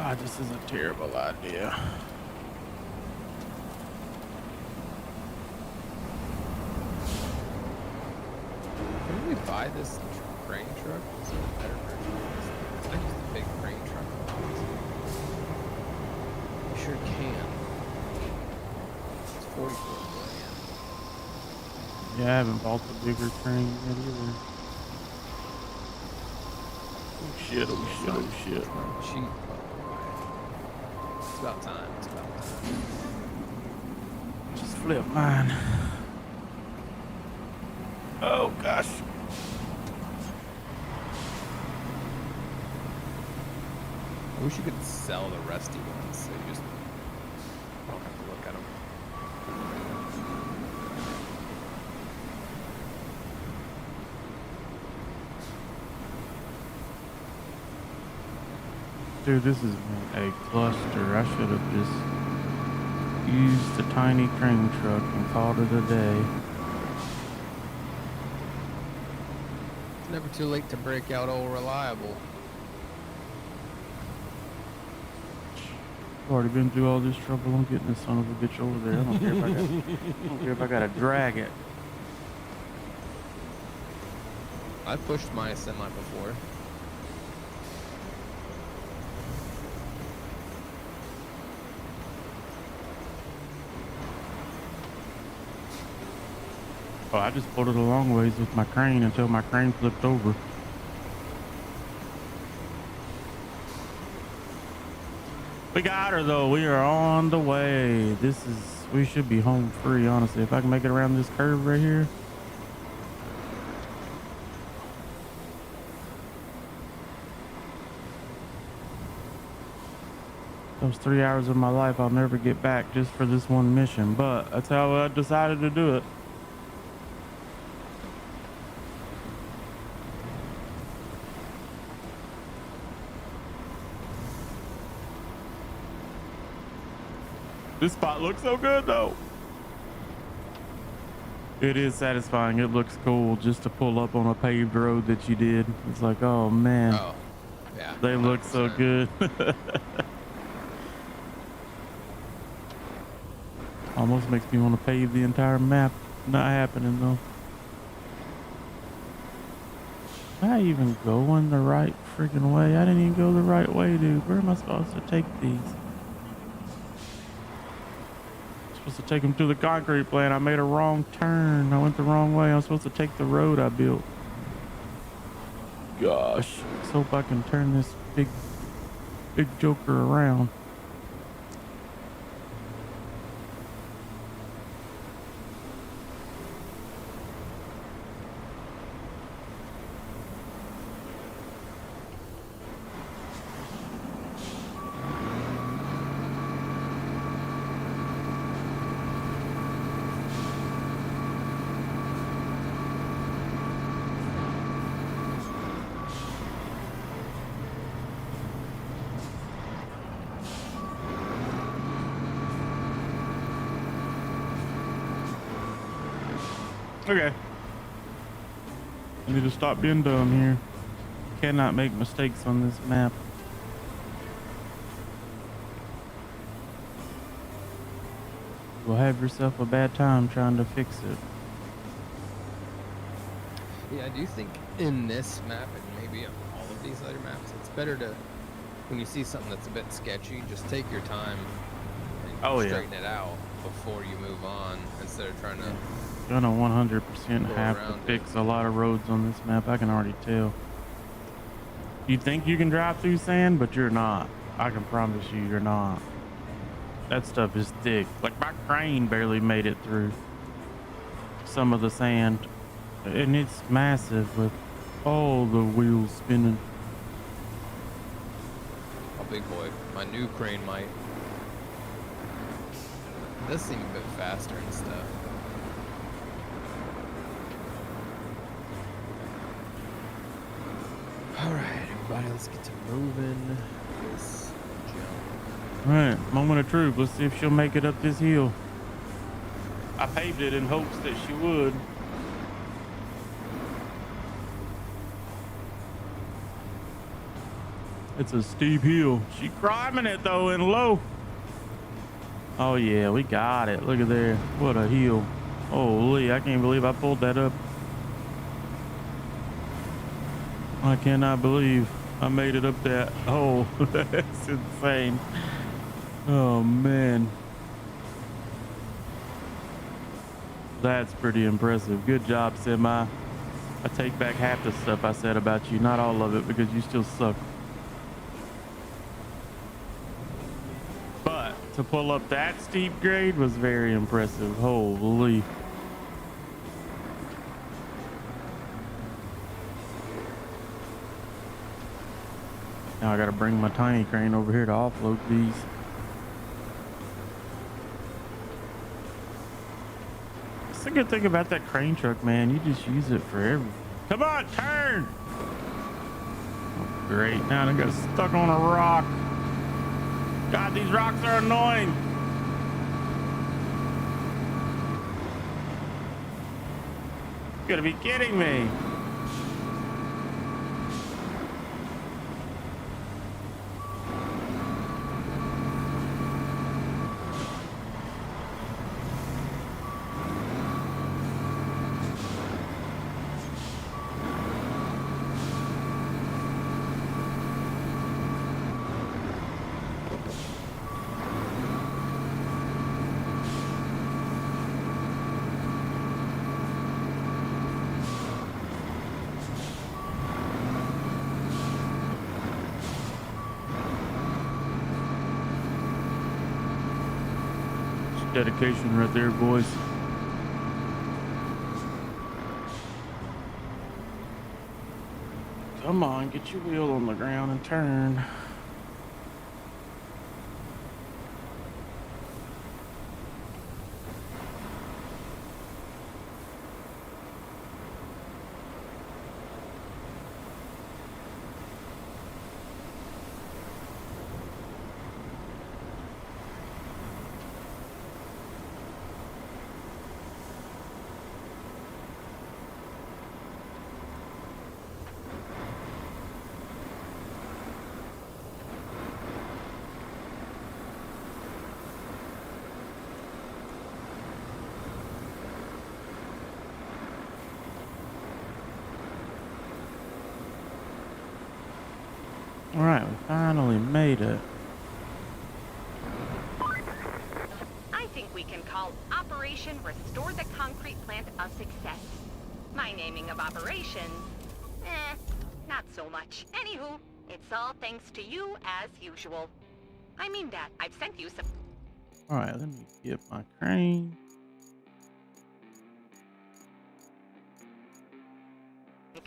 God, this is a terrible idea. Can we buy this crane truck? Is there a better version of this? I use the big crane truck. We sure can. It's 44 grand. Yeah, I haven't bought the bigger crane yet either. Oh shit, oh shit, oh shit. It's not cheap, but it's about time. It's about time. Just flip mine. Oh gosh. I wish you could sell the rusty ones so you just don't have to look at them. Dude, this has been a cluster. I should have just used the tiny crane truck and called it a day. It's never too late to break out old reliable. I've already been through all this trouble. I'm getting this son of a bitch over there. I don't care if I gotta drag it. I've pushed my semi before. Oh, I just pulled it a long ways with my crane until my crane flipped over. We got her though. We are on the way. We should be home free, honestly. If I can make it around this curve right here. Those 3 hours of my life I'll never get back just for this one mission, but that's how I decided to do it. This spot looks so good though. It is satisfying. It looks cool just to pull up on a paved road that you did. It's like, oh man. Oh, yeah. They 100%. Look so good. Almost makes me want to pave the entire map. Not happening though. Am I even going the right freaking way? I didn't even go the right way, dude. Where am I supposed to take these? Supposed to take them to the concrete plant. I made a wrong turn. I went the wrong way. I'm supposed to take the road I built. Gosh. Let's hope I can turn this big joker around. Okay. I need to stop being dumb here. Cannot make mistakes on this map. You'll have yourself a bad time trying to fix it. Yeah, I do think in this map and maybe on all of these other maps, it's better to, when you see something that's a bit sketchy, just take your time and straighten it out before you move on instead of trying to. Gonna 100% have to fix a lot of roads on this map. I can already tell. You think you can drive through sand, but you're not. I can promise you, you're not. That stuff is thick. Like my crane barely made it through some of the sand, and it's massive with all the wheels spinning. Oh, big boy. My new crane might. It does seem a bit faster and stuff. Alright, everybody, let's get to moving. This jump. Alright, moment of truth. Let's see if she'll make it up this hill. I paved it in hopes that she would. It's a steep hill. She climbing it though in low. Oh yeah, we got it. Look at there. What a hill. Holy, I can't believe I pulled that up. I cannot believe I made it up that. Oh, that's insane. Oh man. That's pretty impressive. Good job, Semi. I take back half the stuff I said about you, not all of it, because you still suck. But to pull up that steep grade was very impressive. Holy. Now I gotta bring my tiny crane over here to offload these. That's the good thing about that crane truck, man. You just use it for everything. Come on, turn! Oh, great. Now I got stuck on a rock. God, these rocks are annoying. You gotta be kidding me. Dedication right there, boys. Come on, get your wheel on the ground and turn. All right, we finally made it. I think we can call Operation Restore the Concrete Plant a success. My naming of Operation, not so much. Anywho, it's all thanks to you as usual. I mean that. I've sent you some... All right, let me get my crane.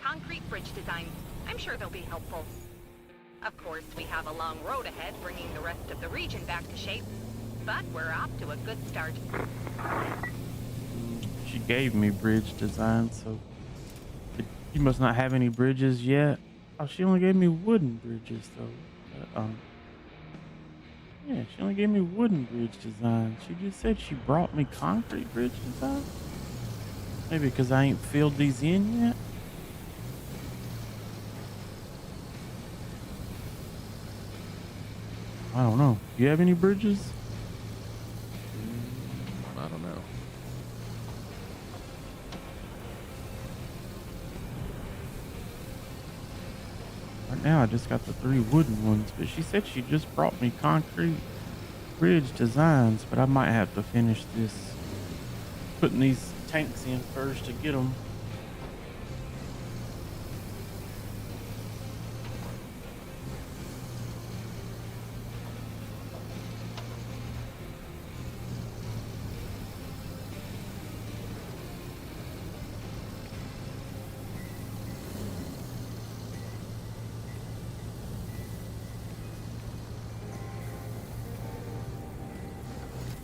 concrete bridge designs. I'm sure they'll be helpful. Of course, we have a long road ahead bringing the rest of the region back to shape, but we're off to a good start. She gave me bridge designs, so you must not have any bridges yet. Oh, she only gave me wooden bridges, though. Yeah, she only gave me wooden bridge designs. She just said she brought me concrete bridge designs. Maybe because I ain't filled these in yet. I don't know. Do you have any bridges? I don't know. Right now I just got the 3 wooden ones, but she said she just brought me concrete bridge designs, but I might have to finish this, putting these tanks in first to get them.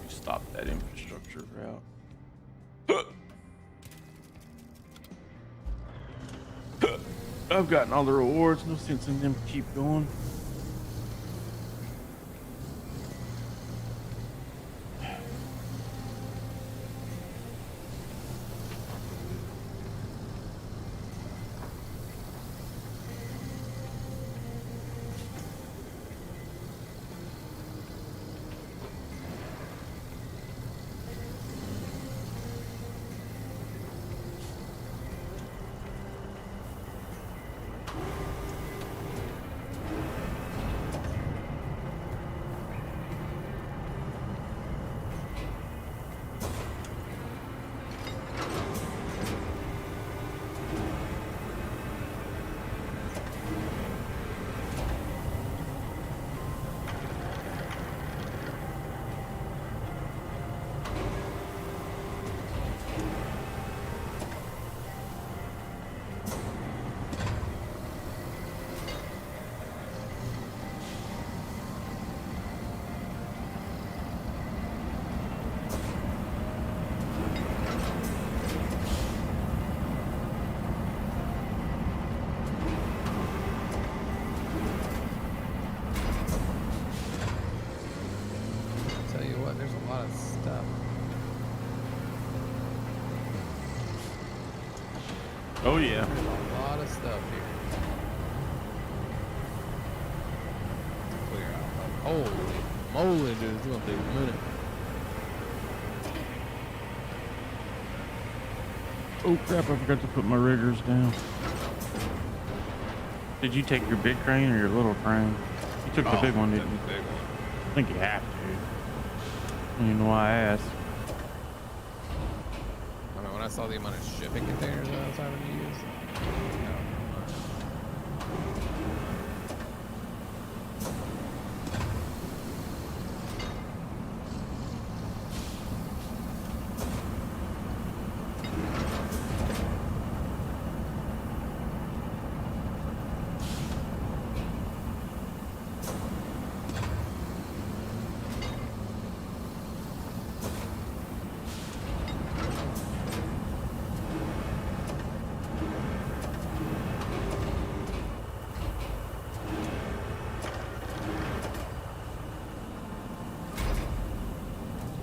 Stop that infrastructure route. I've gotten all the rewards, no sense in them to keep going. Oh yeah. There's a lot of stuff here to clear out. But holy moly, dude, it's gonna take a minute. Oh crap, I forgot to put my riggers down. Did you take your big crane or your little crane? You took the big one, didn't you? The big one. I think you have to. You know why I asked. I mean, when I saw the amount of shipping containers that I was having to use, no.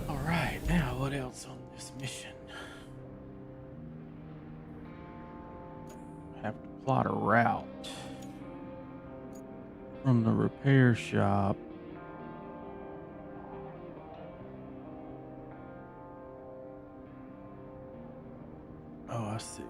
All right, now what else on this mission? Have to plot a route from the repair shop. Oh, I see.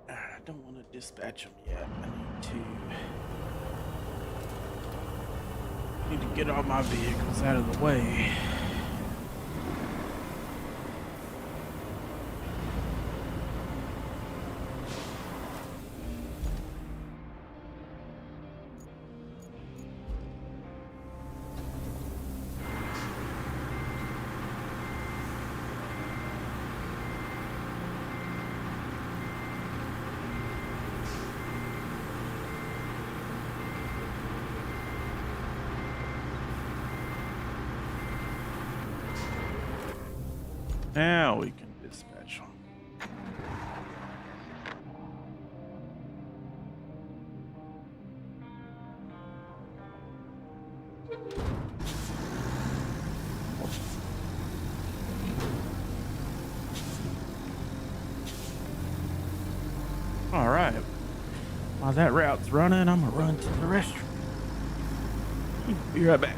I don't want to dispatch them yet. I need to get all my vehicles out of the way. Now we can dispatch them. All right. While that route's running, I'm gonna run to the restroom. Be right back.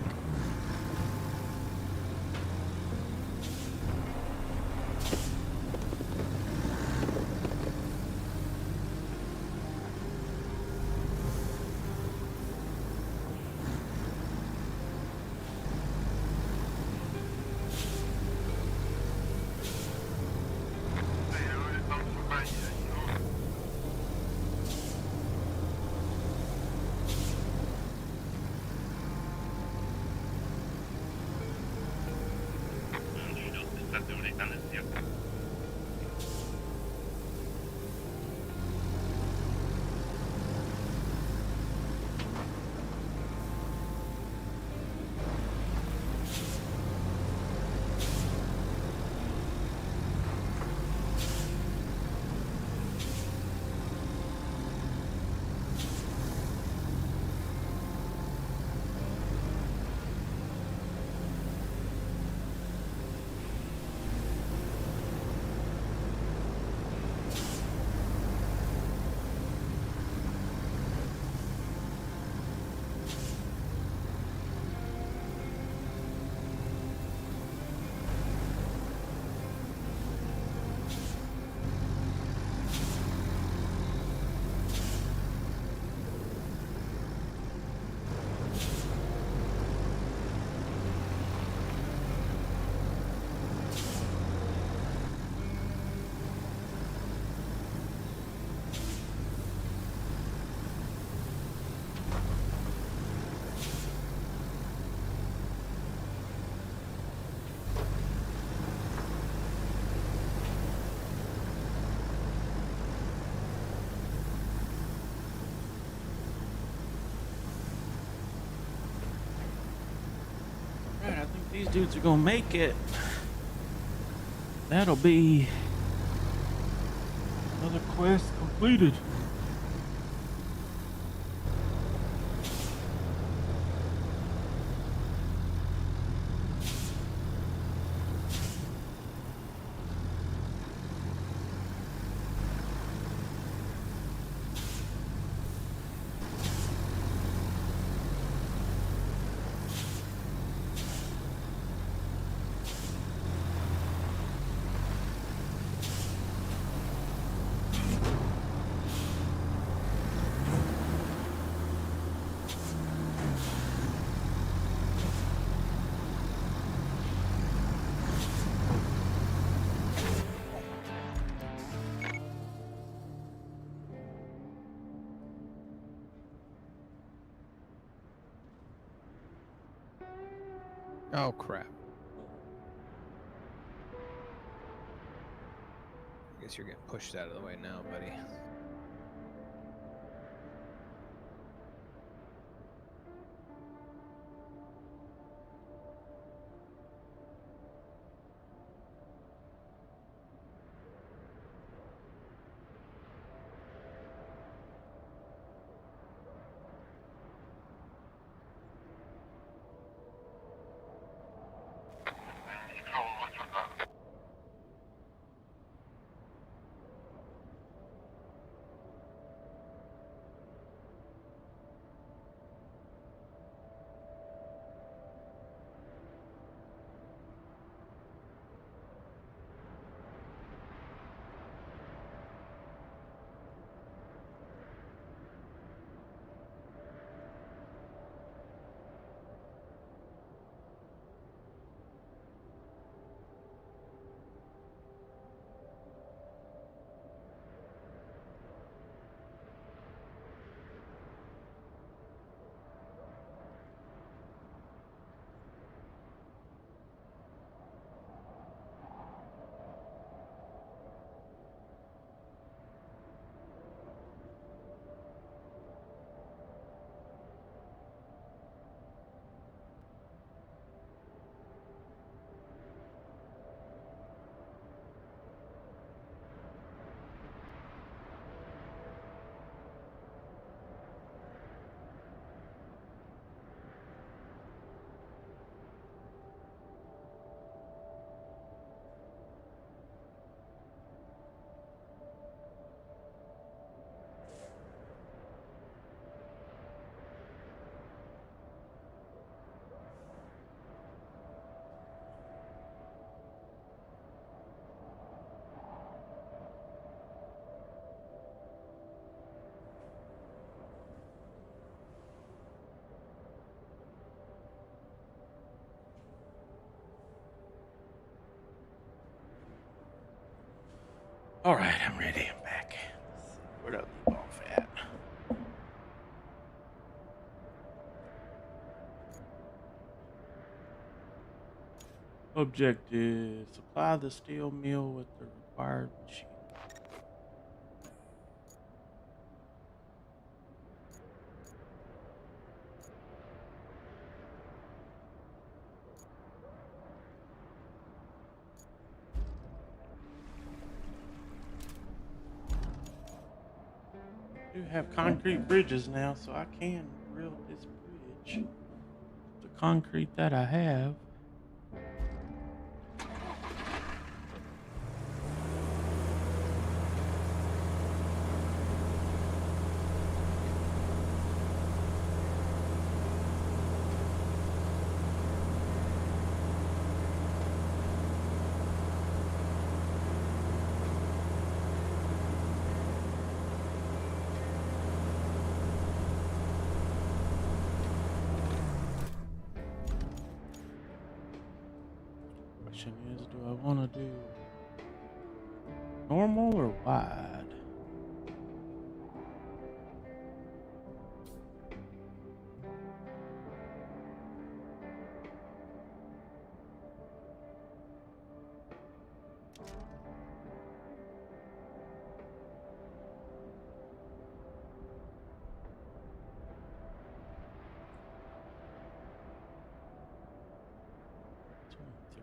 these dudes are gonna make it, that'll be another quest completed. Oh crap. I guess you're getting pushed out of the way now, buddy. All right, I'm ready. I'm back. Let's see, where'd I leave off at? Objective: supply the steel mill with the required machine. I do have concrete bridges now, so I can build this bridge. The concrete that I have. Question is, do I want to do normal or wide?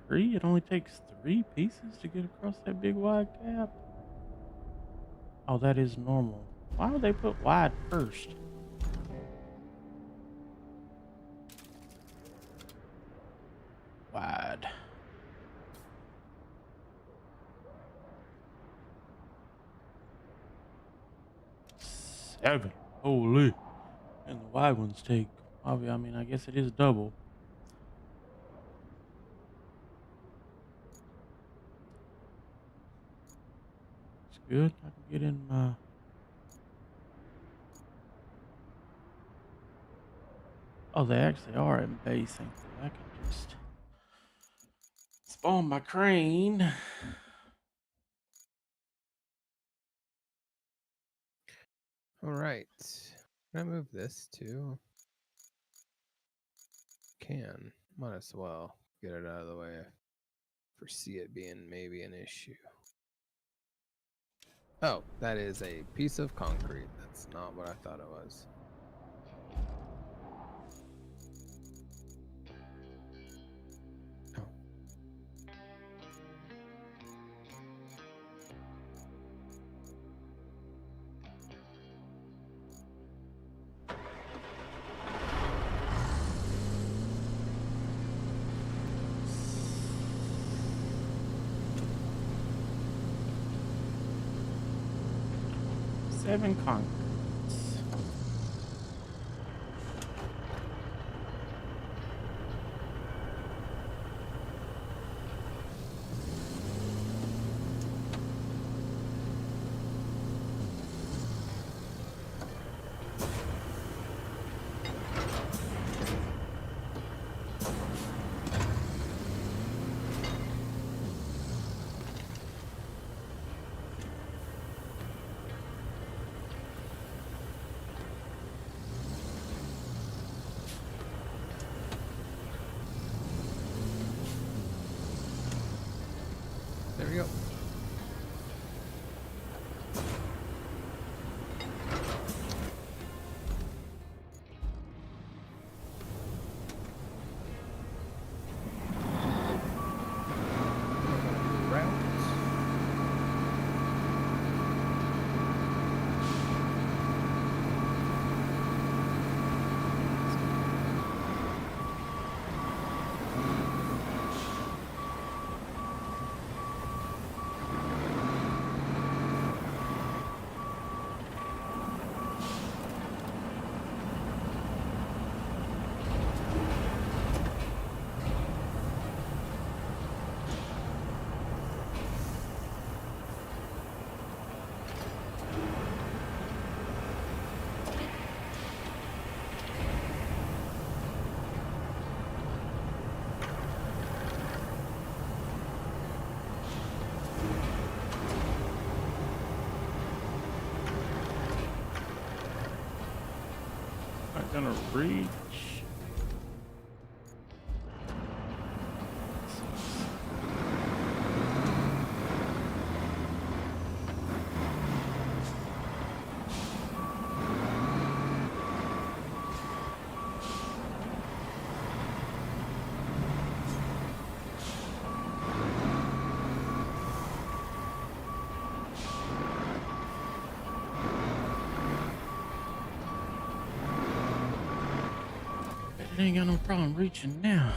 3? It only takes 3 pieces to get across that big wide gap. Oh, that is normal. Why would they put wide first? Wide. Seven. Holy. And the wide ones take, I mean, I guess it is double. It's good. I can get in my... Oh, they actually are in base, ain't they? I can just spawn my crane. All right. Can I move this too? Can. Might as well get it out of the way. I foresee it being maybe an issue. Oh, that is a piece of concrete. That's not what I thought it was. Oh. Seven concretes. There we go. Not gonna reach. It ain't got no problem reaching now.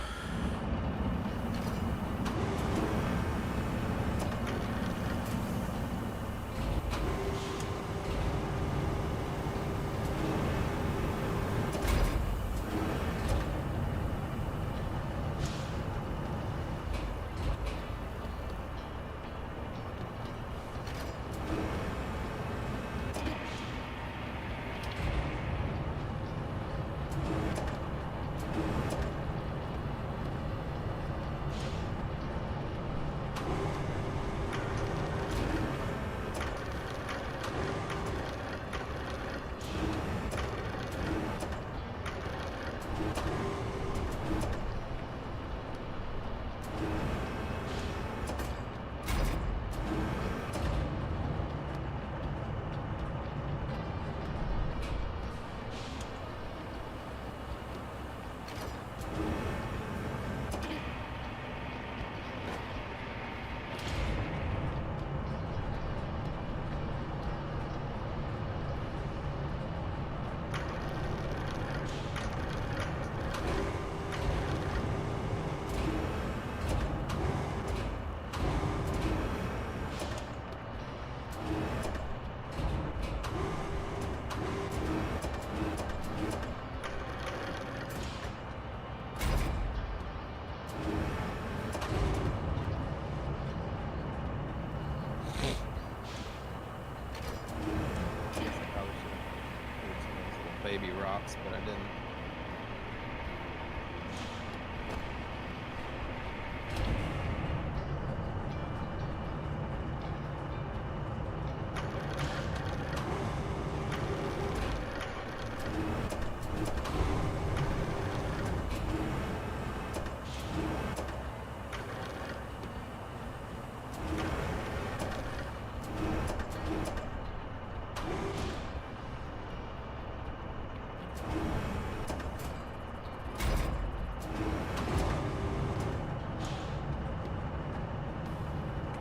baby rocks, but I didn't.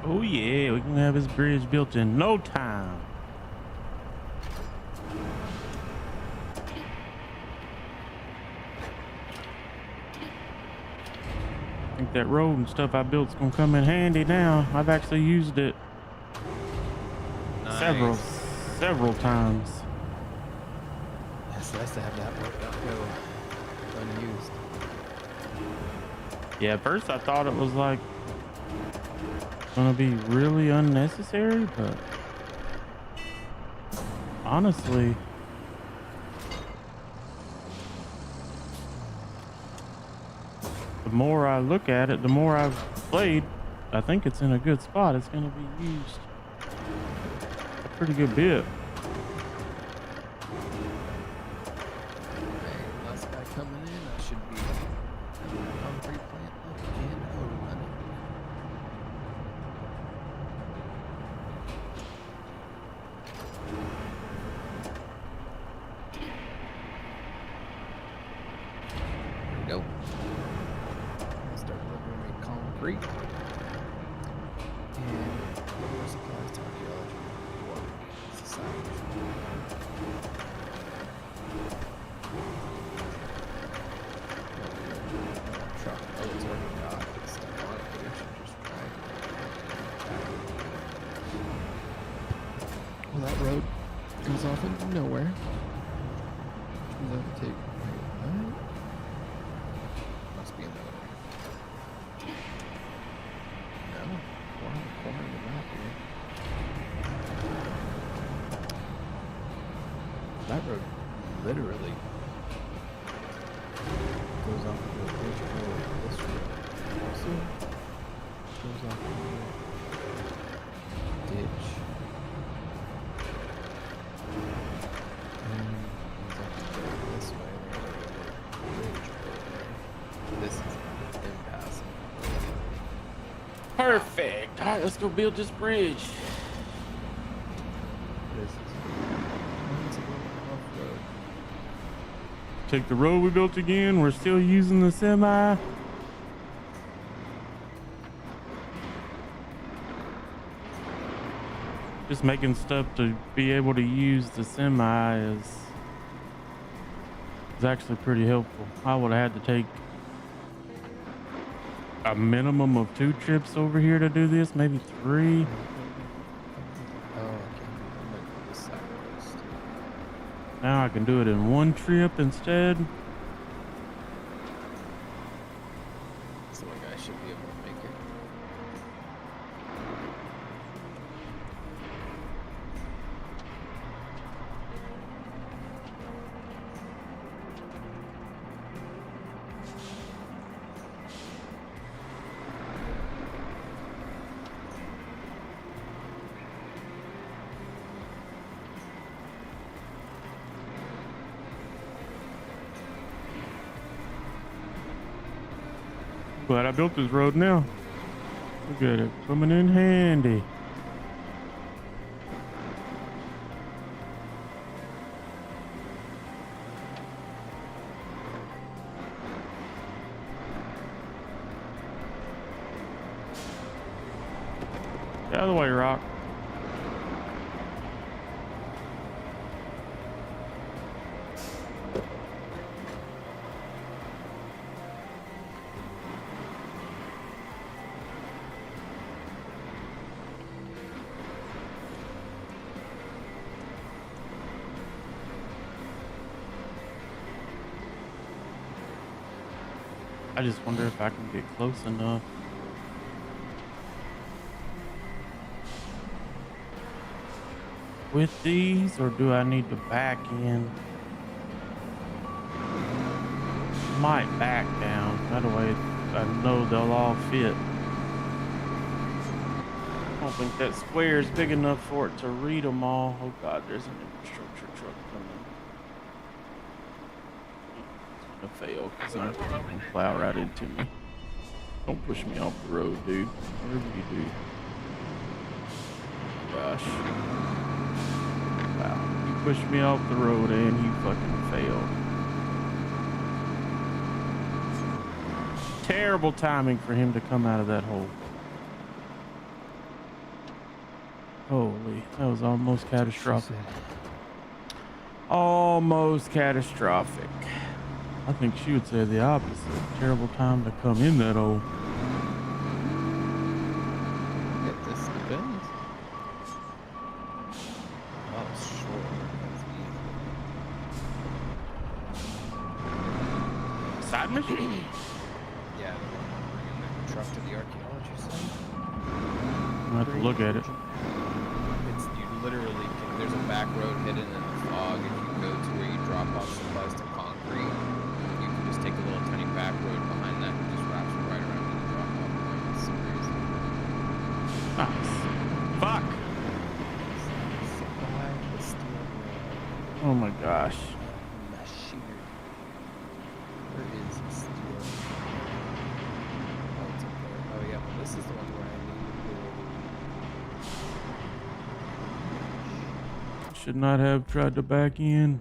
Oh yeah, we can have this bridge built in no time. I think that road and stuff I built's gonna come in handy now. I've actually used it Nice. several times. It's nice to have that go unused. Yeah, at first I thought it was like gonna be really unnecessary, but honestly, the more I look at it, the more I've played, I think it's in a good spot. It's gonna be used a pretty good bit. Alright, last guy coming in, I should be having a concrete plant up and running. There we go. I'll start delivering me concrete. And water supplies to archaeology. Water society. Truck. Oh, it's already got stuff on it. Maybe I should just drag it. Well, that road goes off into nowhere. Which means I have to take right. Must be another way. No, we're on the corner of the map here. That road literally goes off into a ditch. Oh, this road also goes off into a ditch. And goes up and goes this way. There's a bridge over there. This is impassable. Perfect. All right, let's go build this bridge. This is it's a little rough road. Take the road we built again. We're still using the semi. Just making stuff to be able to use the semi is actually pretty helpful. I would have had to take a minimum of 2 trips over here to do this, maybe 3. Oh, okay. I'm gonna go this side first. Now I can do it in 1 trip instead. So like I should be able to make it. But I built this road now. Look at it, coming in handy. Get out of the way, Rock. I just wonder if I can get close enough. With these, or do I need to back in? might back down. That way I know they'll all fit. I don't think that square is big enough for it to read them all. Oh God, there's an infrastructure truck coming. It's gonna fail because I'm gonna plow right into me. Don't push me off the road, dude. Whatever you do. Gosh. Wow. You pushed me off the road and you fucking failed. Terrible timing for him to come out of that hole. Holy, that was almost catastrophic. Almost catastrophic. I think she would say the opposite. Terrible time to come in that hole. Get this depends. Oh, sure. That's easy. Side mission? Yeah, the one bringing the truck to the archaeology site. I'm gonna have to look at it. It's you literally can, there's a back road hidden in the fog. If you go to where you drop off supplies to concrete, you can just take a little tiny back road behind that and just wraps right around to the drop off point. It's super easy. Nice. Fuck. Supply the steel road. Oh my gosh. Machinery. Where is the steel? Oh, it's up there. Oh yeah, well this is the one where I need to go. Should not have tried to back in.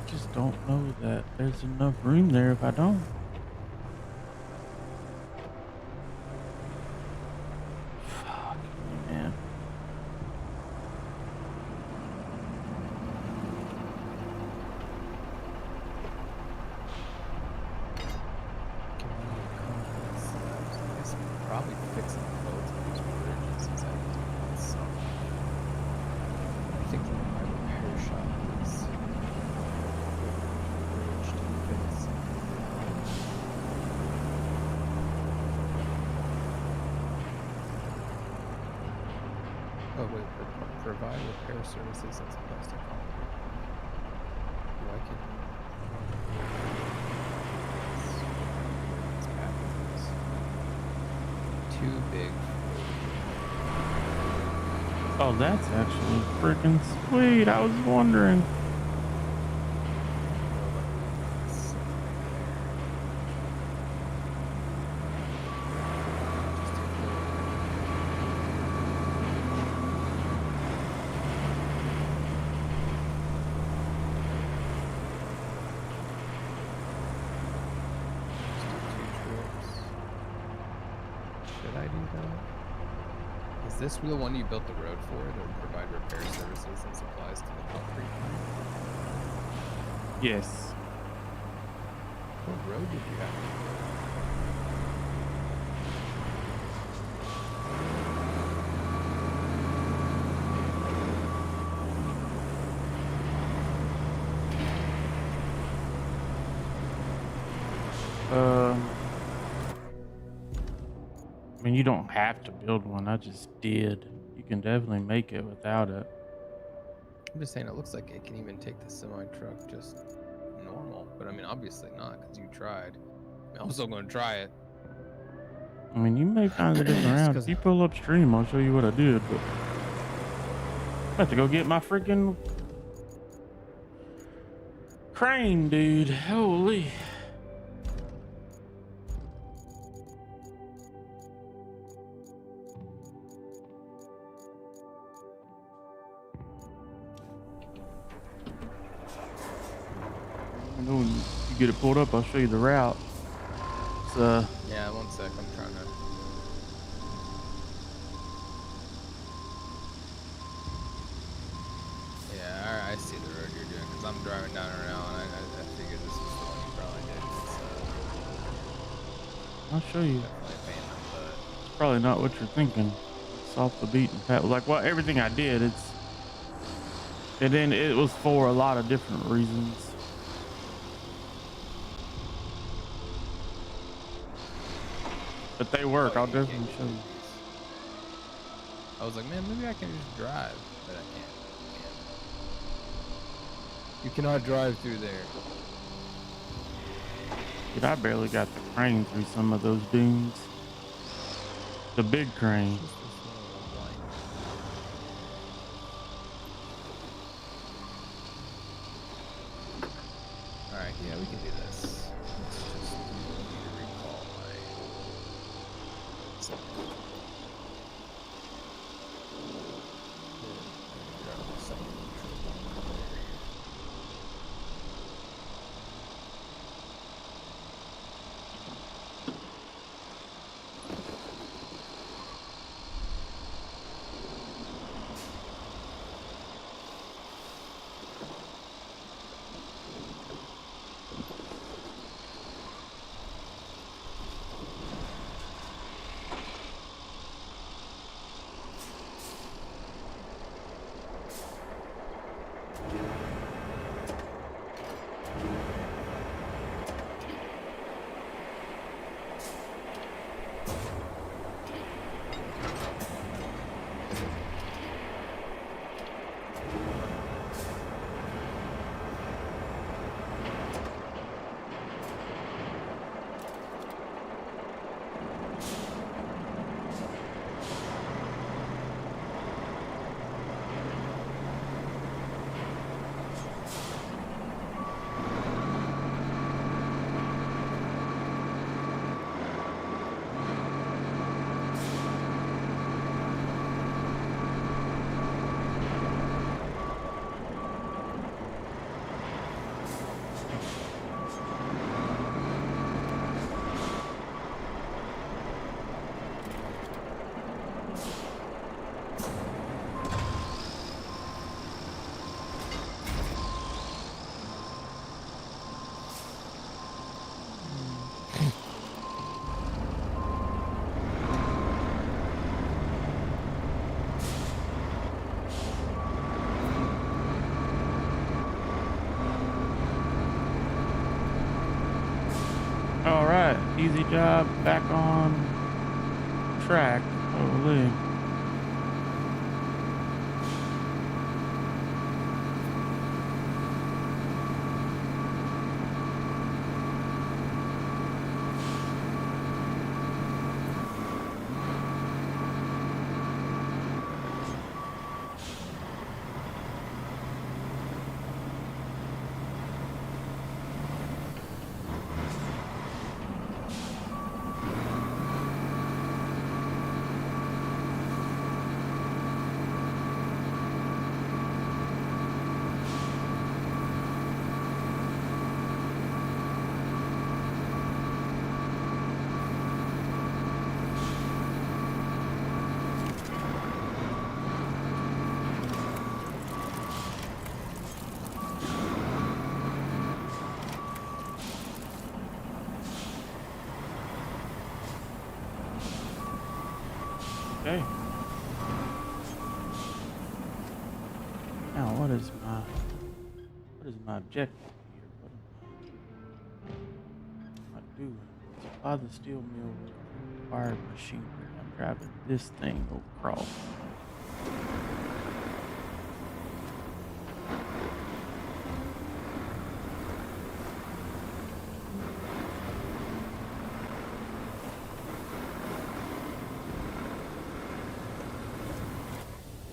Just don't know that there's enough room there if I don't. Fuck, man. Probably fixing both of these bridges since I need to get some. I'm thinking my repair shop is bridge to fix. Oh wait, provide repair services and supplies to concrete. Do I can? Let's package this. Too big. Oh, that's actually freaking sweet. I was wondering. Should I do that? Is this the one you built the road for, to provide repair services and supplies to the concrete plant? Yes. What road did you have? I mean, you don't have to build one. I just did. You can definitely make it without it. I'm just saying, it looks like it can even take the semi-truck just normal. But I mean, obviously not, because you tried. I'm still going to try it. I mean, you may find a different route. If you pull upstream, I'll show you what I did. But I have to go get my freaking crane, dude. Holy. I know when you get it pulled up, I'll show you the route. It's, Yeah, one sec, I'm trying to... Yeah, alright, I see the road you're doing, because I'm driving down it now, and I figured this was the one you probably did. It's I'll show you. definitely a pain in the butt. It's probably not what you're thinking. It's off the beaten path. Like, well, everything I did, and then it was for a lot of different reasons. But they work. I'll definitely show you. I was like, man, maybe I can just drive, but I can't. You cannot drive through there. Dude, I barely got the crane through some of those dunes. The big crane. Just this little light. All right, yeah, we can do this. Let's just recall my. All right, easy job, back on track. Holy. Okay. Now, what is my objective here? What am I doing? Supply the steel mill with required machinery. I'm driving this thing across.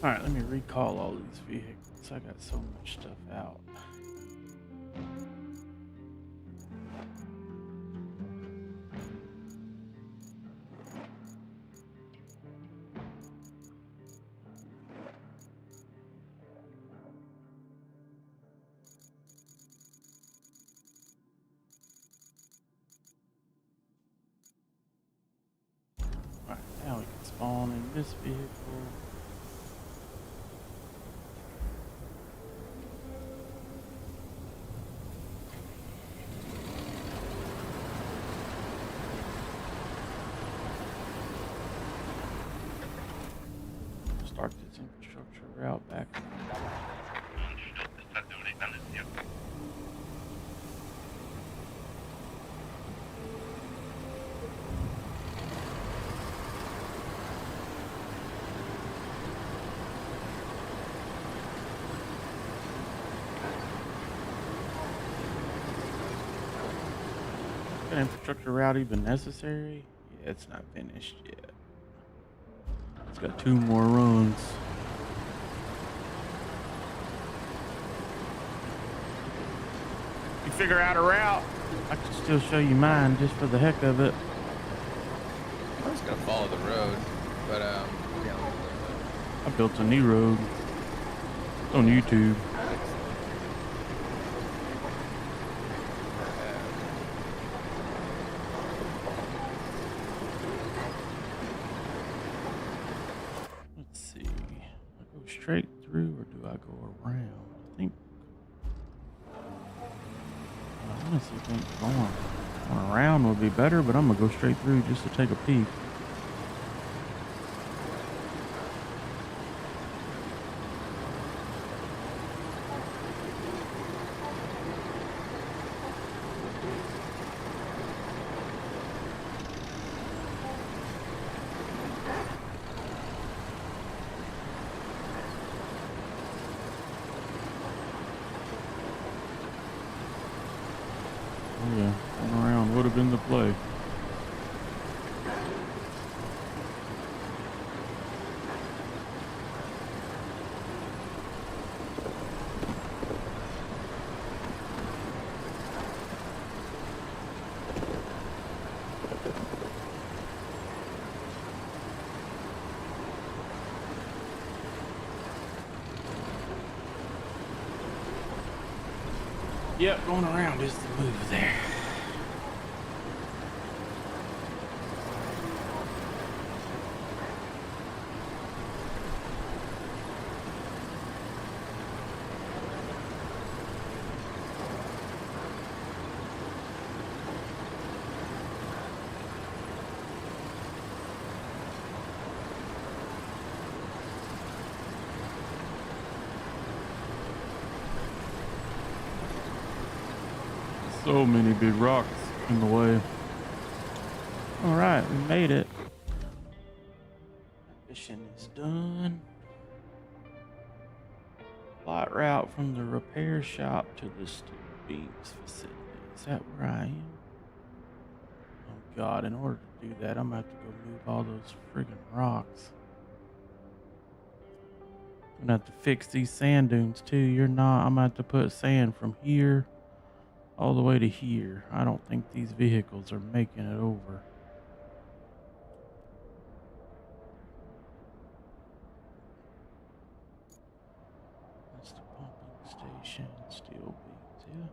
All right, let me recall all these vehicles. I got so much stuff out. All right, now we can spawn in this vehicle. Start this infrastructure route back. the infrastructure route even necessary? Yeah, it's not finished yet. It's got 2 more runs. You figure out a route, I can still show you mine just for the heck of it. I was gonna follow the road, but yeah. I built a new road. It's on YouTube. Let's see. I go straight through or do I go around? I think. I honestly think going around would be better, but I'm gonna go straight through just to take a peek. Oh yeah, going around would have been the play. Yep, going around is the move there. So many big rocks in the way. All right, we made it. Mission is done. Flight route from the repair shop to the steel beams facility. Is that where I am? Oh God, in order to do that, I'm gonna have to go move all those friggin' rocks. I'm gonna have to fix these sand dunes too. I'm gonna have to put sand from here all the way to here. I don't think these vehicles are making it over. That's the pumping station, steel beams, yeah.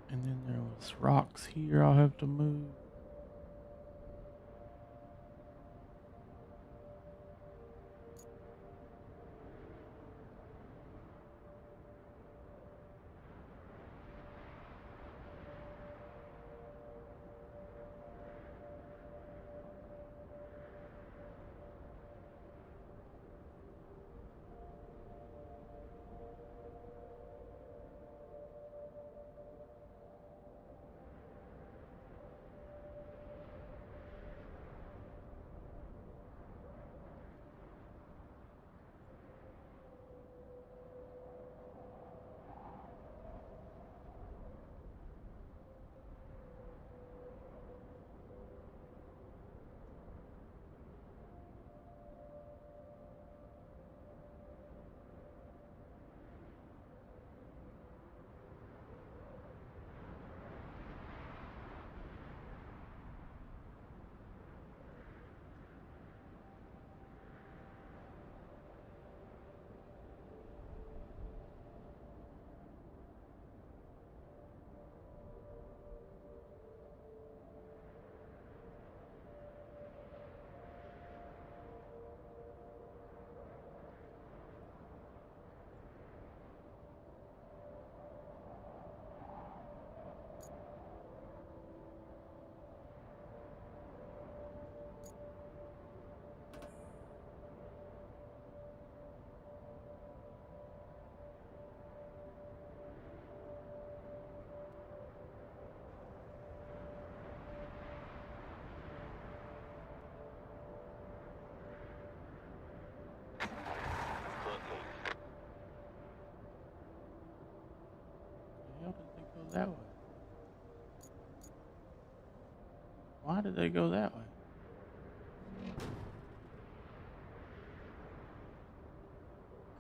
And then there was rocks here I'll have to move. Hell did they go that way? Why did they go that way?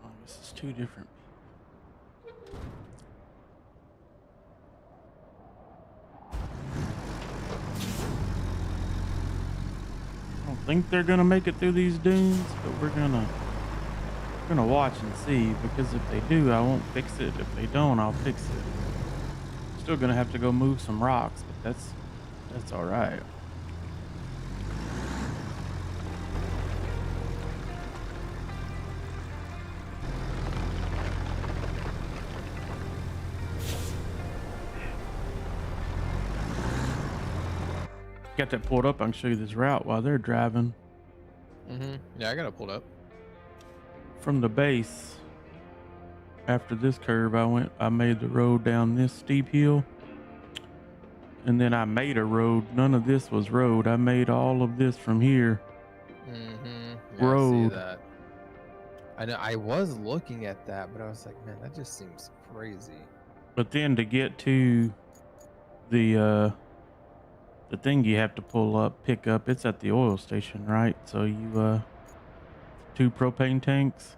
Oh, I guess it's two different people. I don't think they're gonna make it through these dunes, but we're gonna watch and see, because if they do, I won't fix it. If they don't, I'll fix it. Still gonna have to go move some rocks, but that's all right. Got that pulled up. I can show you this route while they're driving. Yeah, I got it pulled up. From the base, after this curve, I made the road down this steep hill, and then I made a road. None of this was road. I made all of this from here. Yeah, Road. I see that. I know. I was looking at that, but I was like, man, that just seems crazy. But then to get to the thing you have to pick up, it's at the oil station, right? So you 2 propane tanks.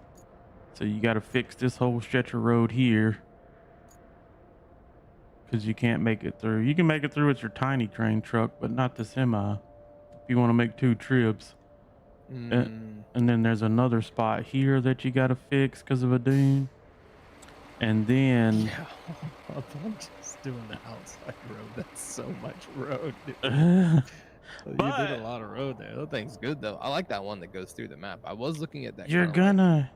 So you got to fix this whole stretch of road here, because you can't make it through. You can make it through with your tiny train truck, but not the semi. If you want to make 2 trips. And then there's another spot here that you got to fix because of a dune. And then Yeah, I'm just doing the outside road. That's so much road. Dude. You did a lot of road there. That thing's good though. I like that one that goes through the map. I was looking at that. you're gonna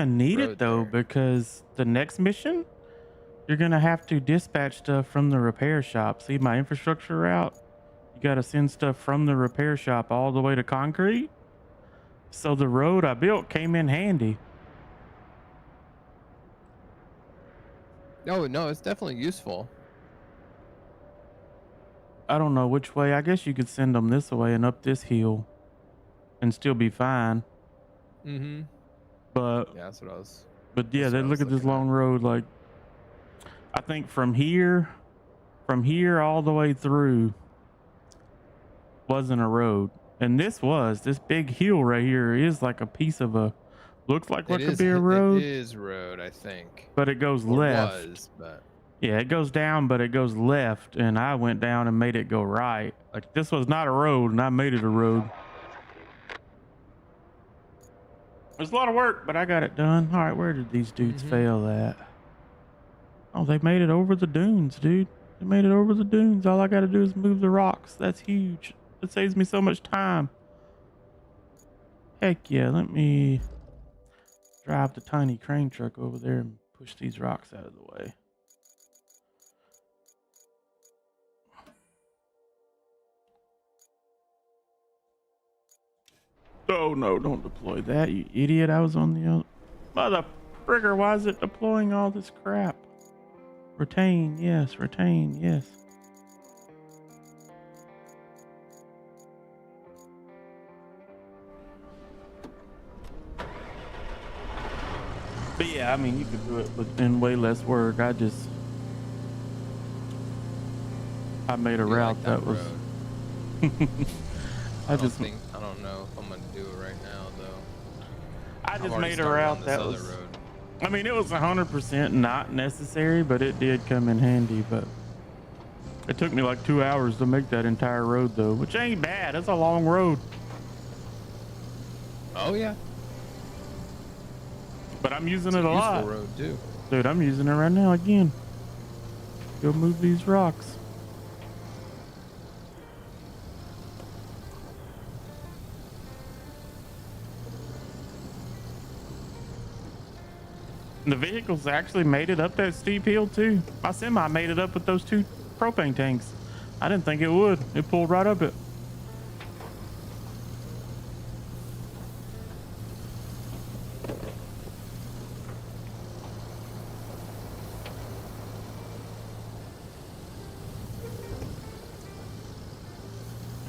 need it though, there. because the next mission you're gonna have to dispatch stuff from the repair shop. See my infrastructure route? You got to send stuff from the repair shop all the way to concrete. So the road I built came in handy. No, it's definitely useful. I don't know which way. I guess you could send them this way and up this hill and still be fine. But Yeah, that's what I was. But yeah, That's they what I look was at this looking long road. Like, I think from here all the way through wasn't a road, and this big hill right here is like a piece of a, looks like what could be a road. It is road, I think. But it goes Or left. was, but Yeah, it goes down, but it goes left, and I went down and made it go right. Like, this was not a road, and I made it a road. It was a lot of work, but I got it done. All right, where did these dudes fail at? Oh, they made it over the dunes, dude. They made it over the dunes. All I got to do is move the rocks. That's huge. It saves me so much time. Heck yeah, let me drive the tiny crane truck over there and push these rocks out of the way. Oh no, don't deploy that, you idiot. I was on the other. Mother frigger, why is it deploying all this crap? Retain, yes, retain, yes. But yeah, I mean, you could do it in way less work. I made a route that was. I don't know if I'm gonna do it right now though. I just made a route that was. I mean, it was 100% not necessary, but it did come in handy. But it took me like 2 hours to make that entire road, though, which ain't bad. It's a long road. Oh yeah. But I'm using It's it a lot. Useful road too. Dude, I'm using it right now again. Go move these rocks. The vehicles actually made it up that steep hill too. My semi made it up with those 2 propane tanks. I didn't think it would. It pulled right up it.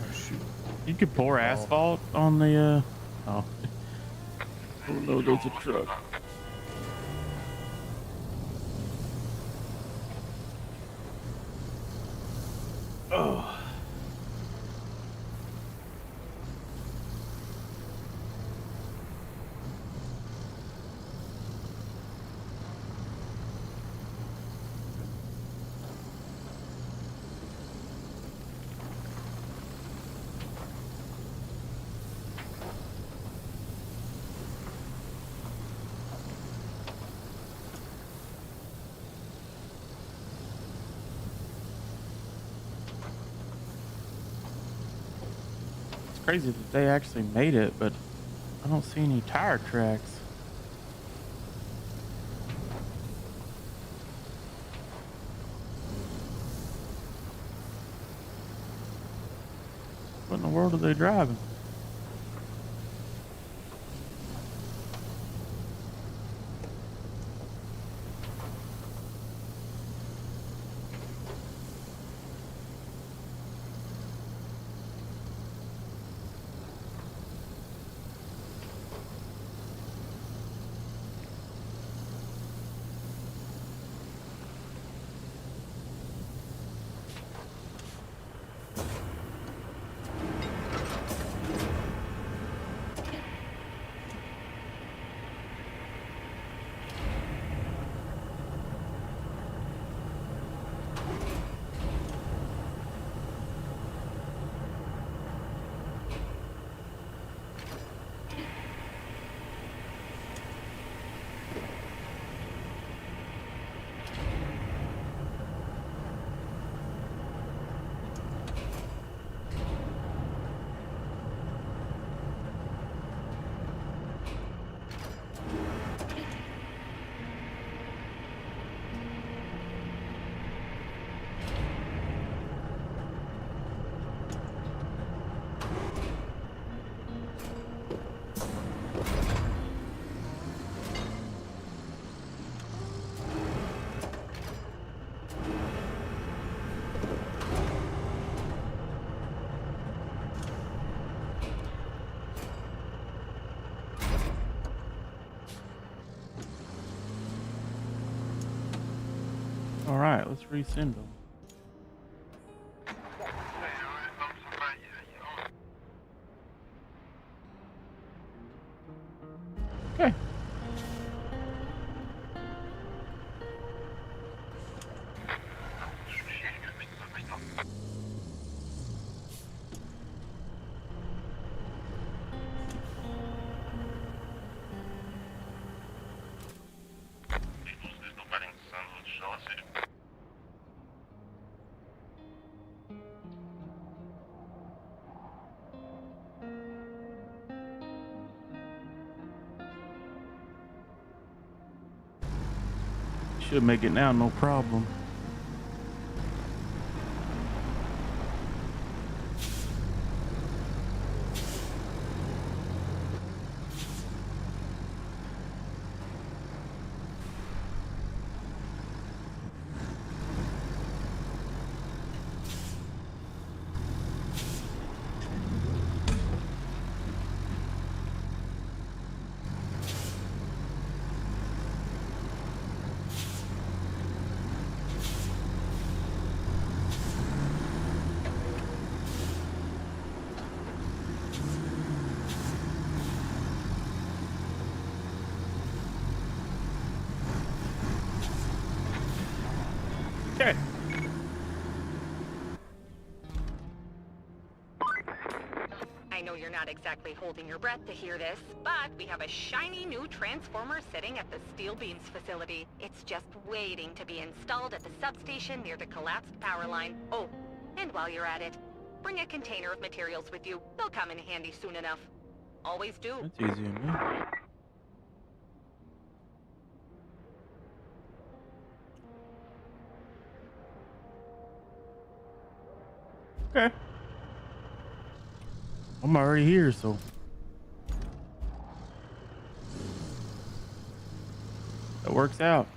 Oh shoot. You could pour asphalt on the oh. Oh no, there's a truck. Oh. crazy that they actually made it, but I don't see any tire tracks. What in the world are they driving? All right, let's resend them. Okay. Should make it now, no problem. Okay. I know you're not exactly holding your breath to hear this, but we have a shiny new transformer sitting at the Steel Beams facility. It's just waiting to be installed at the substation near the collapsed power line. Oh, and while you're at it, bring a container of materials with you. They'll come in handy soon enough. Always do. That's easy enough. Okay. I'm already here, so that works out.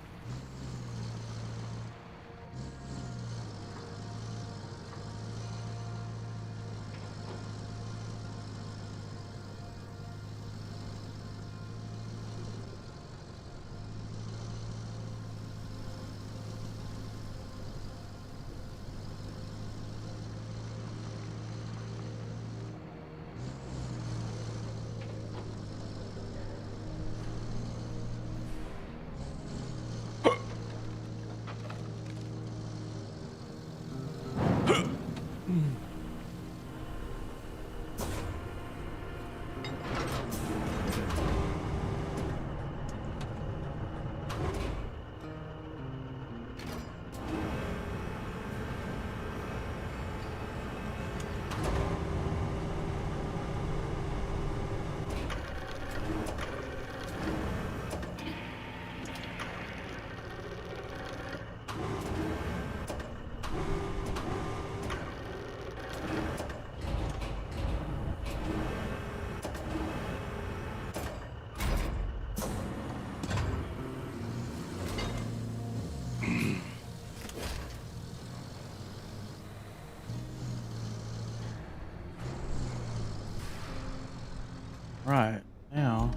right, now.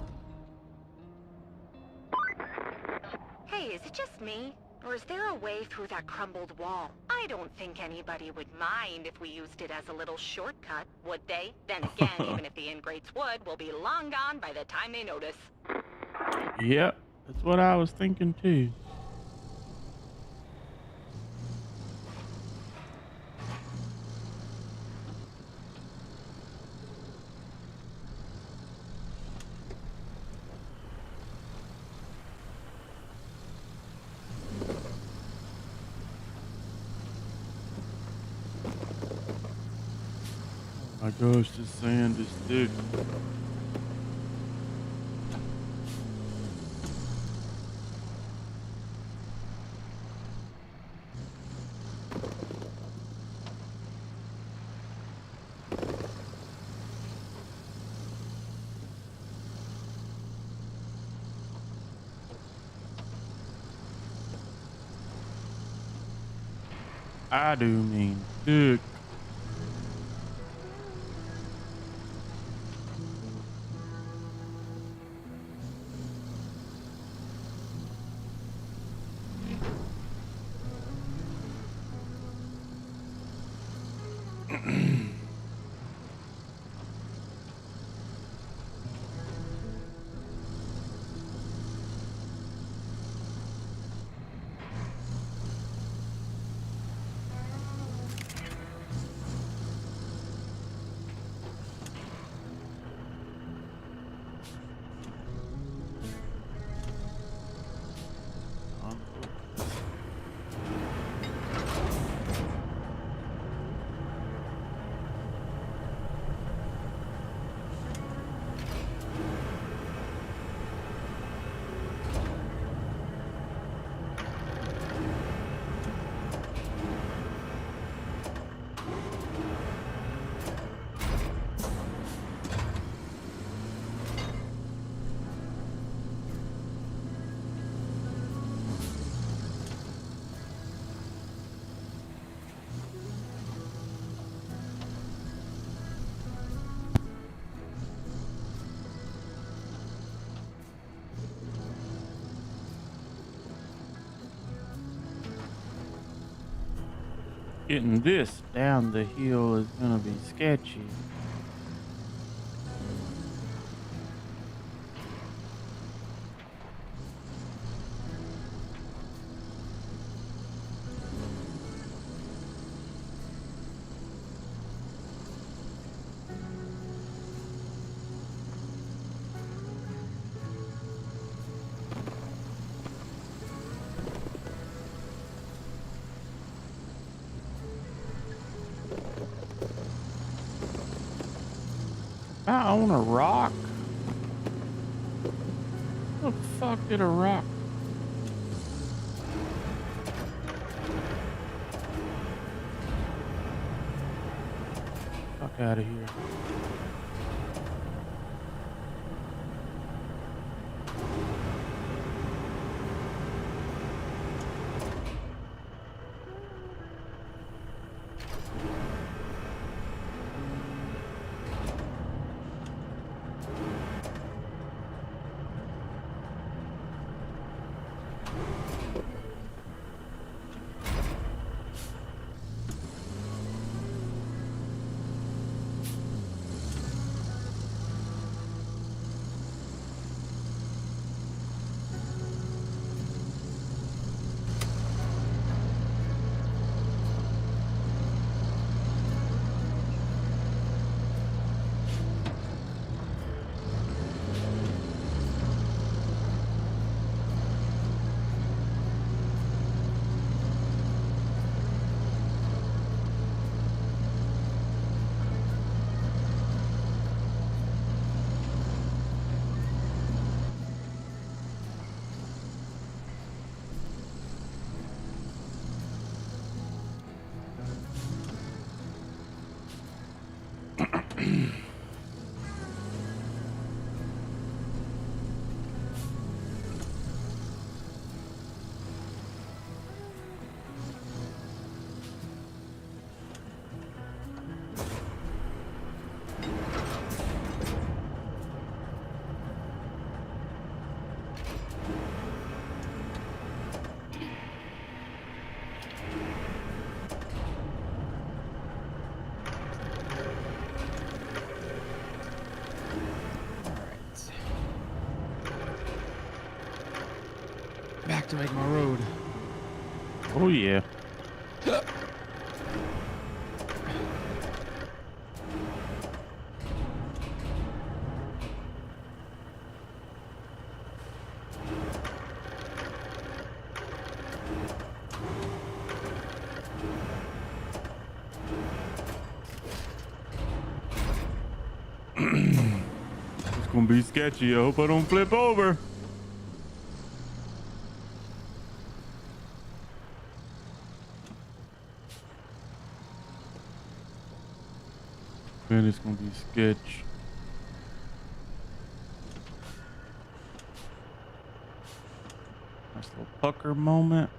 Hey, is it just me? Or is there a way through that crumbled wall? I don't think anybody would mind if we used it as a little shortcut, would they? Then again, even if the ingrates would, we'll be long gone by the time they notice. Yep, that's what I was thinking too. My gosh, this sand is thick. I do mean thick. Getting this down the hill is gonna be sketchy. Am I on a rock? What the fuck did a rock? Fuck out of here. to make my road. Oh yeah. It's gonna be sketchy. I hope I don't flip over. Man, it's gonna be sketch. Nice little pucker moment.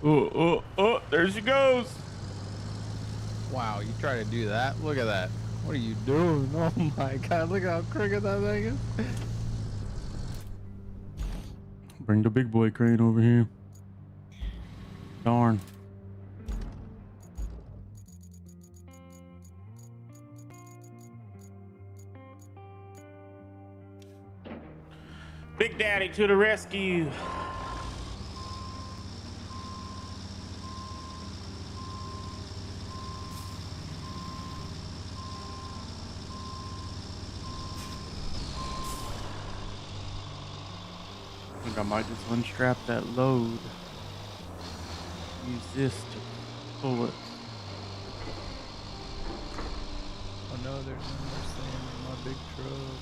Boy. Oh, there she goes. Wow, you try to do that? Look at that. What are you doing? Oh my god, look how crooked that thing is. Bring the big boy crane over here. Darn. Big Daddy to the rescue. I think I might just unstrap that load. Use this to pull it. Oh no, there's no more sand in my big truck.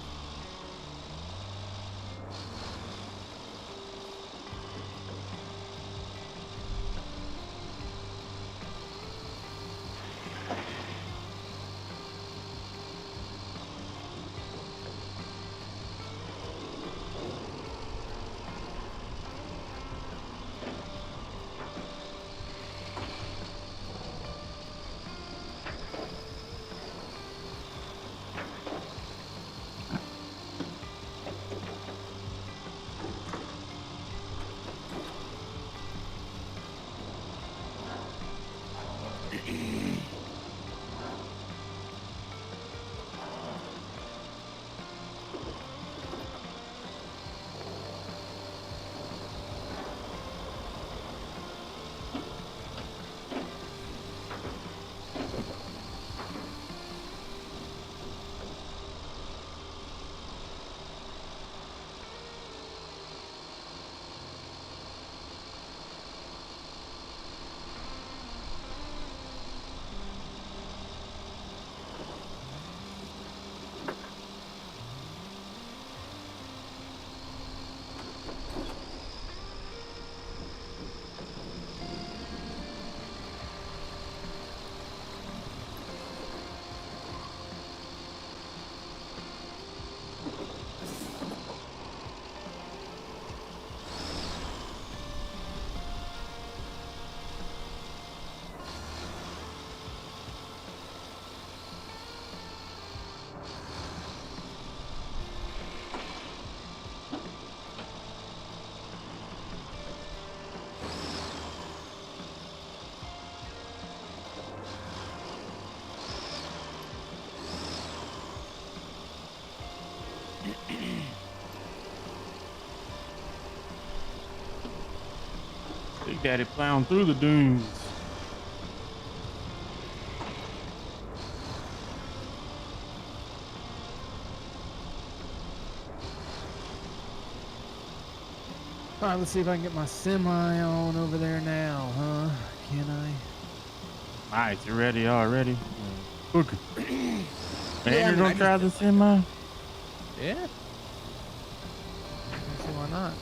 Big Daddy plowing through the dunes. Alright, let's see if I can get my semi on over there now, huh? Can I? Nice, you ready already? Okay. Man, Yeah, you're gonna try the semi? Yeah. Let's see why not.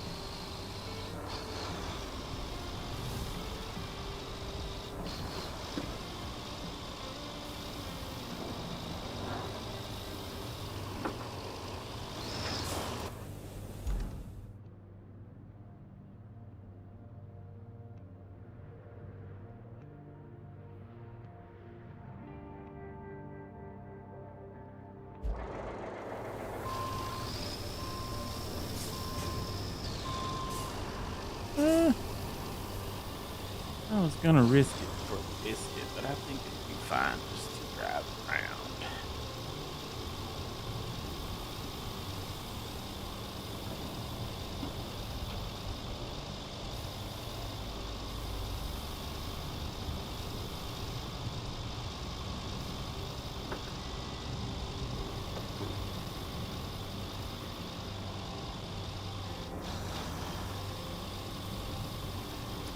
I was gonna risk it for the biscuit, but I think it'll be fine just to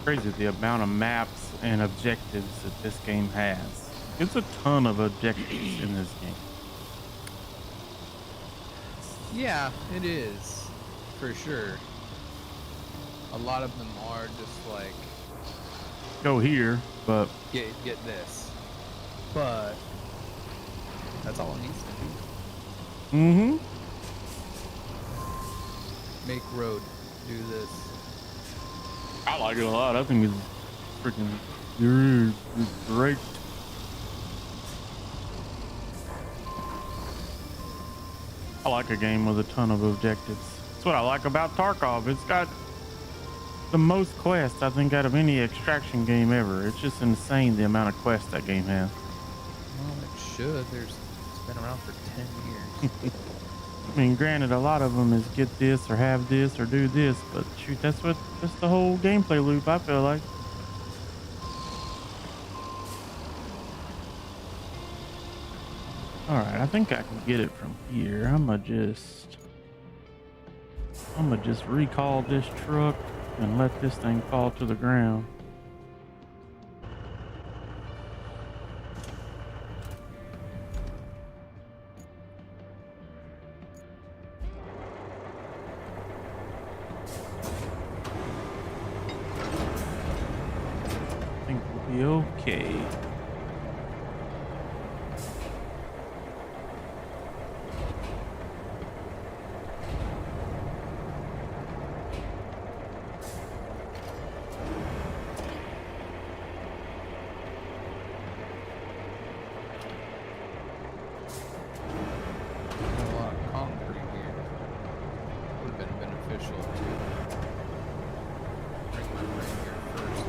Crazy the amount of maps and objectives that this game has. It's a ton of objectives in this game. Yeah, it is, for sure. A lot of them are just like Go here, but get this, but that's all it needs to do. mm-hmm. Make road, do this. I like it a lot. I think it's freaking great. I like a game with a ton of objectives. That's what I like about Tarkov. It's got the most quests, I think, out of any extraction game ever. It's just insane the amount of quests that game has. Well, it should. It's been around for 10 years. I mean, granted, a lot of them is get this or have this or do this, but shoot, that's the whole gameplay loop, I feel like. All right, I think I can get it from here. I'm gonna just recall this truck and let this thing fall to the ground. I think we'll be okay. A lot of concrete here. Would have been beneficial to bring my ring here first.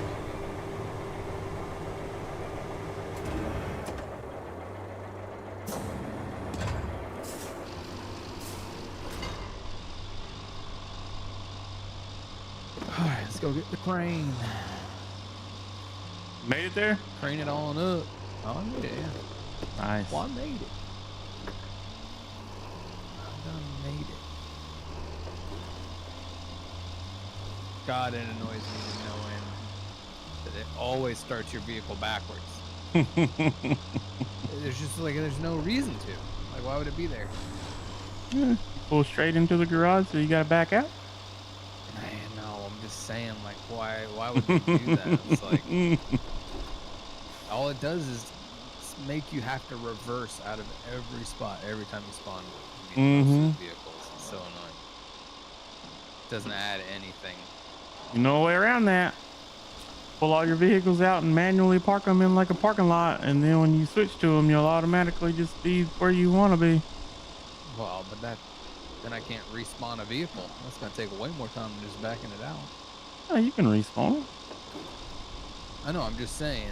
All right, let's go get the crane. Made it there? Crane it on up. Oh, I made it, yeah. Nice. Well, I made it. I done made it. God, it annoys me to no end that it always starts your vehicle backwards. There's no reason to. Like, why would it be there? Yeah, pull straight into the garage, so you gotta back out. Man, no, I'm just saying, like, why would they do that? It's like, all it does is make you have to reverse out of every spot every time you spawn with these vehicles. It's so annoying. Doesn't add anything. You know a way around that. Pull all your vehicles out and manually park them in like a parking lot, and then when you switch to them, you'll automatically just be where you want to be. Well, but then I can't respawn a vehicle. That's gonna take way more time than just backing it out. Oh, you can respawn them. I know. I'm just saying.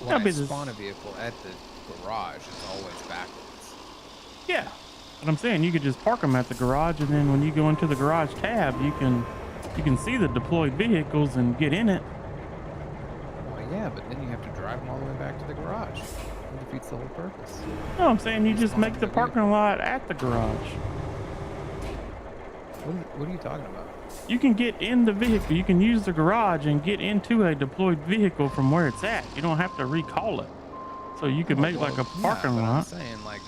When Yeah, I but spawn a vehicle at the garage, it's always backwards. Yeah, but I'm saying you could just park them at the garage, and then when you go into the garage tab, you can see the deployed vehicles and get in it. Well, yeah, but then you have to drive them all the way back to the garage. It defeats the whole purpose. No, I'm saying you just make the parking lot at the garage. What are you talking about? You can get in the vehicle. You can use the garage and get into a deployed vehicle from where it's at. You don't have to recall it. So you could make like a parking lot. I'm saying, like,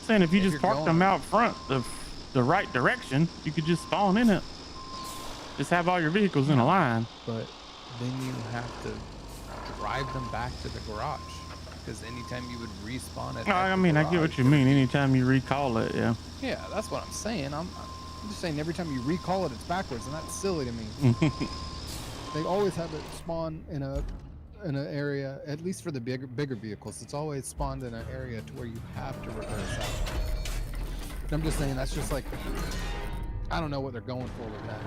Saying if you if just park them out front the right direction, you could just spawn in it. Just have all your vehicles in a line. But then you have to drive them back to the garage. Because anytime you would respawn it. I mean, I get what you mean. Anytime you recall it, yeah. Yeah, that's what I'm saying. I'm just saying every time you recall it, it's backwards, and that's silly to me. They always have it spawn in an area, at least for the bigger vehicles. It's always spawned in an area to where you have to reverse out. I'm just saying that's just like, I don't know what they're going for with that.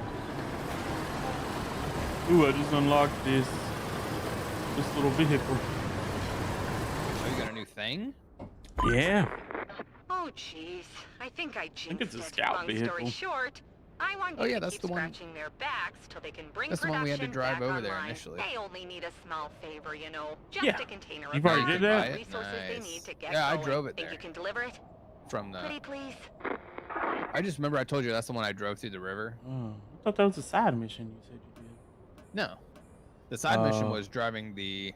Ooh, I just unlocked this little vehicle. Oh, you got a new thing? Yeah. Oh, jeez. I think I jinxed it's a it. scout Long vehicle. story short, I want Oh, you yeah, to that's keep the one- scratching their backs till they can bring That's the one we had to production drive back over there online. initially. They only need a small favor, you know. Just Yeah. a container You've of already food did that? and resources they Nice. need to get Yeah, I going. drove it Think there. you can deliver it? From the. Pretty please. I just remember I told you that's the one I drove through the river. I thought that was a side mission you said you did. No, the side mission Oh. was driving the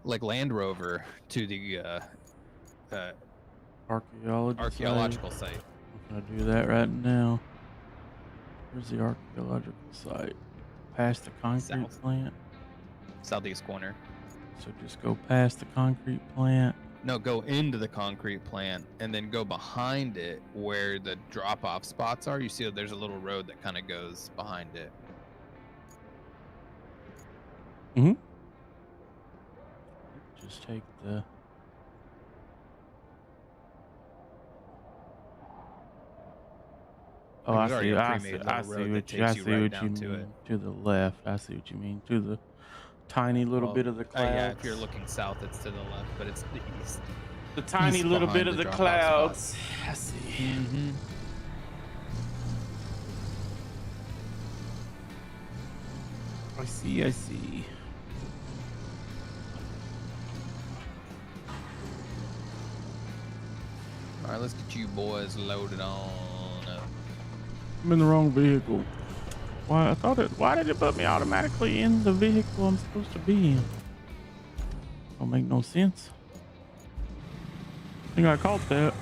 Land Rover to the archaeological site. I'm gonna do that right now. Where's the archaeological site? Past the concrete plant? Southeast corner. So just go past the concrete plant. No, go into the concrete plant and then go behind it where the drop-off spots are. You see there's a little road that kind of goes behind it. Mm-hmm. Just take the... Oh, I see. I see what you mean. To the left. I see what you mean. To the tiny little bit of the clouds. Yeah, if you're looking south, it's to the left, but it's the east. The tiny little bit of the clouds. I see. Mm-hmm. I see. All right, let's get you boys loaded on up. I'm in the wrong vehicle. Why did it put me automatically in the vehicle I'm supposed to be in? Don't make no sense. I think I caught that.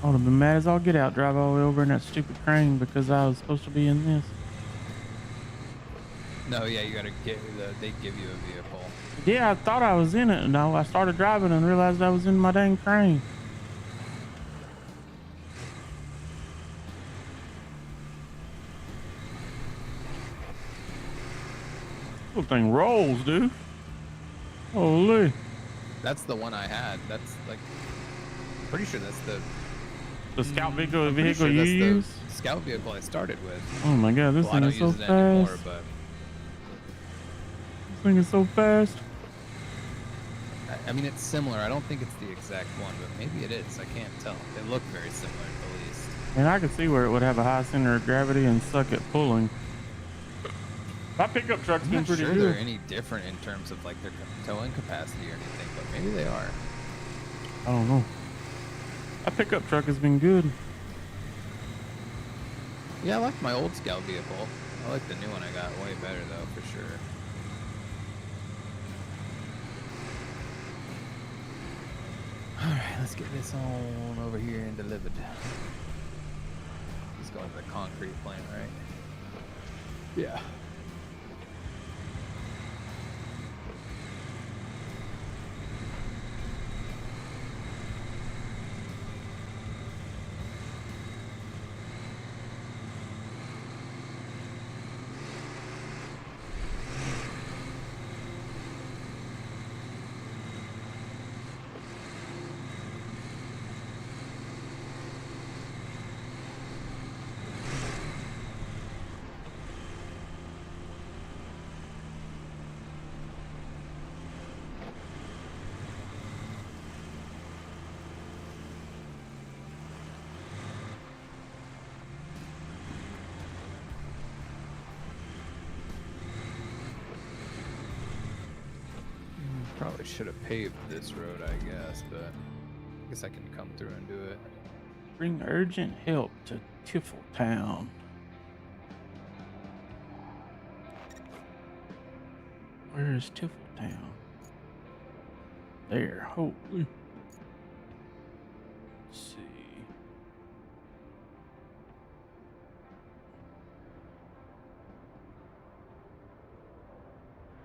I would have been mad as all get out, drive all the way over in that stupid crane because I was supposed to be in this. No, yeah, you gotta they give you a vehicle. Yeah, I thought I was in it. No, I started driving and realized I was in my dang crane. This thing rolls, dude. Holy. That's the one I had. That's like, pretty sure that's the scout vehicle you sure use? The scout vehicle I started with. Oh my god, this thing is so fast. Anymore, but this thing is so fast. I mean, it's similar. I don't think it's the exact one, but maybe it is. I can't tell. They look very similar at least. And I could see where it would have a high center of gravity and suck at pulling. My pickup truck's been pretty good. I'm not sure they're any different in terms of like their towing capacity or anything, but maybe they are. I don't know. My pickup truck has been good. Yeah, I like my old scout vehicle. I like the new one I got way better though, for sure. Alright, let's get this on over here and delivered. He's going to the concrete plant, right? Yeah. Probably should have paved this road, I guess, but I guess I can come through and do it. Bring urgent help to Tifletown. Where is Tifletown? There. Holy. Let's see.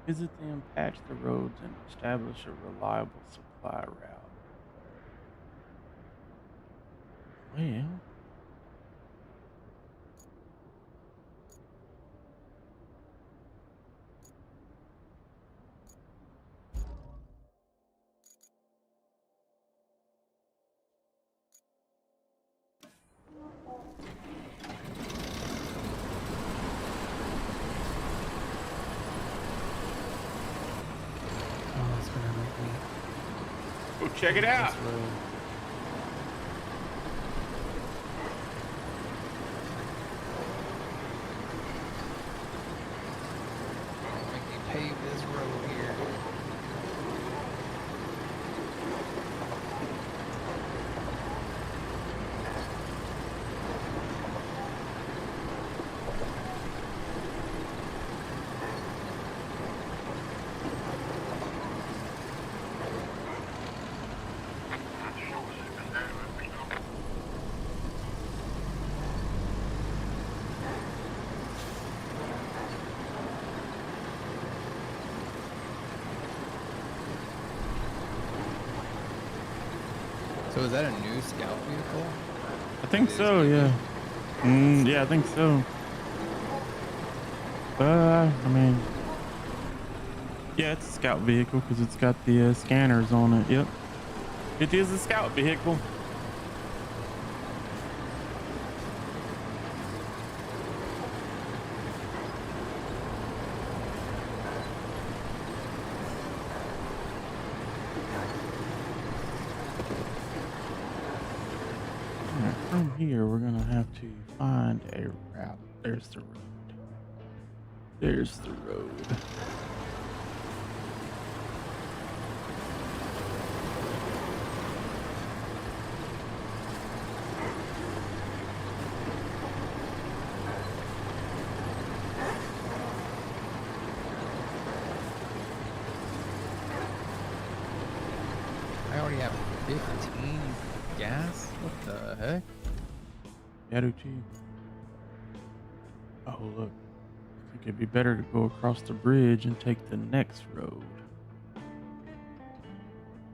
Visit them, patch the roads, and establish a reliable supply route. Well, go check it out. Make me pave this road here. So is that a new scout vehicle? I think It is so, new. yeah. Yeah, I think so. I mean, yeah, it's a scout vehicle because it's got the scanners on it. Yep. It is a scout vehicle. All right, from here, we're going to have to find a route. There's the road. There's the road. I already have 15 gas. What the heck? Yeah, I do too. Oh, look. I think it'd be better to go across the bridge and take the next road.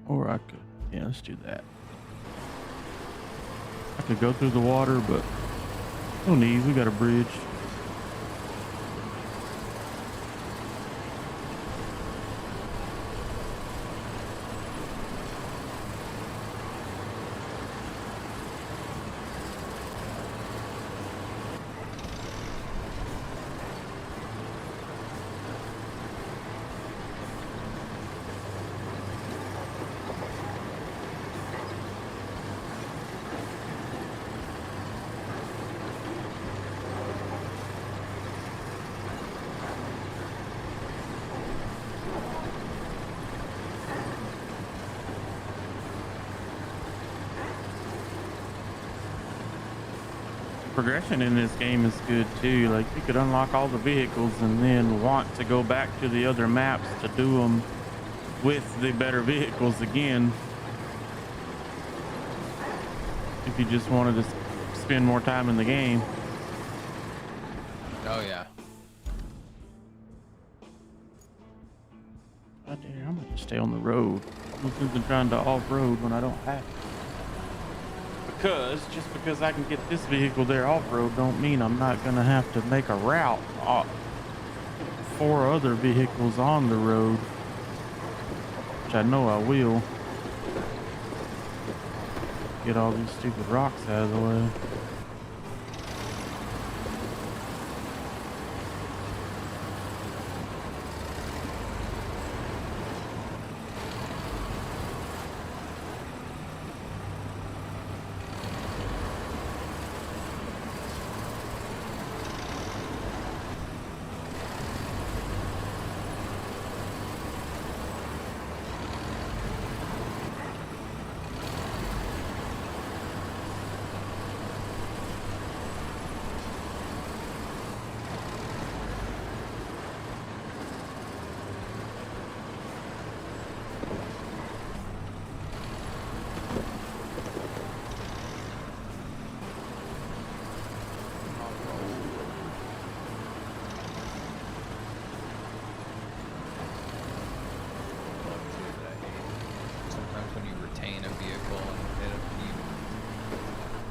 Or I could, yeah, let's do that. I could go through the water, but no need. We got a bridge. Progression in this game is good too. Like you could unlock all the vehicles and then want to go back to the other maps to do them with the better vehicles again. If you just wanted to spend more time in the game. Oh yeah. God damn, I'm gonna just stay on the road. No sense in trying to off-road when I don't have to. Because just because I can get this vehicle there off-road don't mean I'm not gonna have to make a route for other vehicles on the road, which I know I will. Get all these stupid rocks out of the way.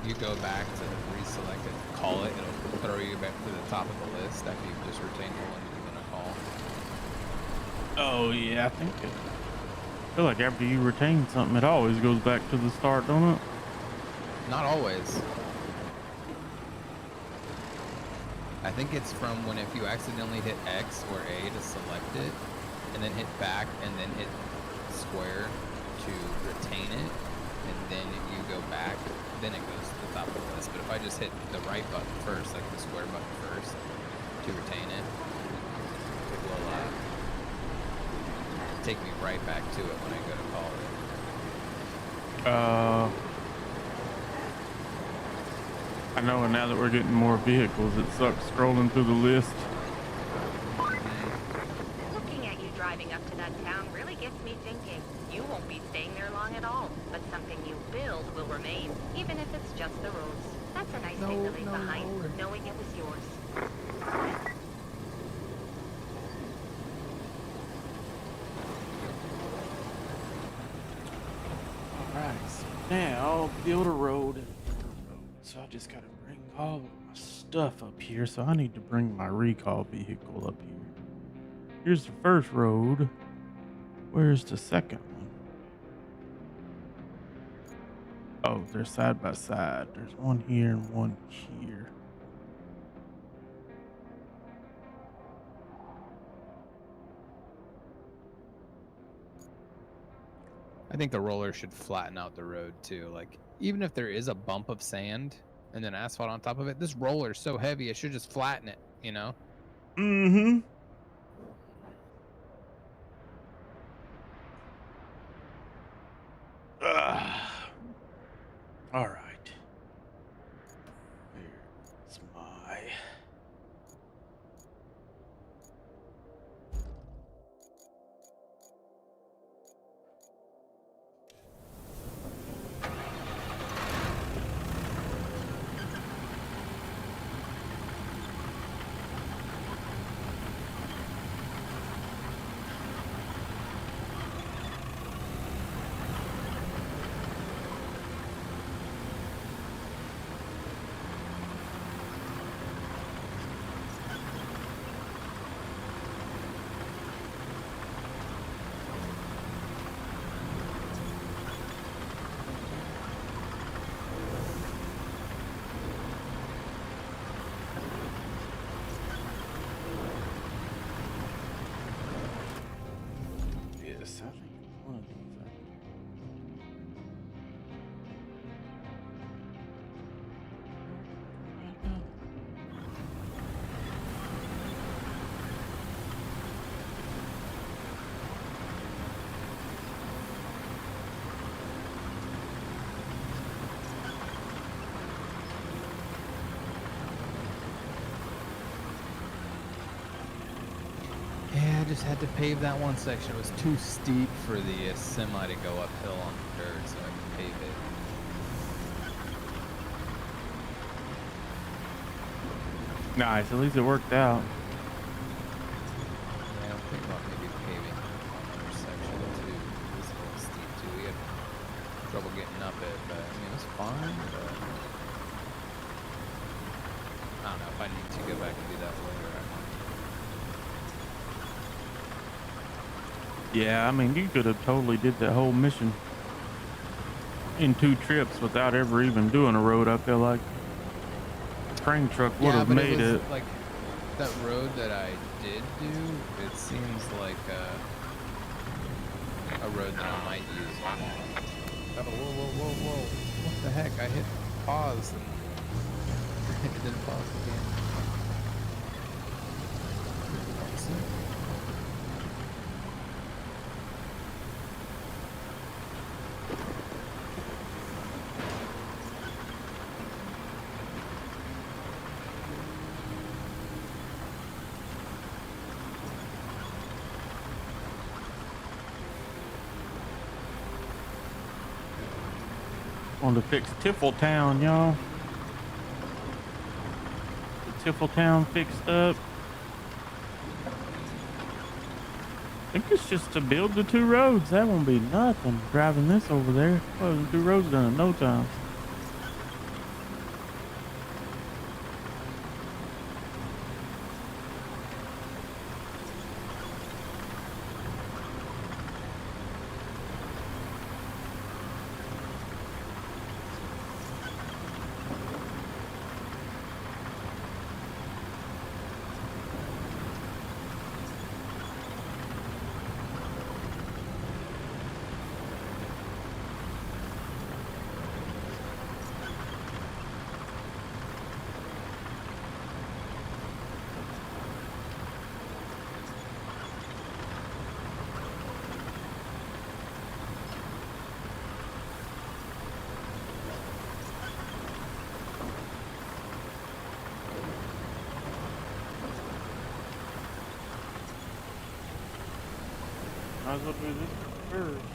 You go back to reselect it, call it, it'll throw you back to the top of the list after you've just retained the one you're gonna call. Oh yeah, I think I feel like after you retain something, it always goes back to the start, don't it? Not always. I think it's from when if you accidentally hit X or A to select it, and then hit back and then hit square to retain it, and then you go back, then it goes to the top of the list. But if I just hit the right button first, like the square button first, to retain it, it will take me right back to it when I go to call it. I know, and now that we're getting more vehicles, it sucks scrolling through the list. Looking at you driving up to that town really gets me thinking. You won't be staying there long at all, but something you build will remain, even if it's just the roads. That's a nice thing to leave behind, knowing it was yours. Alright, so I now build a road. So I just gotta bring all of my stuff up here. So I need to bring my recall vehicle up here. Here's the first road. Where's the second one? Oh, they're side by side. There's one here and one here. I think the roller should flatten out the road too. Like, even if there is a bump of sand and then asphalt on top of it, this roller is so heavy it should just flatten it, you know? Mm-hmm. All right. Where's my... Yes, I think one of these. Yeah, I just had to pave that one section. It was too steep for the semi to go uphill on the dirt, so I had to pave it. Nice, at least it worked out. Yeah, I'm thinking about maybe paving another section too. It's a little steep too. We had trouble getting up it, but I mean, it was fine. But I don't know if I need to go back and do that later. Yeah, I mean, you could have totally did that whole mission in 2 trips without ever even doing a road. I feel like train truck would have made it. Like that road that I did do, it seems like a road that I might use. Oh, whoa! What the heck? I hit pause and it didn't pause again. Want to fix Tifletown, y'all. The Tifletown fixed up. I think it's just to build the 2 roads. That won't be nothing. Driving this over there. Well, the 2 roads done in no time. Might as well do this first.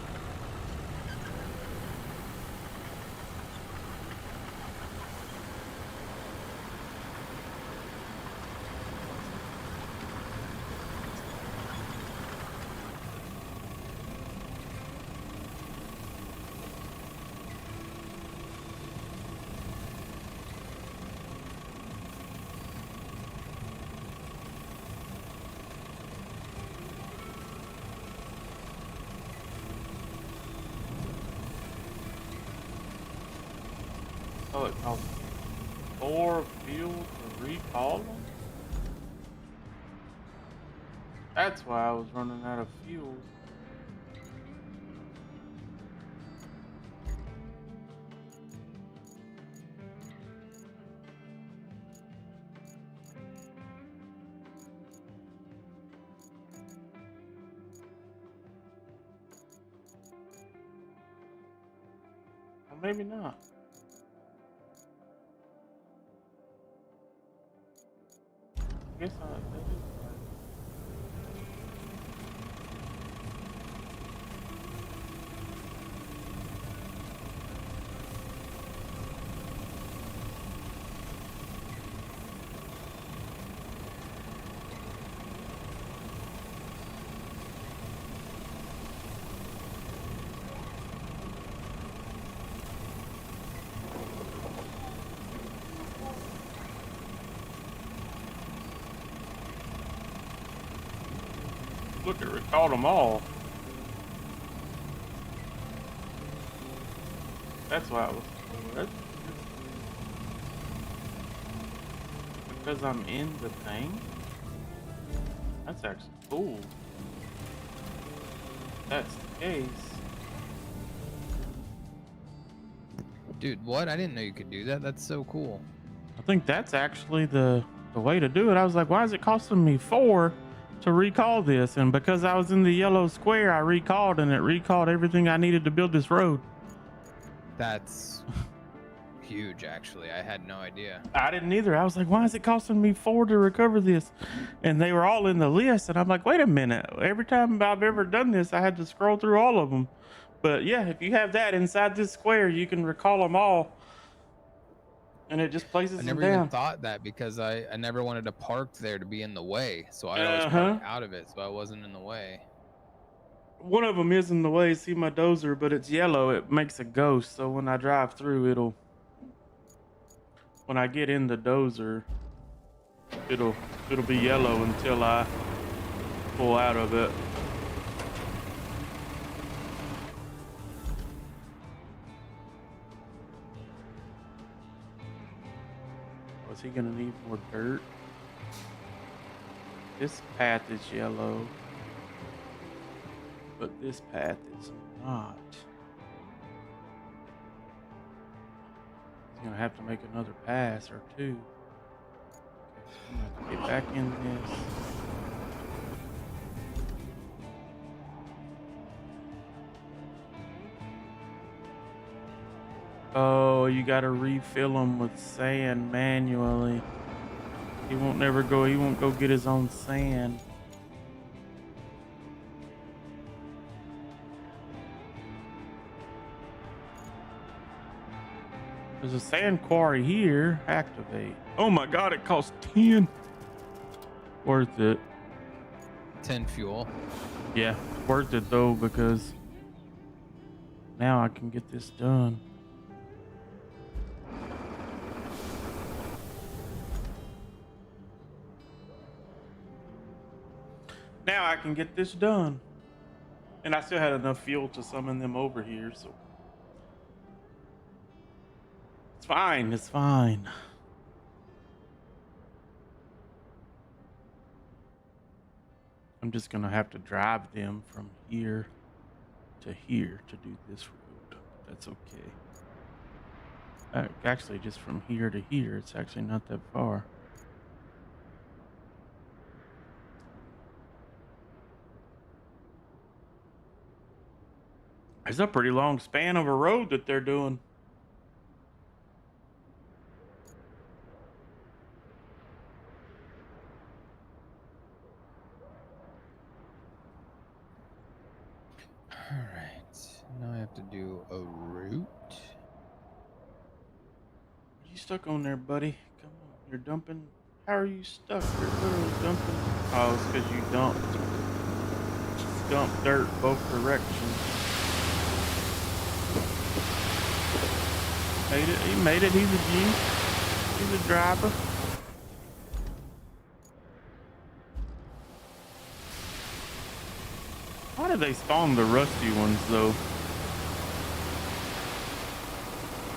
Oh, it costs 4 fuel to recall them? That's why I was running out of fuel. Well, maybe not. I guess that is right. Look, it recalled them all. That's why I was. That's because I'm in the thing. That's actually cool. If that's the case. Dude, what? I didn't know you could do that. That's so cool. I think that's actually the way to do it. I was like, why is it costing me 4 to recall this? And because I was in the yellow square, I recalled, and it recalled everything I needed to build this road. That's huge, actually. I had no idea. I didn't either. I was like, why is it costing me 4 to recover this? And they were all in the list. And I'm like, wait a minute. Every time I've ever done this, I had to scroll through all of them. But yeah, if you have that inside this square, you can recall them all. And it just places I them never down. even thought that because I never wanted to park there to be in the way. So I always parked out of it so I wasn't in the way. One of them is in the way. See my dozer, but it's yellow. It makes a ghost. So when I drive through, when I get in the dozer, it'll be yellow until I pull out of it. Was he gonna need more dirt? This path is yellow, but this path is not. He's gonna have to make another pass or 2. Okay, I'm gonna have to get back in this. Oh, you gotta refill them with sand manually. He won't go get his own sand. There's a sand quarry here. Activate. Oh my god, it costs 10. Worth it. 10 fuel. Yeah, worth it though, because now I can get this done. Now I can get this done. And I still had enough fuel to summon them over here, so it's fine, it's fine. I'm just gonna have to drive them from here to here to do this road. That's okay. Actually, just from here to here, it's actually not that far. It's a pretty long span of a road that they're doing. All right. Now I have to do a route. You stuck on there, buddy. Come on. You're dumping. How are you stuck? You're literally dumping. Oh, it's because you dumped dirt both directions. Made it. He made it. He's a G. He's a driver. Why do they spawn the rusty ones, though?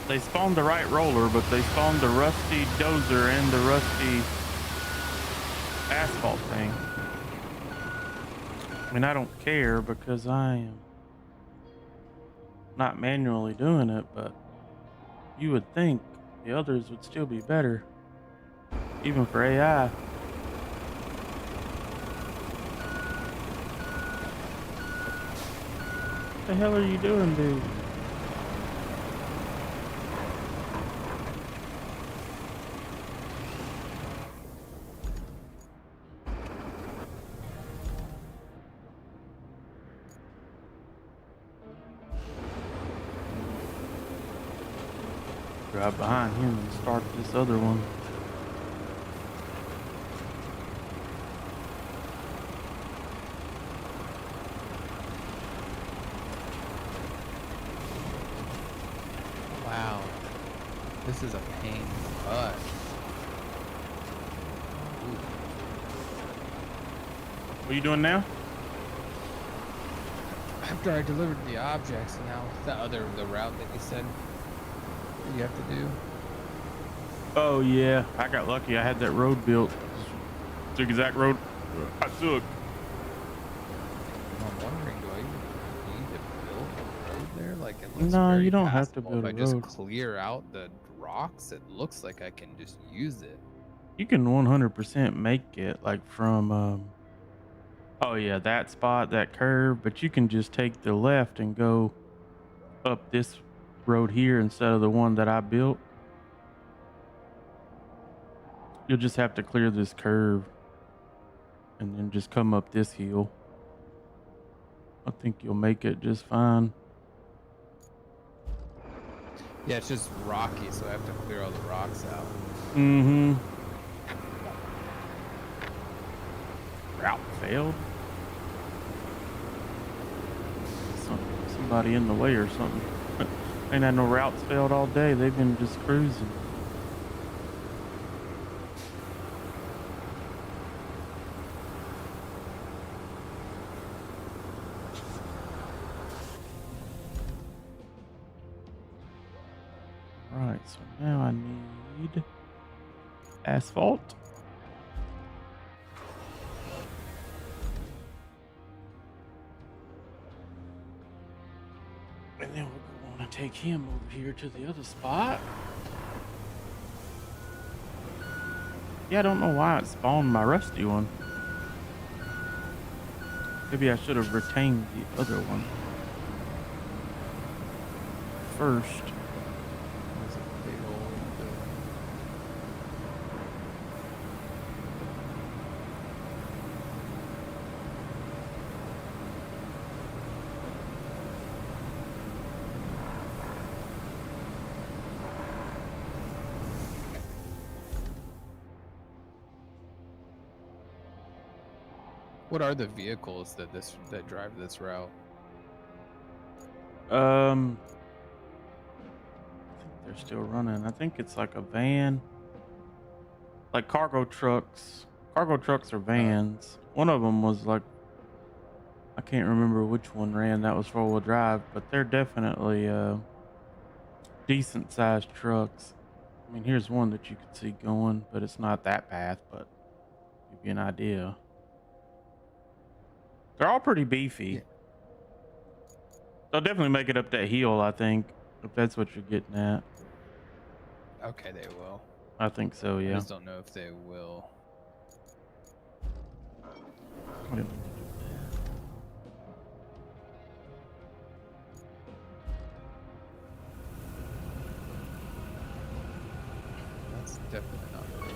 They spawned the right roller, but they spawned the rusty dozer and the rusty asphalt thing. I mean, I don't care because I am not manually doing it, but you would think the others would still be better, even for AI. What the hell are you doing, dude? Drive behind him and start this other one. Wow. This is a pain in the butt. Ooh. What are you doing now? After I delivered the objects, now the route that you said that you have to do. Oh yeah, I got lucky. I had that road built. It's the exact road I took. I'm wondering, do I even need to build a road there? Like, it looks No, very you don't have to passable. build If a I road. just clear out the rocks, it looks like I can just use it. You can 100% make it like from oh yeah, that spot, that curve, but you can just take the left and go up this road here instead of the one that I built. You'll just have to clear this curve and then just come up this hill. I think you'll make it just fine. Yeah, it's just rocky, so I have to clear all the rocks out. Mm-hmm. Route failed. Somebody in the way or something. Ain't had no routes failed all day. They've been just cruising. Right, so now I need asphalt. And then we're going to take him over here to the other spot. Yeah, I don't know why it spawned my rusty one. Maybe I should have retained the other one first. There's a big old What are the vehicles that drive this route? I think they're still running. I think it's like a van, like cargo trucks. Cargo trucks are vans. One of them was like, I can't remember which one ran. That was 4-wheel drive, but they're definitely decent sized trucks. I mean, here's one that you could see going, but it's not that path, but give you an idea. They're all pretty beefy. Yeah. They'll definitely make it up that hill, I think, if that's what you're getting at. Okay, they will. I think so, I yeah. just don't know if they will. That's definitely not good.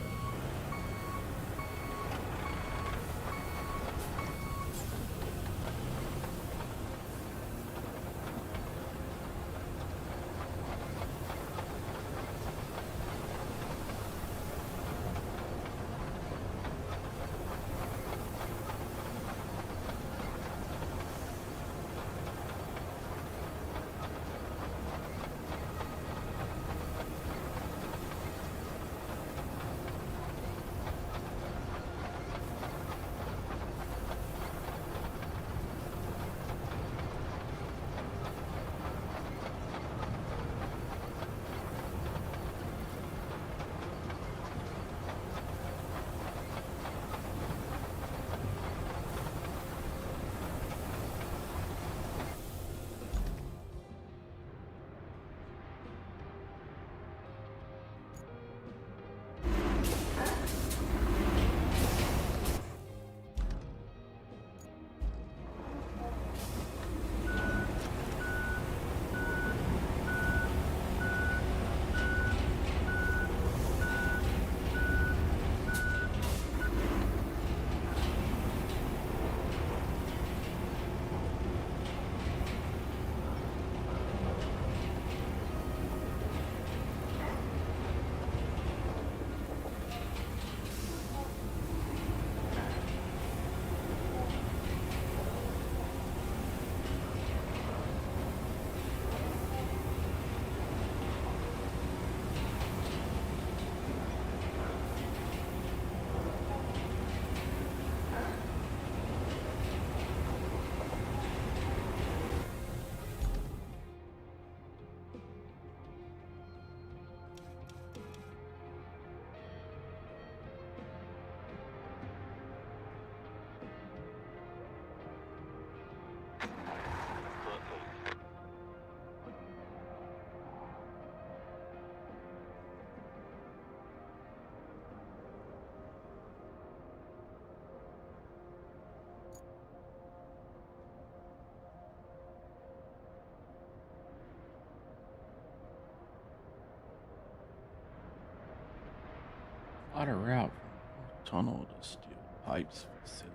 Water route from North Tunnel to Steel Pipes Facility.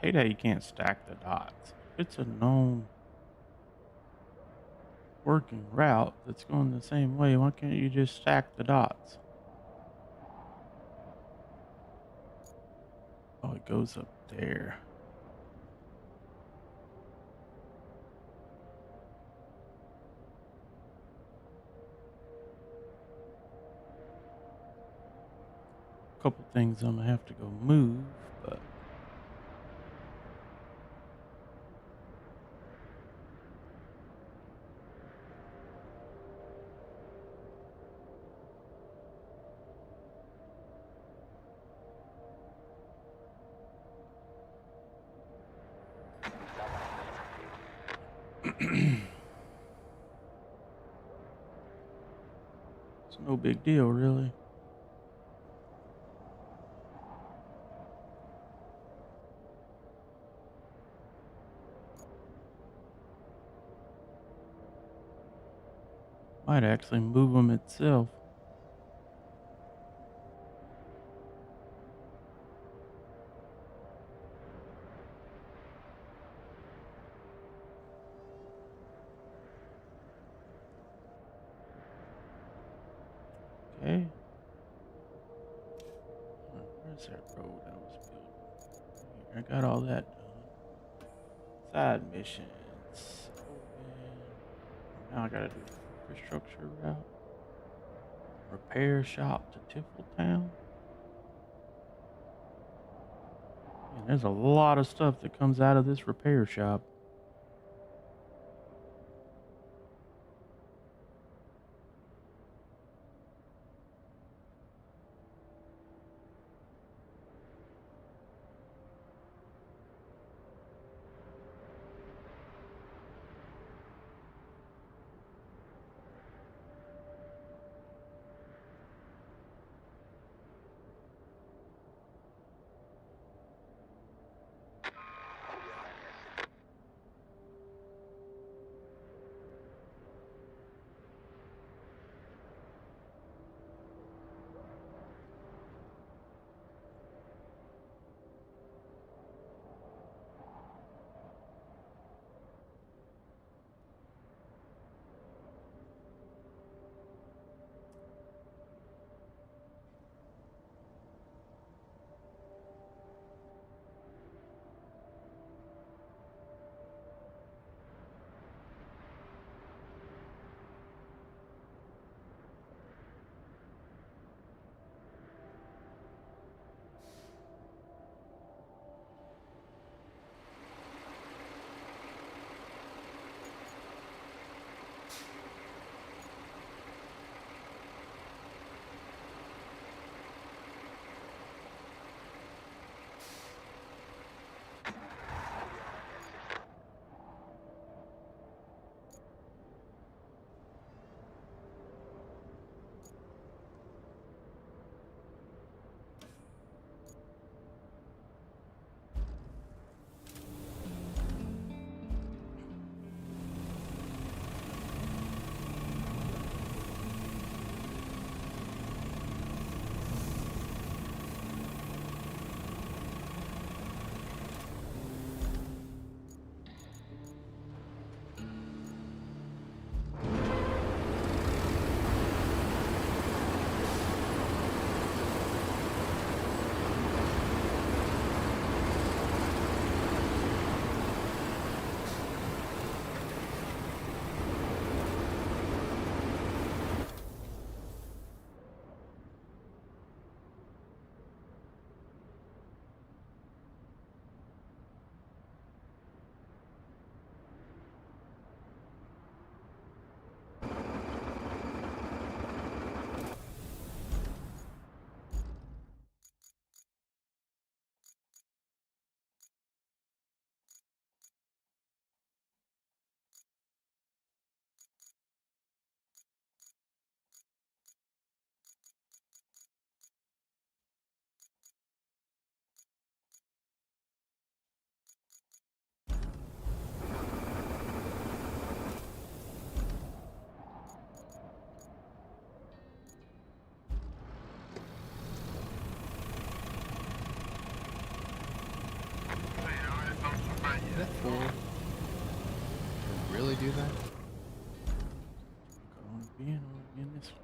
Hate how you can't stack the dots. If it's a known working route that's going the same way, why can't you just stack the dots? Oh, it goes up there. Couple things I'm gonna have to go move, but it's no big deal, really. Might actually move them itself. Okay. Where's that road I was building? Here, I got all that done. Side missions. Open. Now I gotta do infrastructure route. Repair shop to Tifletown. Man, there's a lot of stuff that comes out of this repair shop. Being in this one.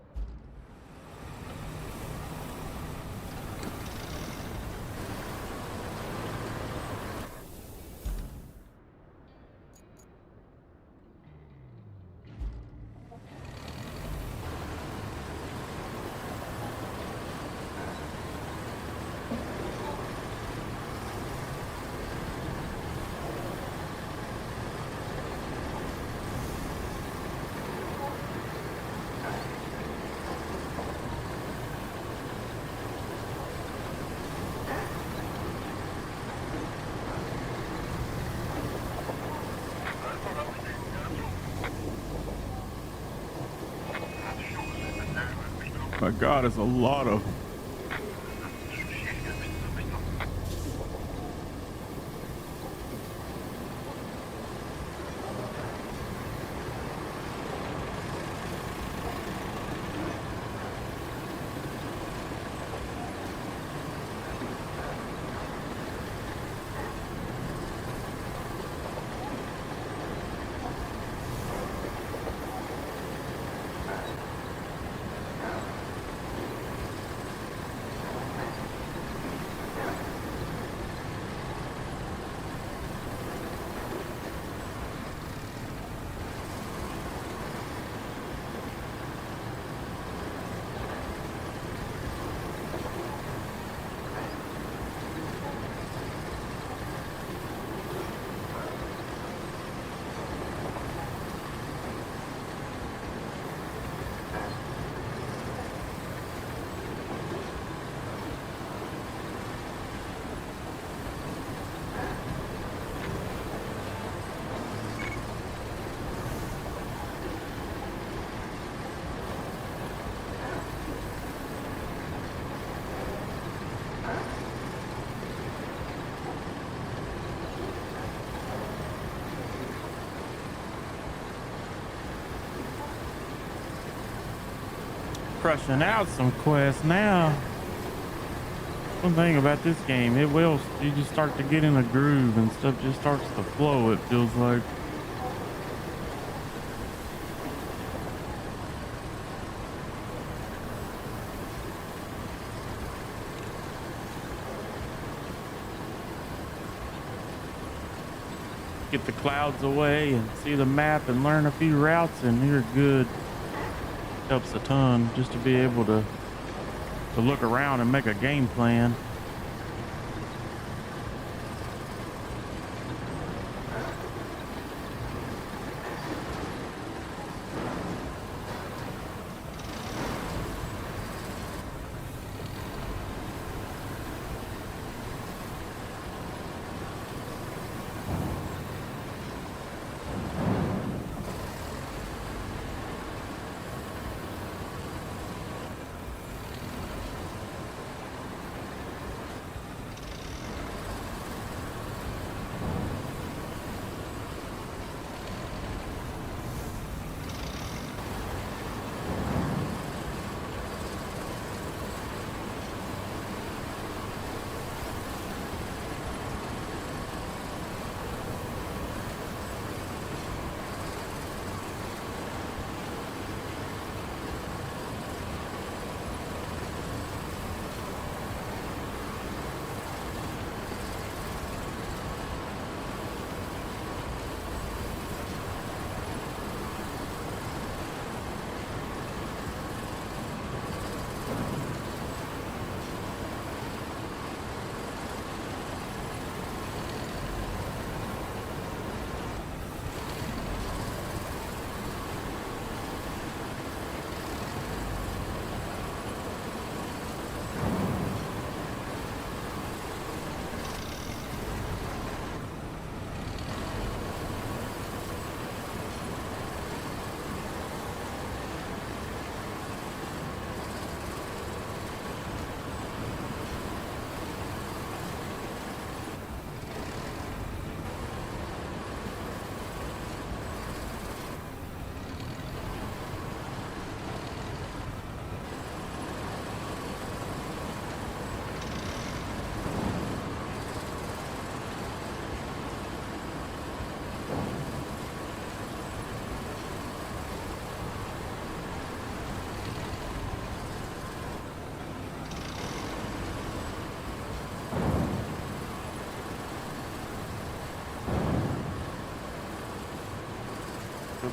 My God, it's a lot of. Crushing out some quests now. One thing about this game, you just start to get in a groove and stuff just starts to flow, it feels like. Get the clouds away and see the map and learn a few routes and you're good. Helps a ton just to be able to look around and make a game plan.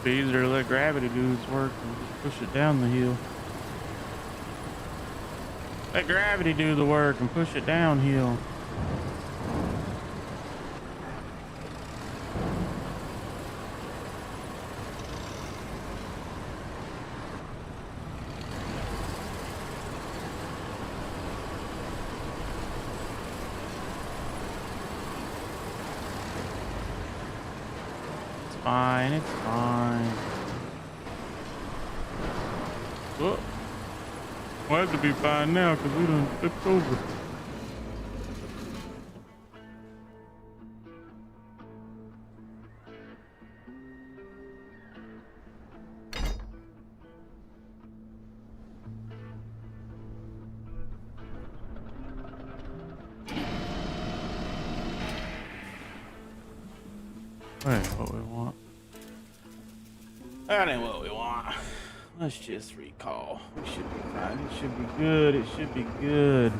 Might be easier to let gravity do its work and just push it down the hill. Let gravity do the work and push it downhill. It's fine, it's fine. Whoa. We'll have to be fine now because we done flipped over. That ain't what we want. That ain't what we want. Let's just recall. We should be fine. It should be good. It should be good.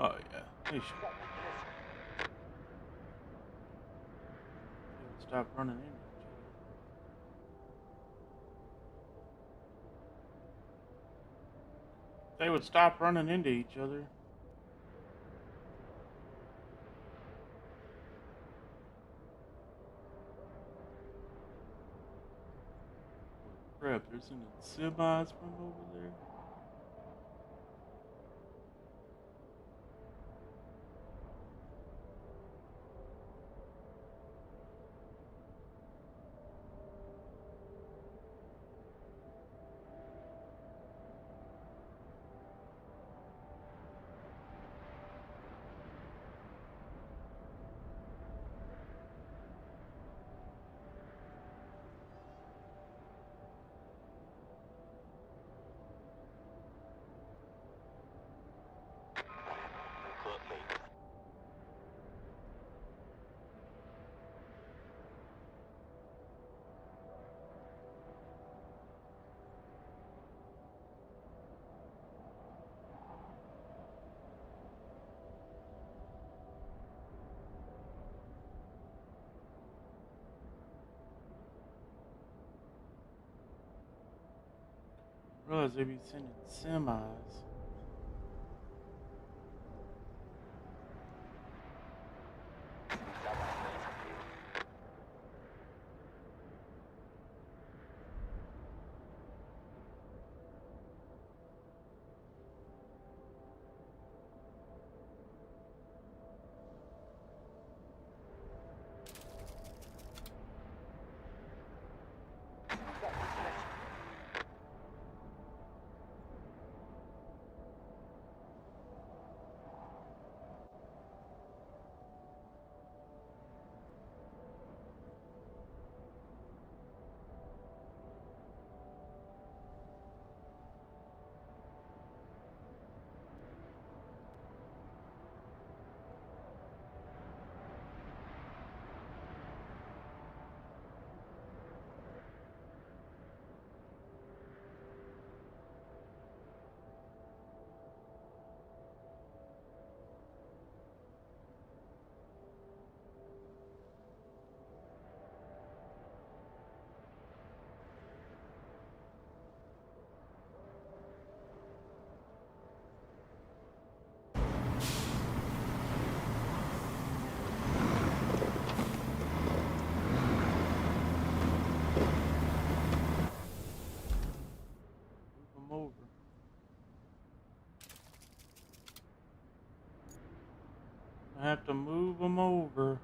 Oh yeah, they should. Stop running into each other. They would stop running into each other. Crap, there's some semis from over there. Realize they be sending semis. Over. I have to move them over.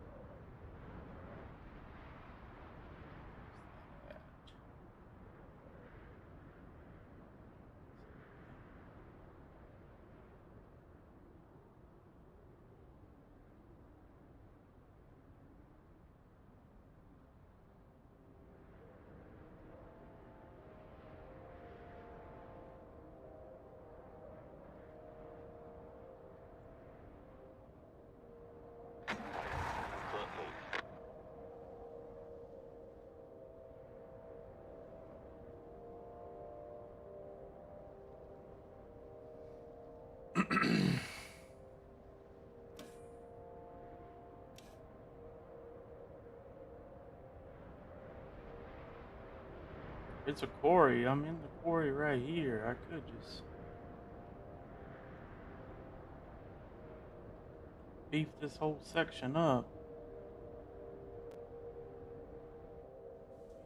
It's a quarry. I'm in the quarry right here. I could just beef this whole section up.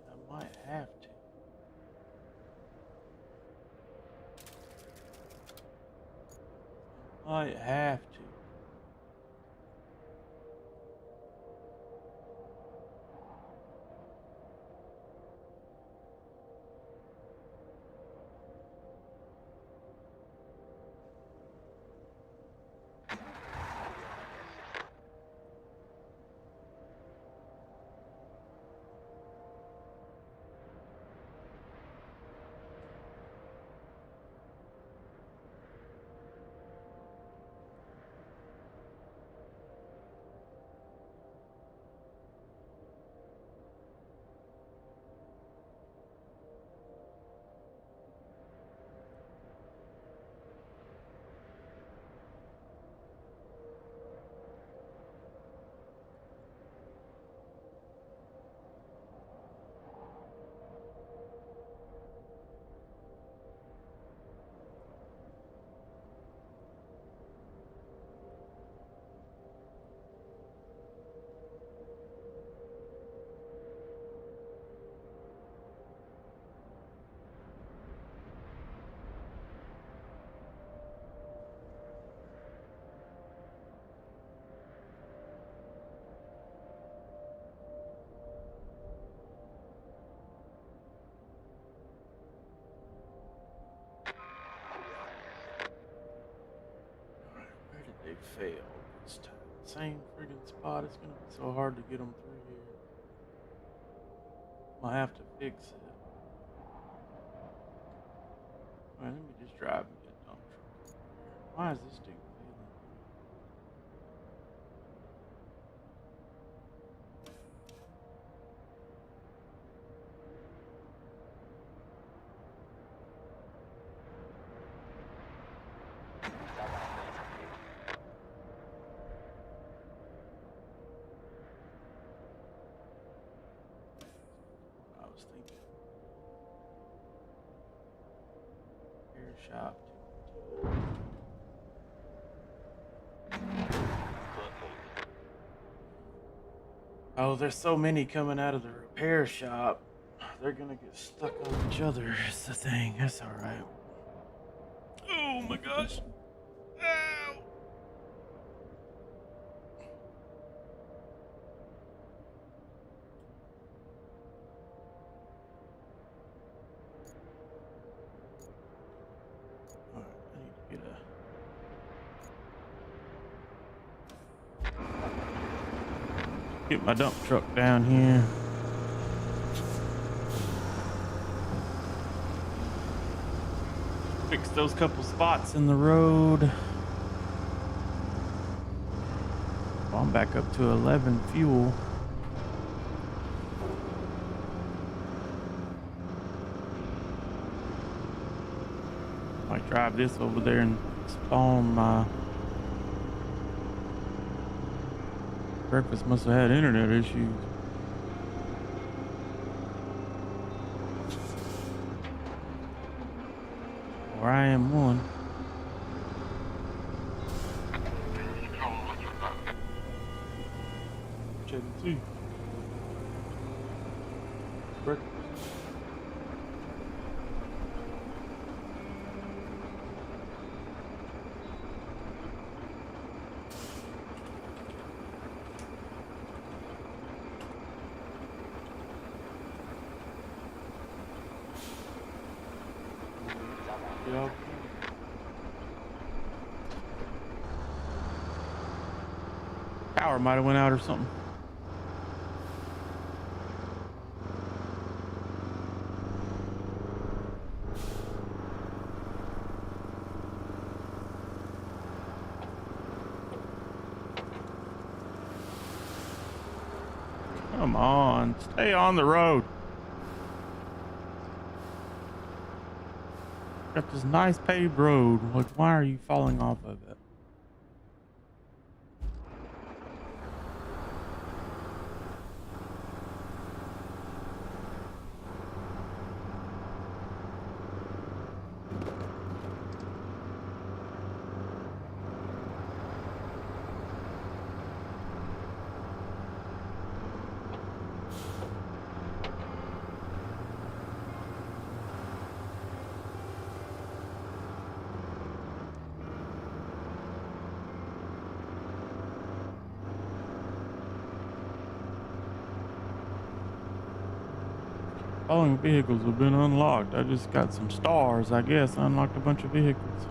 I might have to. Might have to. Where did they fail this time? Same friggin' spot. It's gonna be so hard to get them through here. I'll have to fix it. Alright, let me just drive me a dump truck. Why is this thing failing? I was thinking. Repair shop. Oh, there's so many coming out of the repair shop. They're gonna get stuck on each other. It's the thing. That's all right. Oh my gosh. Ow. All right, I need to get get my dump truck down here. Fix those couple spots in the road. Well, I'm back up to 11 fuel. Might drive this over there and spawn my breakfast. Must have had internet issues. Or I am one. Check and see. Breakfast. Yeah. Power might have went out or something. Come on, stay on the road. Got this nice paved road. Like, why are you falling off of it? Following vehicles have been unlocked. I just got some stars, I guess. I unlocked a bunch of vehicles.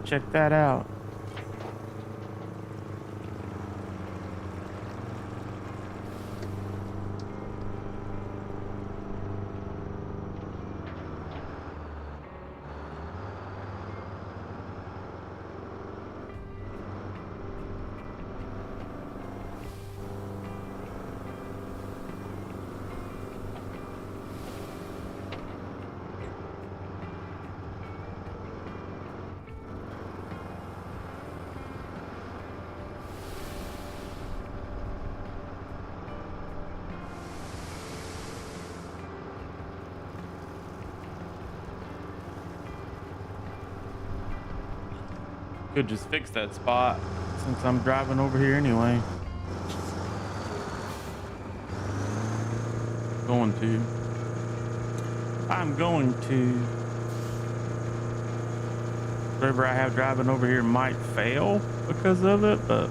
Check that out. Could just fix that spot since I'm driving over here anyway. I'm going to. Whatever I have driving over here might fail because of it, but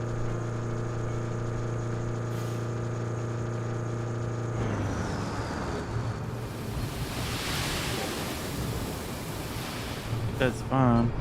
that's fine.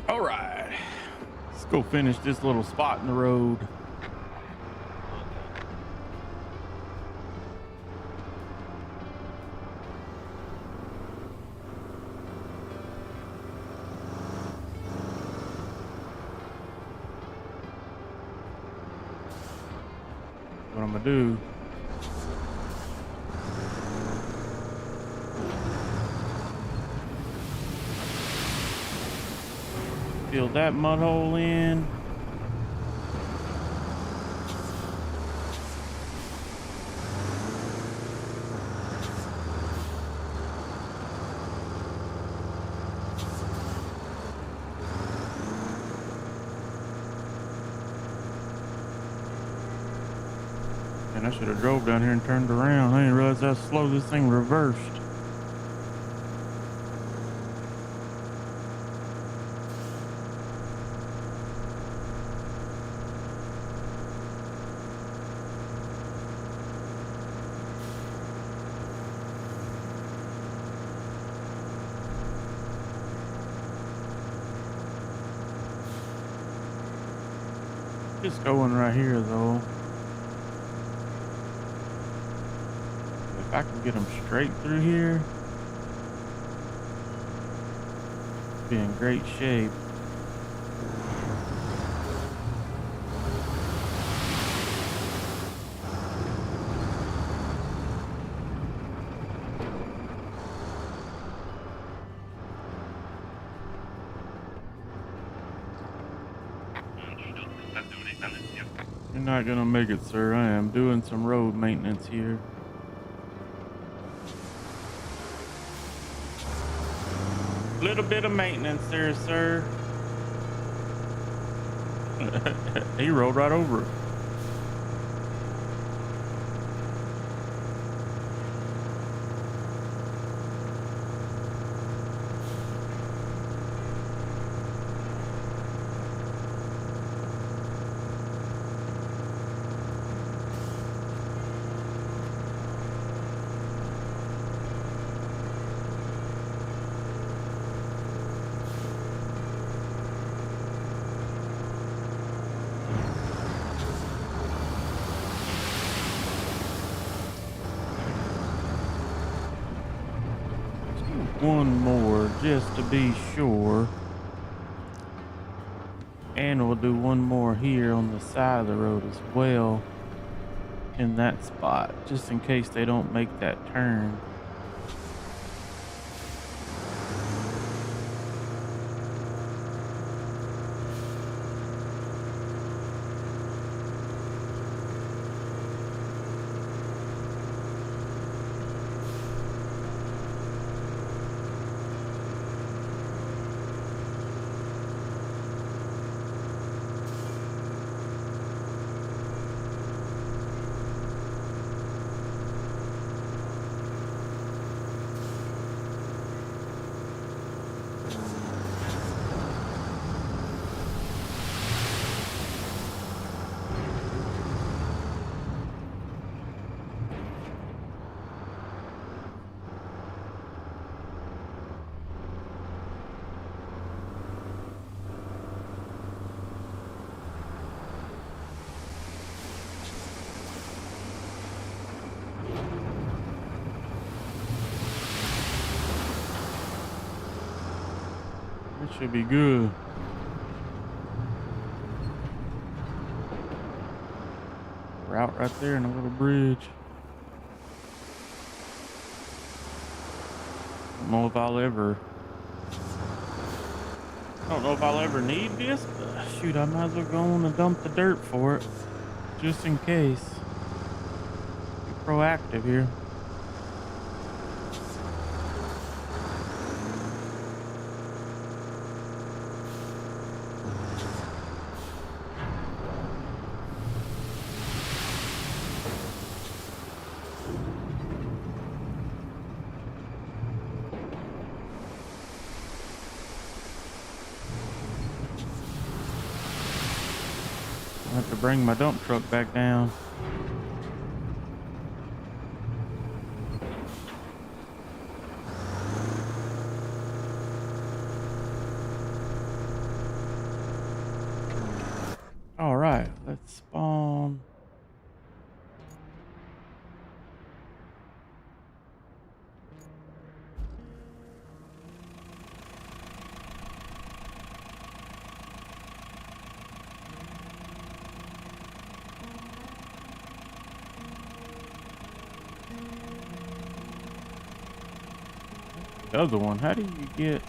All right, let's go finish this little spot in the road. What I'm gonna do. Fill that mud hole in. And I should have drove down here and turned around. I didn't realize how slow this thing reversed. Just going right here though. If I can get them straight through here, be in great shape. not gonna make it, sir. I am doing some road maintenance here. Little bit of maintenance there, sir. He rolled right over it. One more just to be sure, and we'll do one more here on the side of the road as well in that spot, just in case they don't make that turn. It should be good. Route right there and a little bridge. Don't know if I'll ever need this, but shoot, I might as well go on and dump the dirt for it, just in case. Be proactive here. I have to bring my dump truck back down. All right, let's spawn. The other one, how do you get?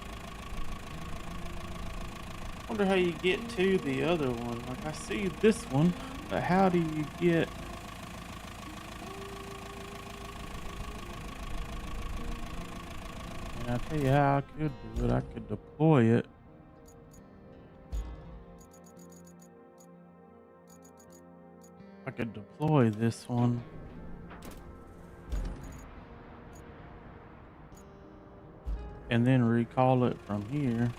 I wonder how you get to the other one. Like, I see this one, but how do you get? And I'll tell you how I could do it. I could deploy it. I could deploy this one. And then recall it from here.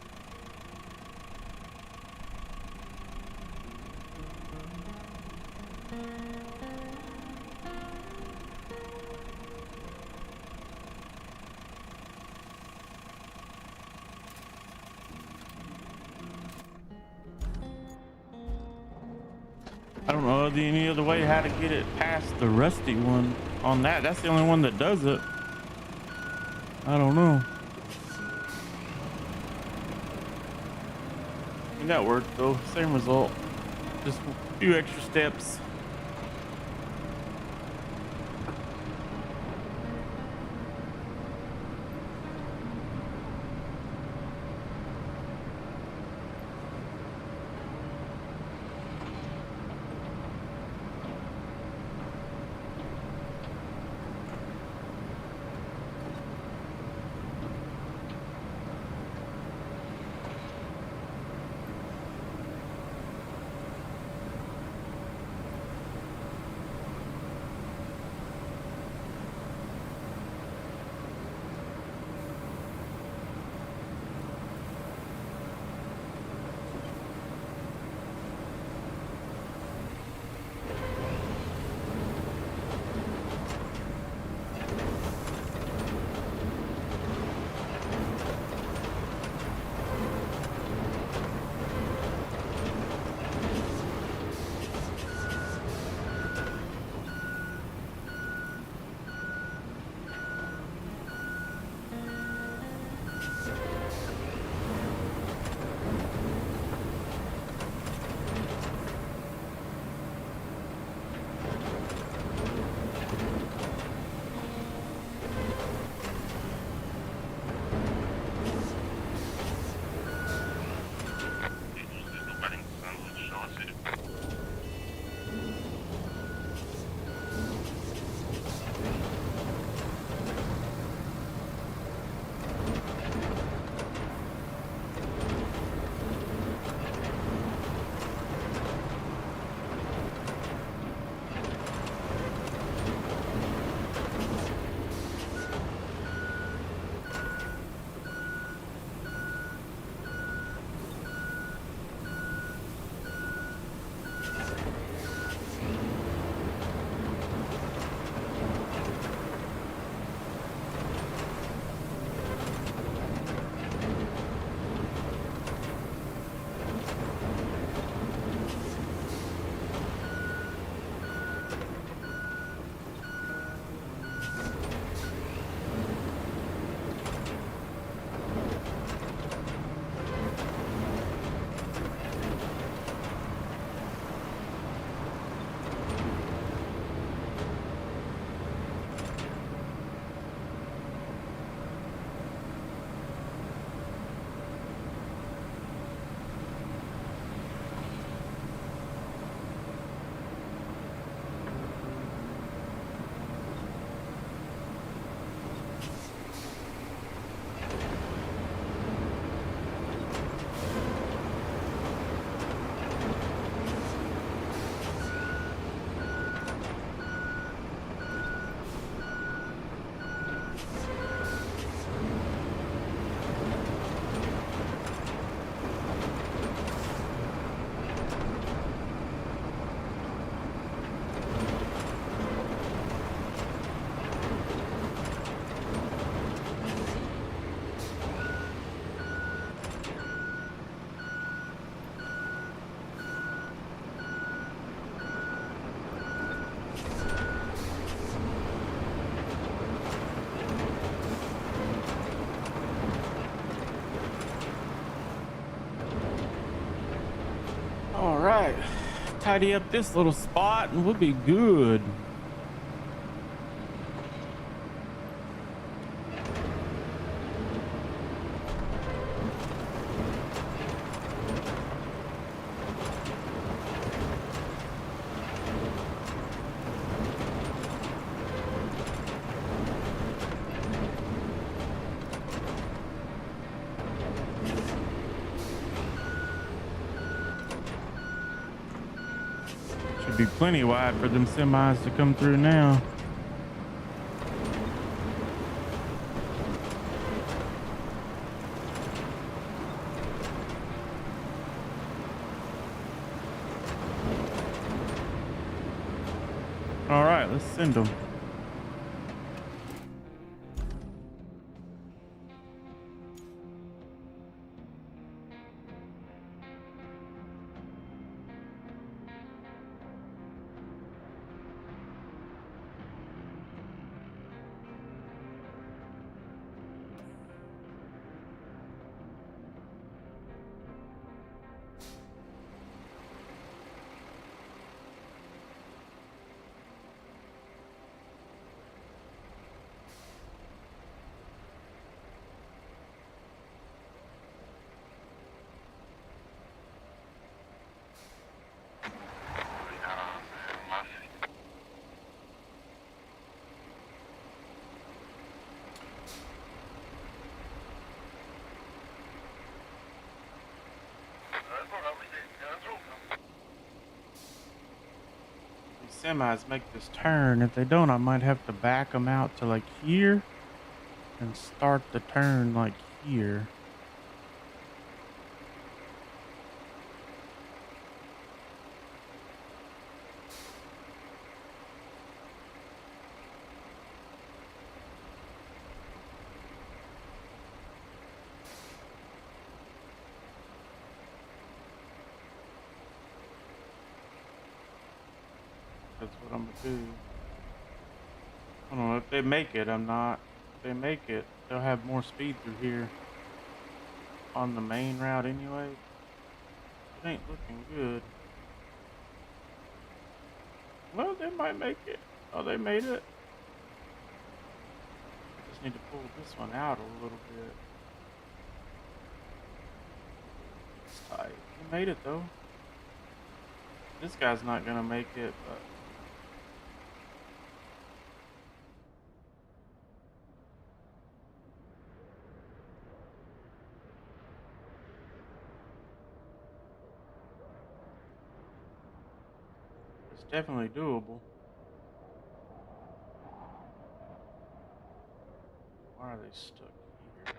I don't know any other way how to get it past the rusty one on that. That's the only one that does it. I don't know. That worked though, same result, just a few extra steps. right. Tidy up this little spot and we'll be good. Should be plenty wide for them semis to come through now. All right, let's send them. These semis make this turn. If they don't, I might have to back them out to like here and start the turn like here. That's what I'm gonna do. I don't know if they make it. I'm not. If they make it, they'll have more speed through here on the main route anyway. It ain't looking good. Well, they might make it. Oh, they made it. Just need to pull this one out a little bit. It's tight. He made it though. This guy's not gonna make it, but it's definitely doable. Why are they stuck here?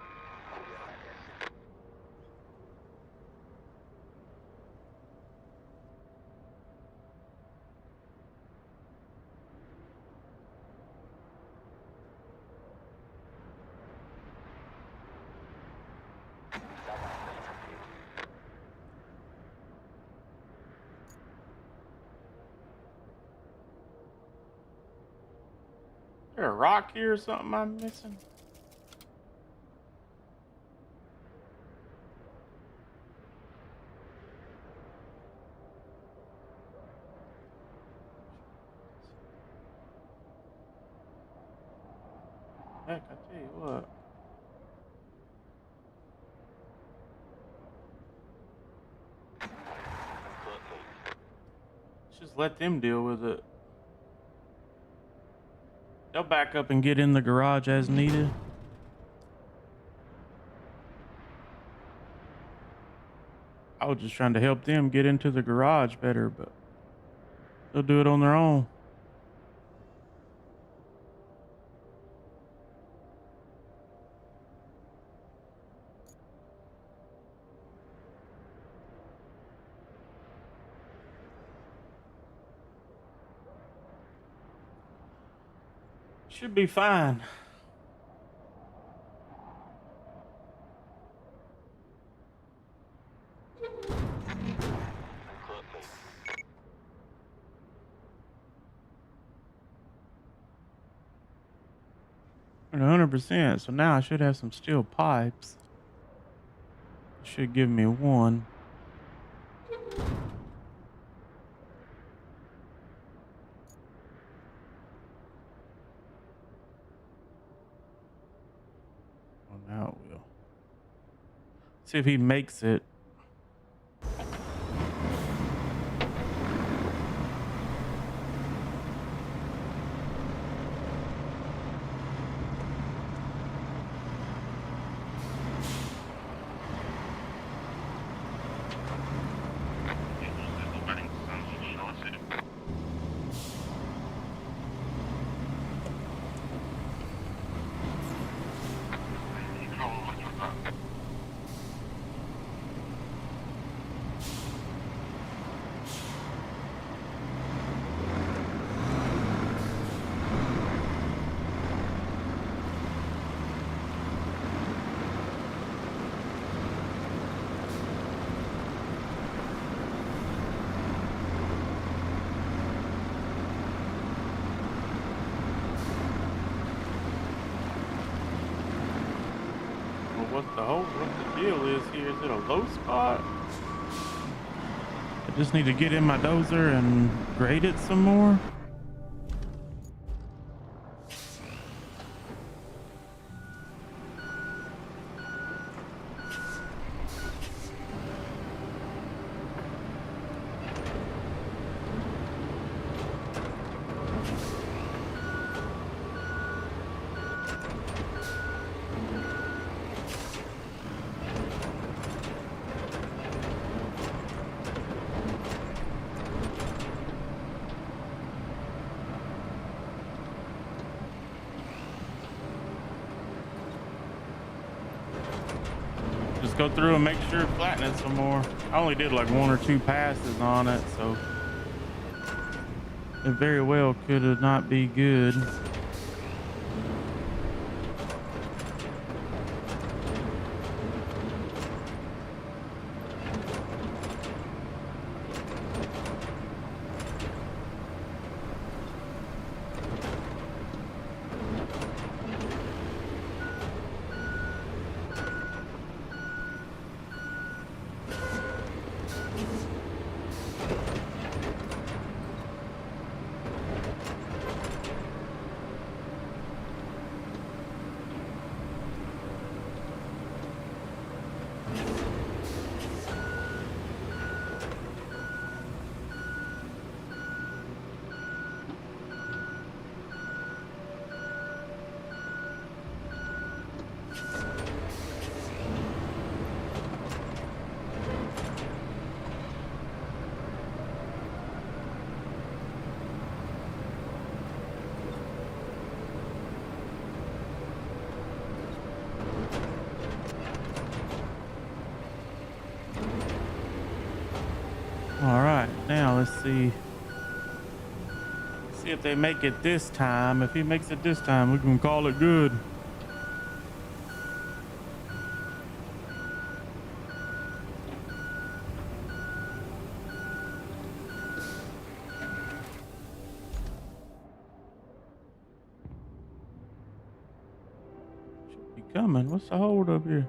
Is there a rock here or something I'm missing? Heck, I tell you what. Let's just let them deal with it. They'll back up and get in the garage as needed. I was just trying to help them get into the garage better, but they'll do it on their own. Should be fine. And 100%. So now I should have some steel pipes. Should give me one. Now it will. See if he makes it. What the deal is here? Is it a low spot? I just need to get in my dozer and grade it some more. Just go through and make sure to flatten it some more. I only did like 1 or 2 passes on it, so it very well could not be good. All right, now let's see if they make it this time. If he makes it this time, we can call it good. Should be coming. What's the hold up here?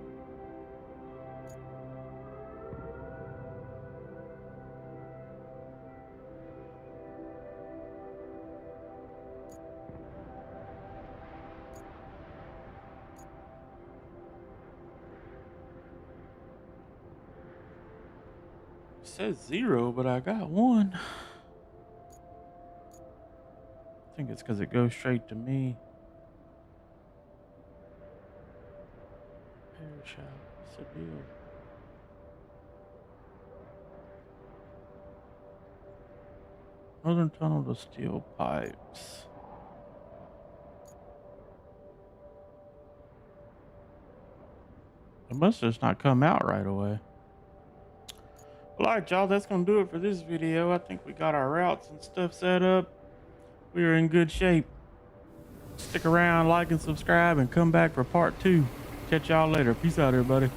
It says 0, but I got 1. I think it's because it goes straight to me. Repair shop. What's the deal? Northern tunnel to steel pipes. It must just not come out right away. Well, all right, y'all, that's going to do it for this video. I think we got our routes and stuff set up. We are in good shape. Stick around, like and subscribe, and come back for part 2. Catch y'all later. Peace out, everybody.